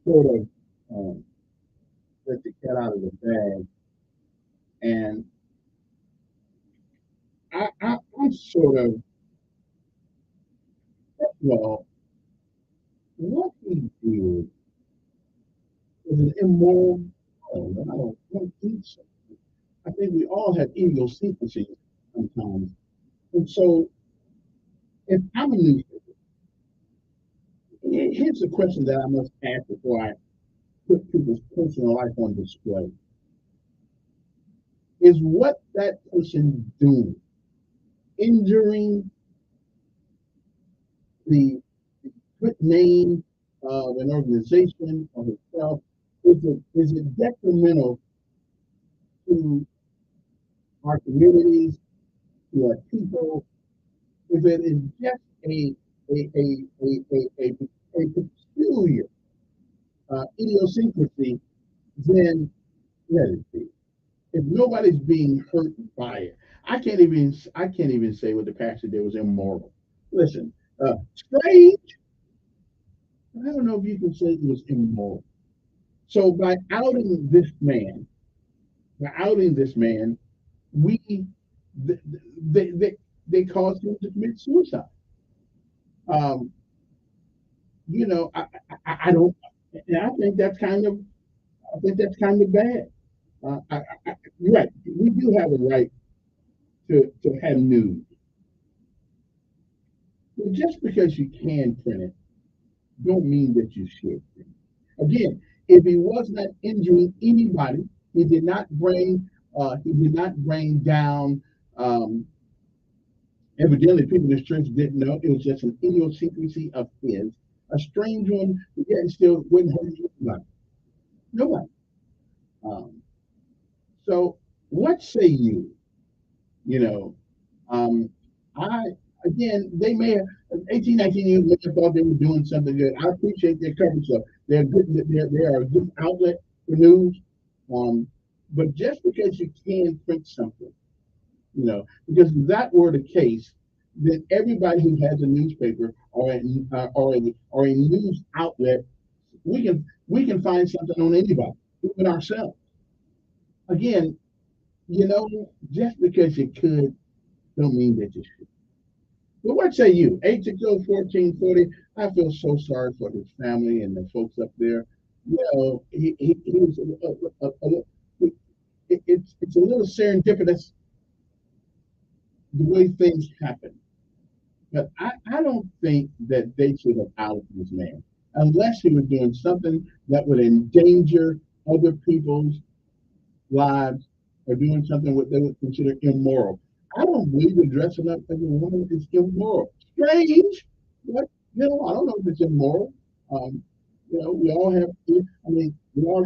sort of let the cat out of the bag, and I'm sort of, well, what he did was an immoral. Oh, I don't think so. I think we all have idiosyncrasies sometimes, and so if I'm a newspaper, here's the question that I must ask before I put people's personal life on display: is what that person doing injuring the good name of an organization or itself? Is it detrimental to our communities, to our people? If it is just a peculiar idiosyncrasy, then let it be. If nobody's being hurt by it, I can't even say what the pastor did was immoral. Listen, strange. I don't know if you can say it was immoral. So by outing this man, we th- they caused him to commit suicide. Um, I don't, and I think that's kind of bad. You're right. We do have a right to have news, but just because you can print it, don't mean that you should. Again, if he was not injuring anybody, he did not bring down. Um, Evidently, people in this church didn't know it was just an idiosyncrasy of his, a strange one, but yet still wouldn't hurt anybody. Nobody. Um, so, what say you? You know, um, I again, they may have 18, 19 years may have thought they were doing something good. I appreciate their coverage of. They're good. They are a good outlet for news. Um, but just because you can print something, because if that were the case, then everybody who has a newspaper or a news outlet, we can find something on anybody, even ourselves. Again, just because you could, don't mean that you should. But what say you? 860-1440. I feel so sorry for his family and the folks up there. He was it's a little serendipitous the way things happen. But I don't think that they should have outed this man unless he was doing something that would endanger other people's lives or doing something what they would consider immoral. I don't believe that dressing up as a woman is immoral. Strange, but I don't know if it's immoral. Um, we all have. I mean, we all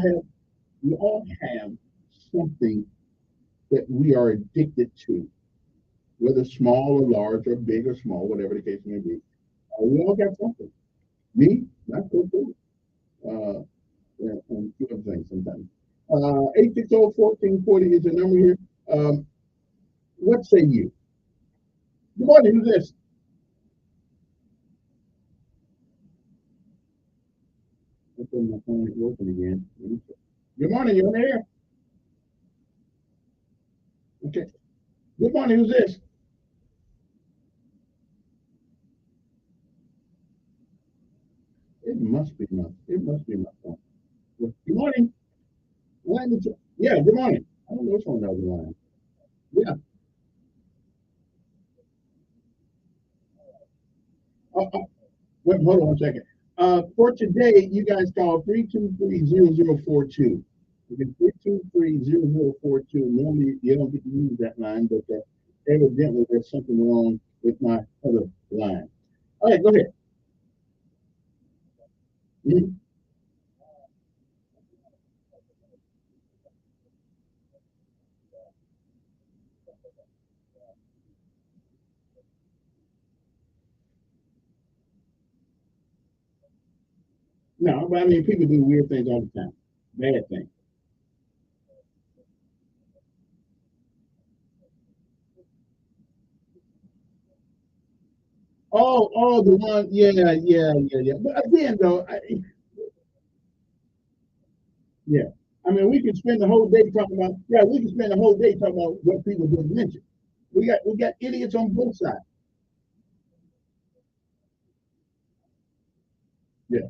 have something that we are addicted to, whether small or large or big or small, whatever the case may be. We all got something. Me, not so cool. Yeah, and two other things sometimes. 860-1440 is the number here. What say you? Good morning, who's this? Okay, my phone is working again. Good morning, you're there. Okay. Good morning, who's this? It must be my phone. Good morning. Yeah, good morning. I don't know what's on the other line. Yeah. Uh, wait, hold on a second. For today, you guys call 323-0042. Okay, 323-0042. Normally, you don't get to use that line, but evidently there's something wrong with my other line. All right, go ahead. Mhm. No, but I mean, people do weird things all the time. Bad things. The one, yeah. But again, though, yeah. I mean, we can spend the whole day talking about, yeah, we can spend the whole day talking about what people just mentioned. We got idiots on both sides. Yeah.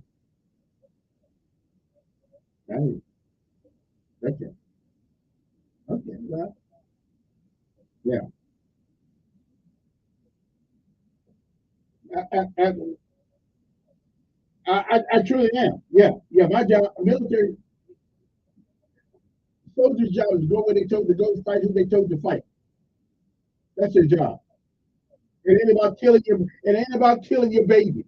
Right. Okay. Okay. Well, yeah. I, I truly am. Yeah. Yeah. My job, military soldiers' job is go where they told to go, fight who they told to fight. That's their job. It ain't about killing your. It ain't about killing your baby.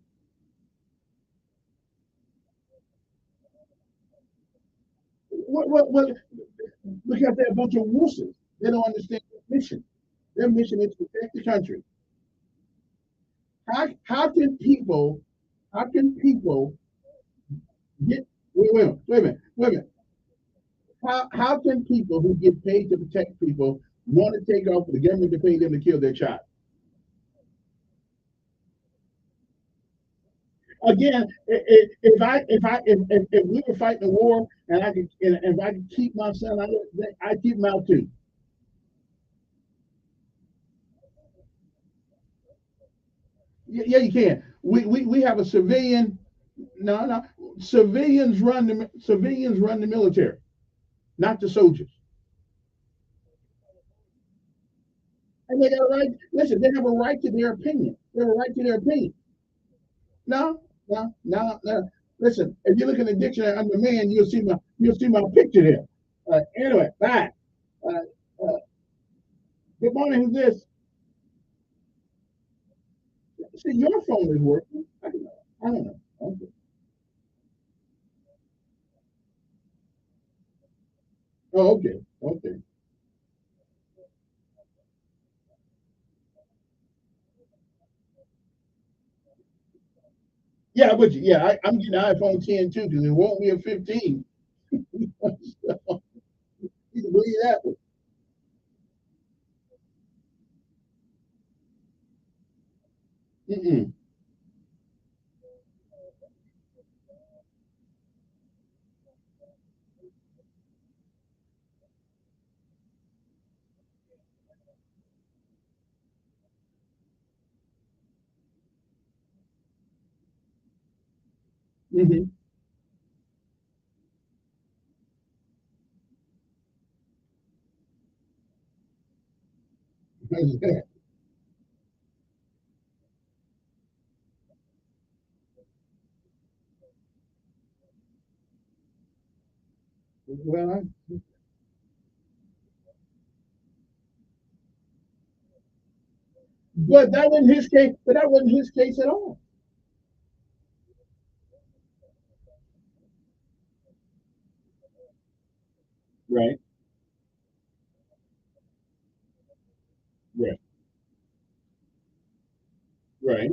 What? Because they're a bunch of wusses. They don't understand their mission. Their mission is to protect the country. How can people? How can people get? Wait a minute. How can people who get paid to protect people want to take off for the government to pay them to kill their child? Again, if we were fighting a war and if I could keep my son out, I'd keep him out too. Yeah, you can. We have a civilian. No. Civilians run the military, not the soldiers. And they got a right. Listen, they have a right to their opinion. They have a right to their opinion. No. Listen, if you look in the dictionary under man, you'll see my picture there. Anyway, bye. Uh, uh, Good morning. Who's this? See, your phone is working. I don't know. Okay. Oh, okay. Okay. Yeah, but yeah, I'm getting an iPhone 10 too because it won't be a 15. You can believe that one. Mm-mm. Mm-hmm. Well, but that wasn't his case. But that wasn't his case at all. Right. Right. Right.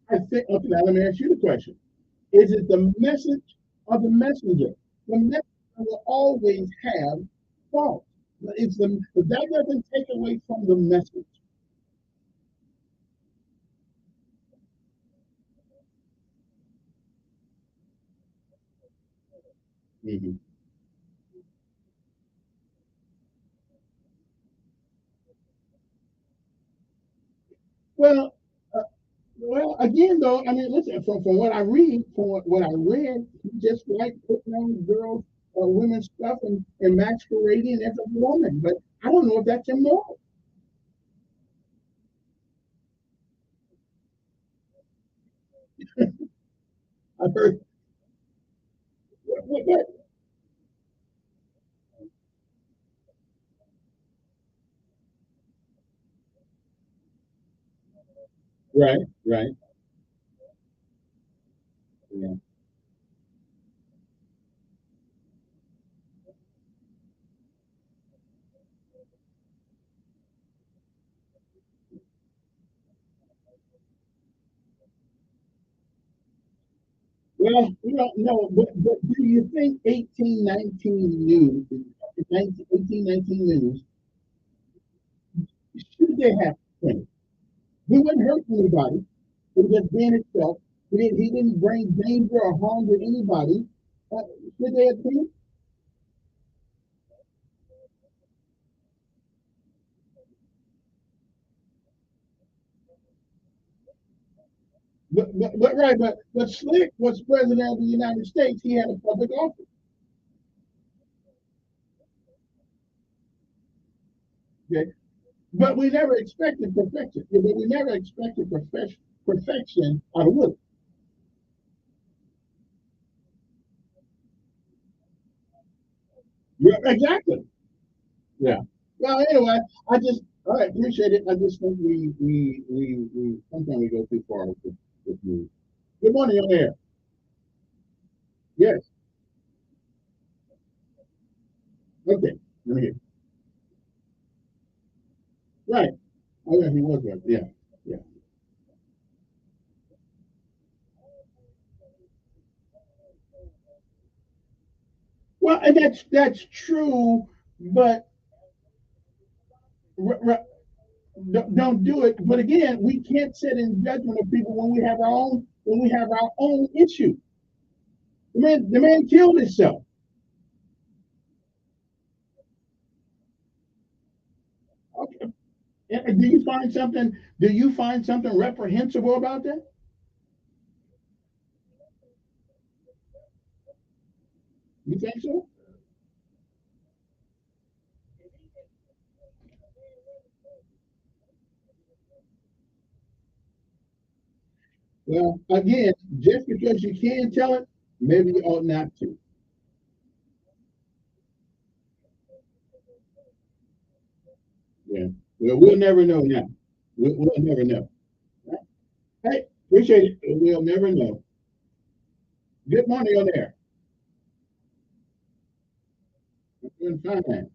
I think, okay, now let me ask you the question. Is it the message or the messenger? The messenger will always have fault. But that doesn't take away from the message. Mhm. Well, uh, well, again, though, I mean, listen, from what I read, what I read, he just like putting on girls or women's stuff and masquerading as a woman. But I don't know if that's immoral. I heard, what- right, right. Yeah. Well, we don't know, but do you think 1819 news, 1819 news, should they have changed? He wouldn't hurt anybody. He was just being himself. He didn't bring danger or harm to anybody. Uh, should they have changed? But Slick was president of the United States. He had a public office. Okay? But we never expected perfection. Yeah, but we never expected perfection out of Willie. Yeah, exactly. Yeah. Well, anyway, I just all right, appreciate it. I just think we sometimes we go too far with news. Good morning, on air. Yes. Okay. Let me hear. Right. Oh yeah, he was right. Yeah. Yeah. Well, and that's true, but r- r- don't do it. But again, we can't sit in judgment of people when we have our own issue. The man killed himself. Okay. And Do you find something reprehensible about that? You think so? Well, again, just because you can tell it, maybe you ought not to. Yeah. Well, we'll never know now. We'll never know. Hey, appreciate it. We'll never know. Good morning on there. I'm doing fine.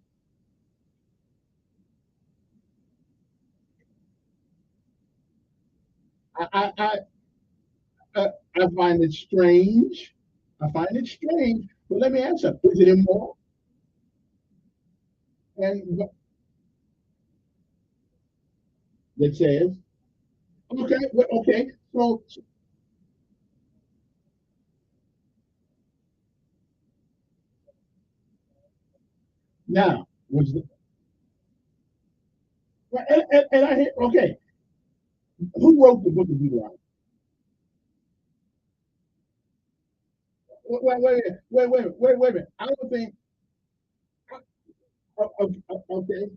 I find it strange. I find it strange. But let me ask you, is it immoral? And that says, okay, well, okay. So now, was the, well, and I hear, okay, who wrote the book of Deuteronomy? Wait a minute. I don't think, okay.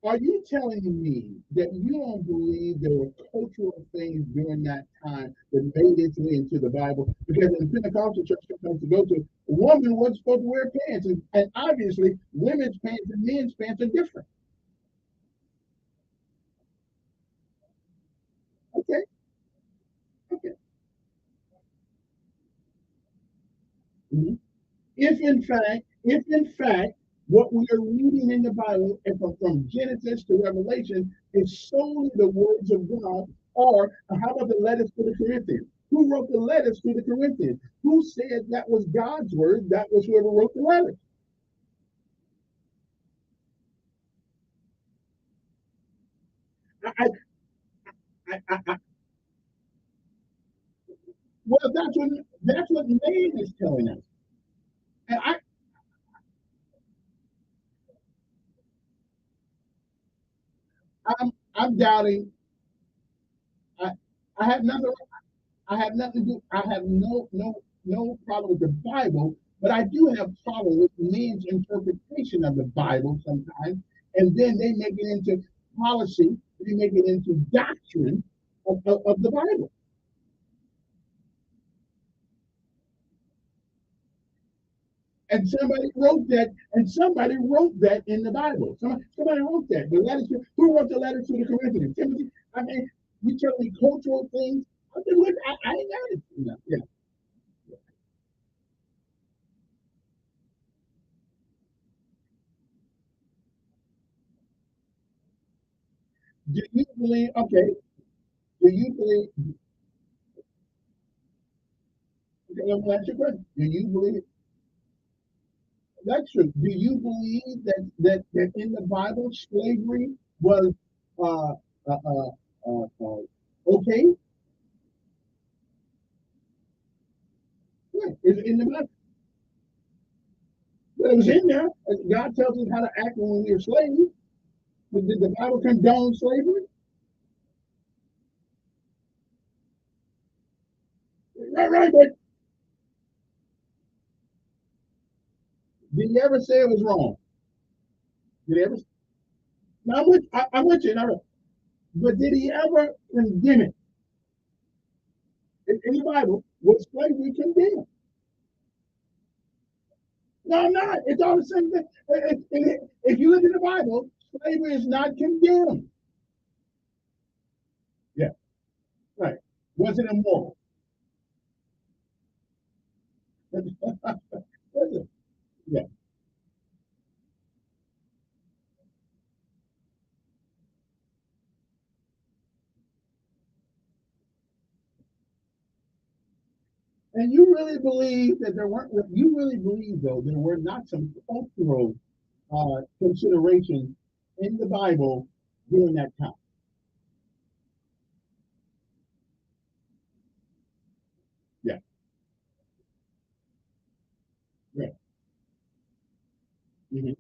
Are you telling me that you don't believe there were cultural things during that time that made its way into the Bible? Because in the Pentecostal church sometimes to go to, a woman wasn't supposed to wear pants, and obviously women's pants and men's pants are different. Okay, Mhm. If in fact, what we are reading in the Bible, and from Genesis to Revelation, is solely the words of God, or how about the letters to the Corinthians? Who wrote the letters to the Corinthians? Who said that was God's word? That was whoever wrote the letters. I, I, well, that's what man is telling us. And I'm doubting. I, I have nothing. I have nothing to do. I have no problem with the Bible, but I do have problem with men's interpretation of the Bible sometimes, and then they make it into policy. They make it into doctrine of the Bible. And somebody wrote that in the Bible. Somebody wrote that. Who wrote the letter to the Corinthians? Timothy. I mean, you tell me cultural things. I ain't got it. Yeah. Do you believe? Okay. Do you believe? Okay, let me ask you a question. Do you believe? That's true. Do you believe that in the Bible slavery was uh, uh, uh, okay? Yeah, it's in the Bible. But it was in there. God tells us how to act when we're slaves. But did the Bible condone slavery? Right, right. But did he ever say it was wrong? Did he ever? No, I'm with you. But did he ever condemn it? In the Bible, was slavery condemned? No, I'm not. It's all the same thing. If you look in the Bible, slavery is not condemned. Yeah, right. Was it immoral? Yeah. And you really believe that there weren't, you really believe, though, there were not some cultural considerations in the Bible during that time? Yeah, right. Hmm.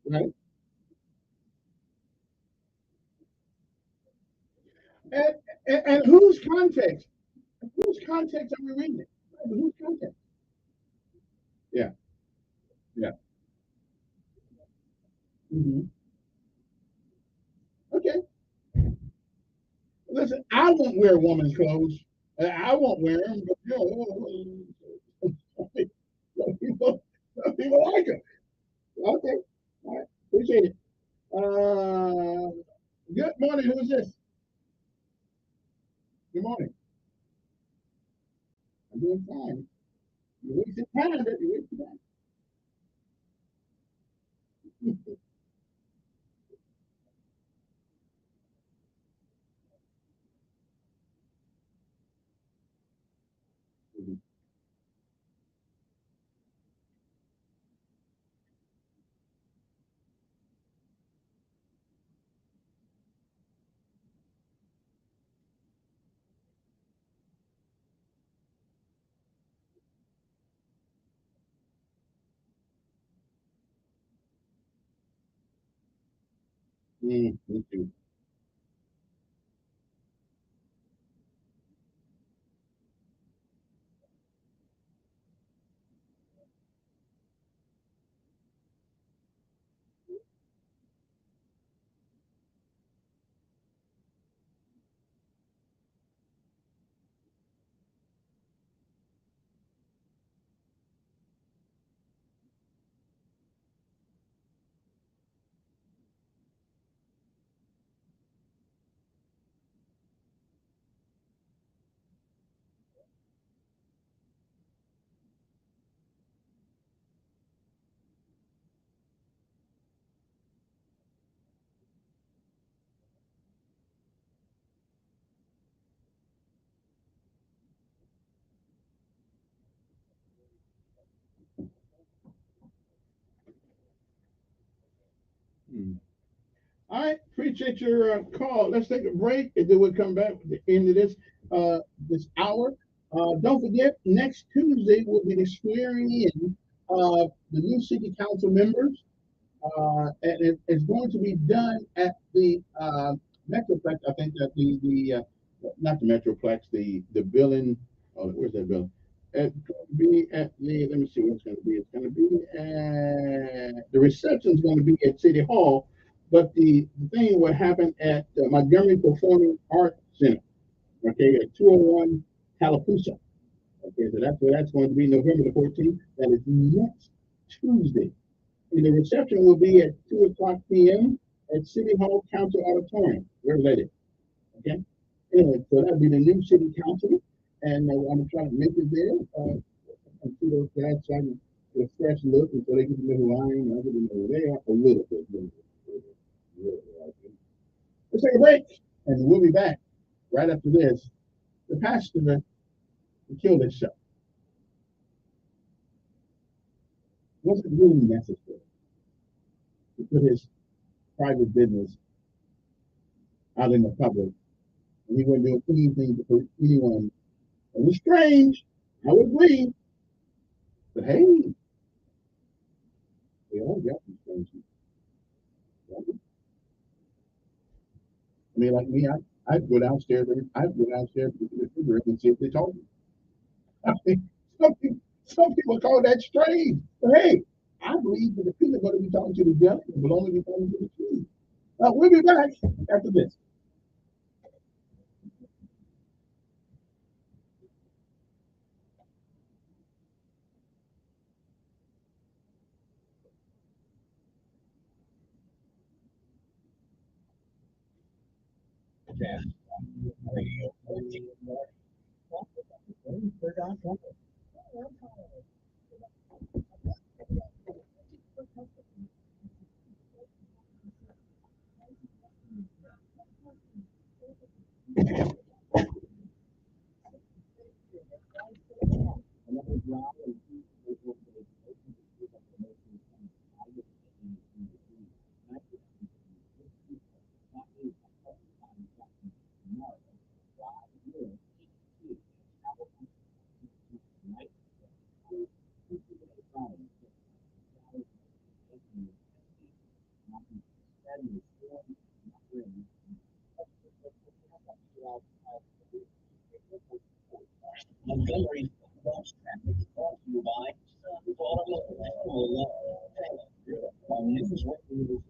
Right. And, and whose context? Whose context are we reading it? Whose context? Yeah, yeah. Hmm. Okay. Listen, I won't wear woman's clothes. I won't wear them, but some people like them. Okay. All right. Appreciate it. Uh, good morning. Who's this? Good morning. I'm doing fine. You're wasting time, but you're wasting time. Me too. right, appreciate your call. Let's take a break, and then we'll come back at the end of this hour. Don't forget, next Tuesday we'll be swearing in the new city council members, and it's going to be done at the Metroplex. I think that the not the Metroplex, the building. Oh, where's that building? It's going to be at the. Let me see what it's going to be. It's going to be at the reception's going to be at City Hall, but the thing will happen at Montgomery Performing Arts Center. Okay, at 201 Tallapoosa. Okay, so that's where that's going to be November the 14th. That is next Tuesday. And the reception will be at 2 o'clock p.m. at City Hall Council Auditorium. We're ready. Okay? Anyway, so that'll be the new city council. And I'm going to try to make it there. And see those guys so I can get a fresh look and so they can know who I am. I can know who they are a little bit. Let's take a break. And we'll be back right after this. The pastor to kill this show. Was it really necessary to put his private business out in the public? And he wasn't doing anything to hurt anyone. It was strange. I would agree. But hey, we all got some strange people. I mean, like me, I'd go downstairs to the refrigerator and see if they told me. I mean, some people call that strange. But hey, I believe that the peanut butter we talking to the devil will only be talking to the truth. We'll be back after this. Radio 14. Montgomery lost traffic brought to you by News Radio.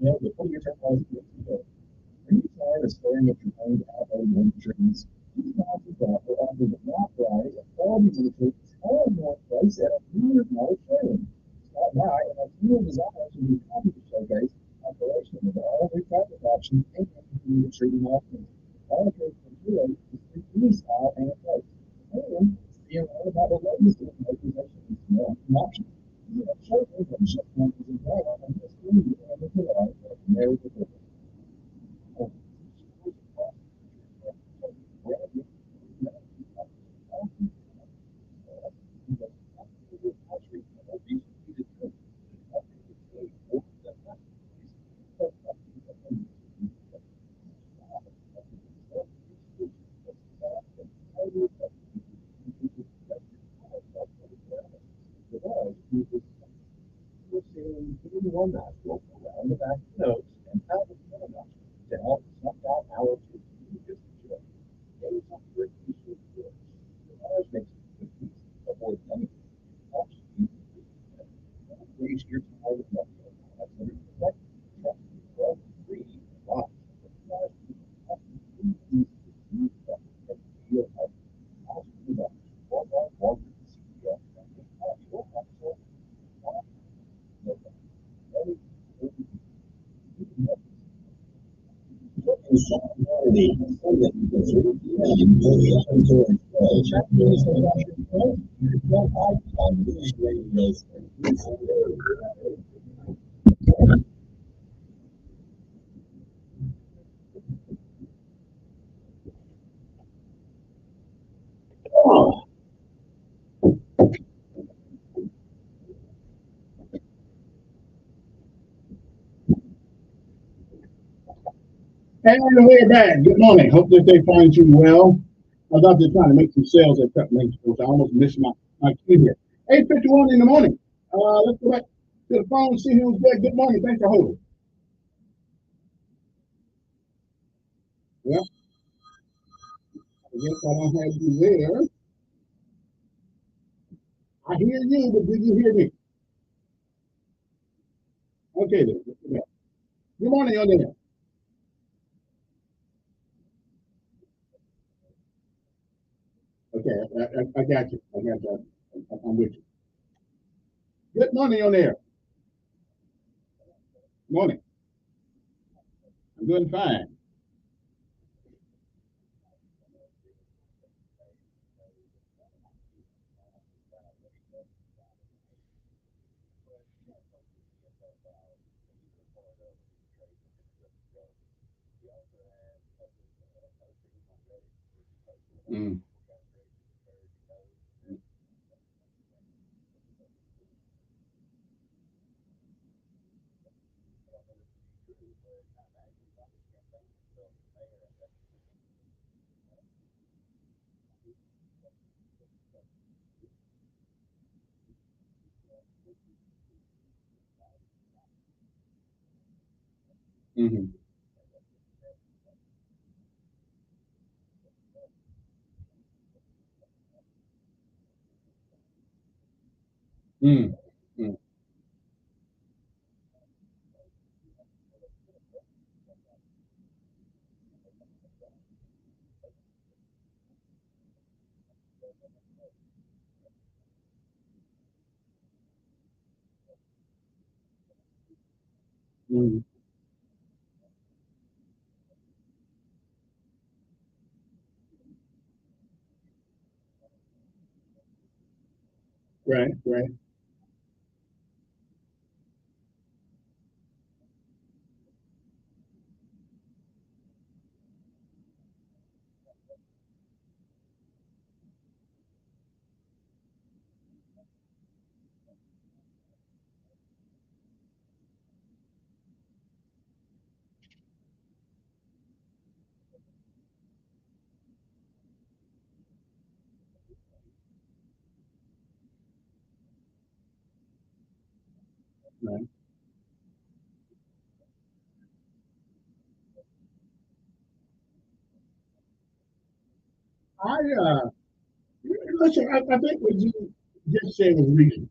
know that putting your turn laws is good. Are you tired of staring at your own apple and trees? These mountains offer offers a not variety of quality vehicles all in one place at a $100 trailer. Stop by and our team of designers will be happy to showcase operation of all their traffic options and continue to treat them often. All trades from Hero is free style and place. And see all about the latest in motorization and small options. You have showrooms and ship companies in Thailand and the screen and the July of America. One nostril around the back of the nose and out of the other nostril to help suck out allergies and just enjoy. Maybe some great use of the eyes makes a good piece avoid anything. Helps you raise your time with nothing. That's what it's like. Trust me, 12 free lives. Feel healthy. Ask for the walk with the CEO. And we're back. Good morning. Hope that they find you well. I was out there trying to make some sales at Pep Lane Sports. I almost missed my cue here. 8:51 in the morning. Let's go back to the phone and see who's there. Good morning. Thanks for holding. Well, I guess I don't have you there. I hear you, but do you hear me? Okay, then. Good morning, on there. Okay, I got you. I got you. I'm with you. Good morning, on there. Morning. I'm doing fine. Mm. Mm-hmm. Mm. Mm. Mm. Right, right. Right. I listen. I think what you just said was reasonable.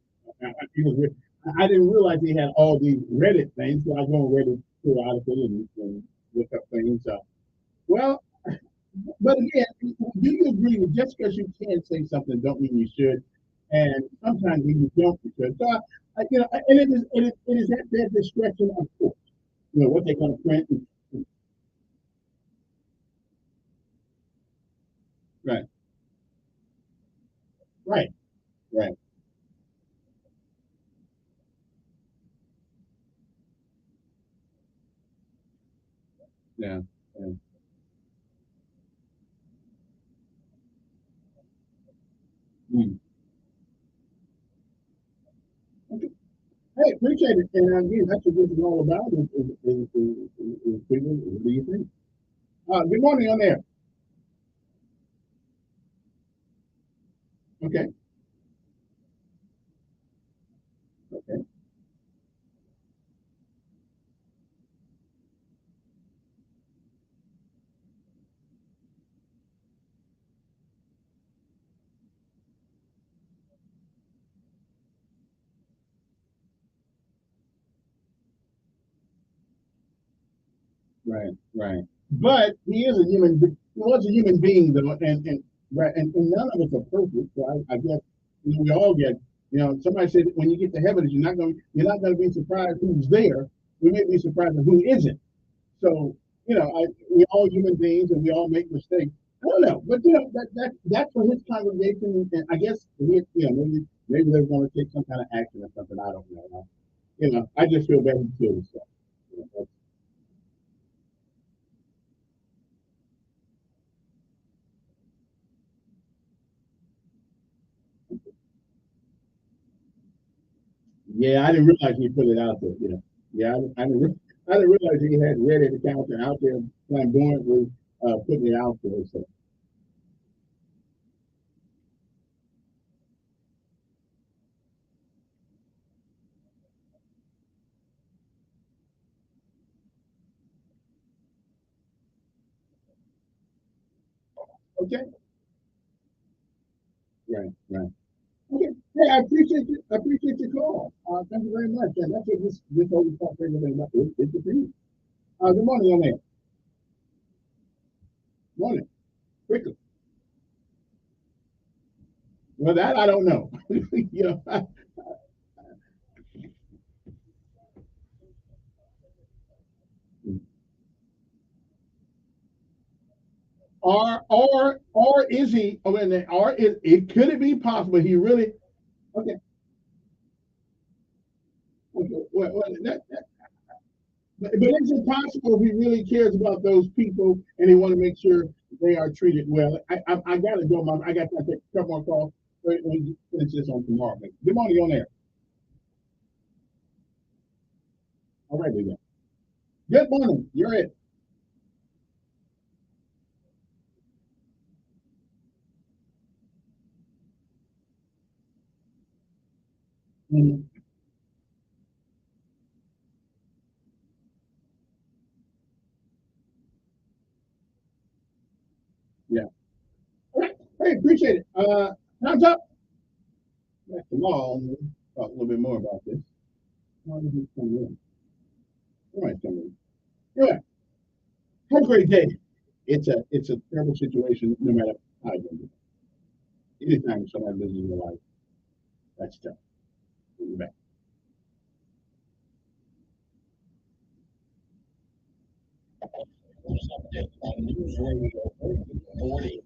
I didn't realize they had all these Reddit things, so I was on Reddit periodically and look up things. Well, but again, do you agree with just because you can say something don't mean you should, and sometimes when you don't, you should. So, and it is at their discretion, of course. What they're going to print. Right, right, right. Yeah, yeah. Mm. Okay. Hey, appreciate it. And again, that's what this is all about. Is people, what do you think? Good morning on there. Okay, okay, right, right. But he is a human. He was a human being, though, and right, and none of us are perfect. So I guess we all get. Somebody said when you get to heaven, you're not going to be surprised who's there. We may be surprised at who isn't. So we're all human beings and we all make mistakes. I don't know, but that's for his congregation, and I guess maybe they're going to take some kind of action or something. I don't know. I just feel better too. So, yeah, I didn't realize he put it out there. Yeah, I didn't realize he had Reddit accounts and out there flamboyantly putting it out there. So, okay, right, right. Okay. Hey, I appreciate you. I appreciate your call. Thank you very much. And that's what this whole talk thing is about. It's a thing. Good morning, on there. Morning. Quickly. Well, that I don't know. you know, or is he? Oh, and or it could it be possible he really? Okay. Okay. Well, but is it possible if he really cares about those people and he want to make sure they are treated well? I got to go. I got to take a couple more calls. We finish this on tomorrow. Good morning, on there. All right, we go. Good morning. You're it. Mhm. Yeah. All right. Hey, appreciate it. Time's up. Back tomorrow. We'll talk a little bit more about this. How did he come in? All right, come in. Yeah. Have a great day. It's a terrible situation, no matter how you do it. Anytime somebody loses their life, that's tough. We'll be back. News Radio 40.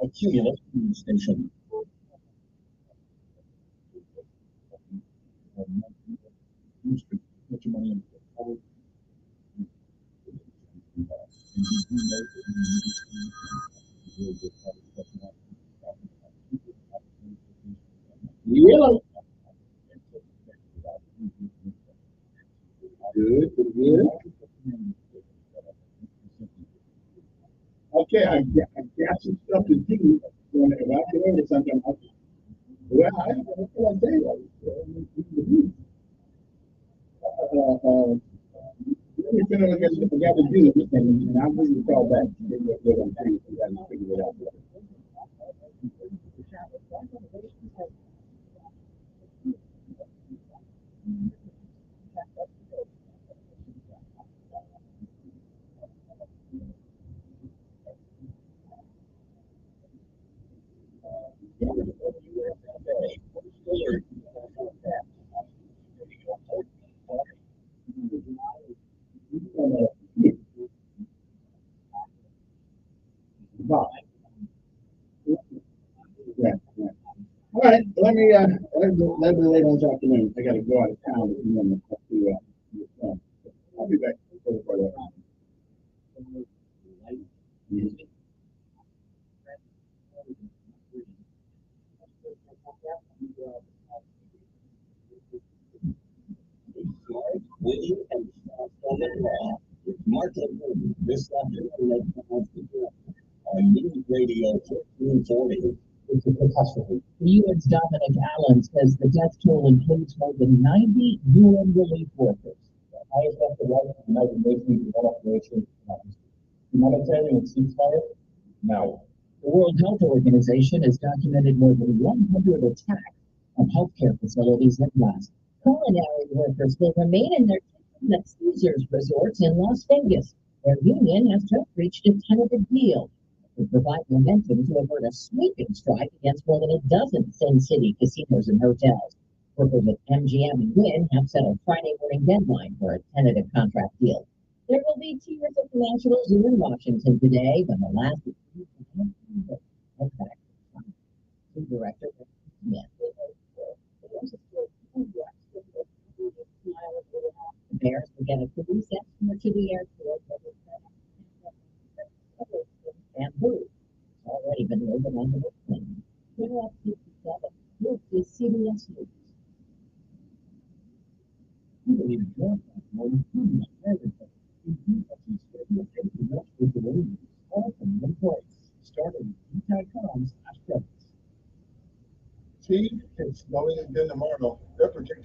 A Cumulus station. Put your money in. Yellow. Good, pretty good. Okay, I got some stuff to do. When I get over something, well, I don't know what I say. Let me finish what I got to do, and I'll give you a call back. What I'm saying, so I can figure it out. Bob. Yeah, yeah. All right, let me later on this afternoon. I got to go out of town I'll be back. Winning and Mark this afternoon on News Radio 1540. It's a catastrophe. The UN's Dominic Allen says the death toll includes more than 90 UN relief workers. The highest after right of the United Nations Developed Nations humanitarian ceasefire now. The World Health Organization has documented more than 100 attacks on healthcare facilities in Gaza. Culinary workers will remain in their kitchens at Caesars resorts in Las Vegas. Their union has just reached a tentative deal to provide momentum to avert a sweeping strike against more than a dozen Sin City casinos and hotels. Workers at MGM and Wynn have set a Friday morning deadline for a tentative contract deal. There will be tears at the National Zoo in Washington today when the last director the Bears will get a police escort to the airport. Bamboo has already been loaded onto the plane. Here at 57, this is CBS News. You believe in more than food everything. All from one place. Starting at See, it's snowing again tomorrow. They're predicting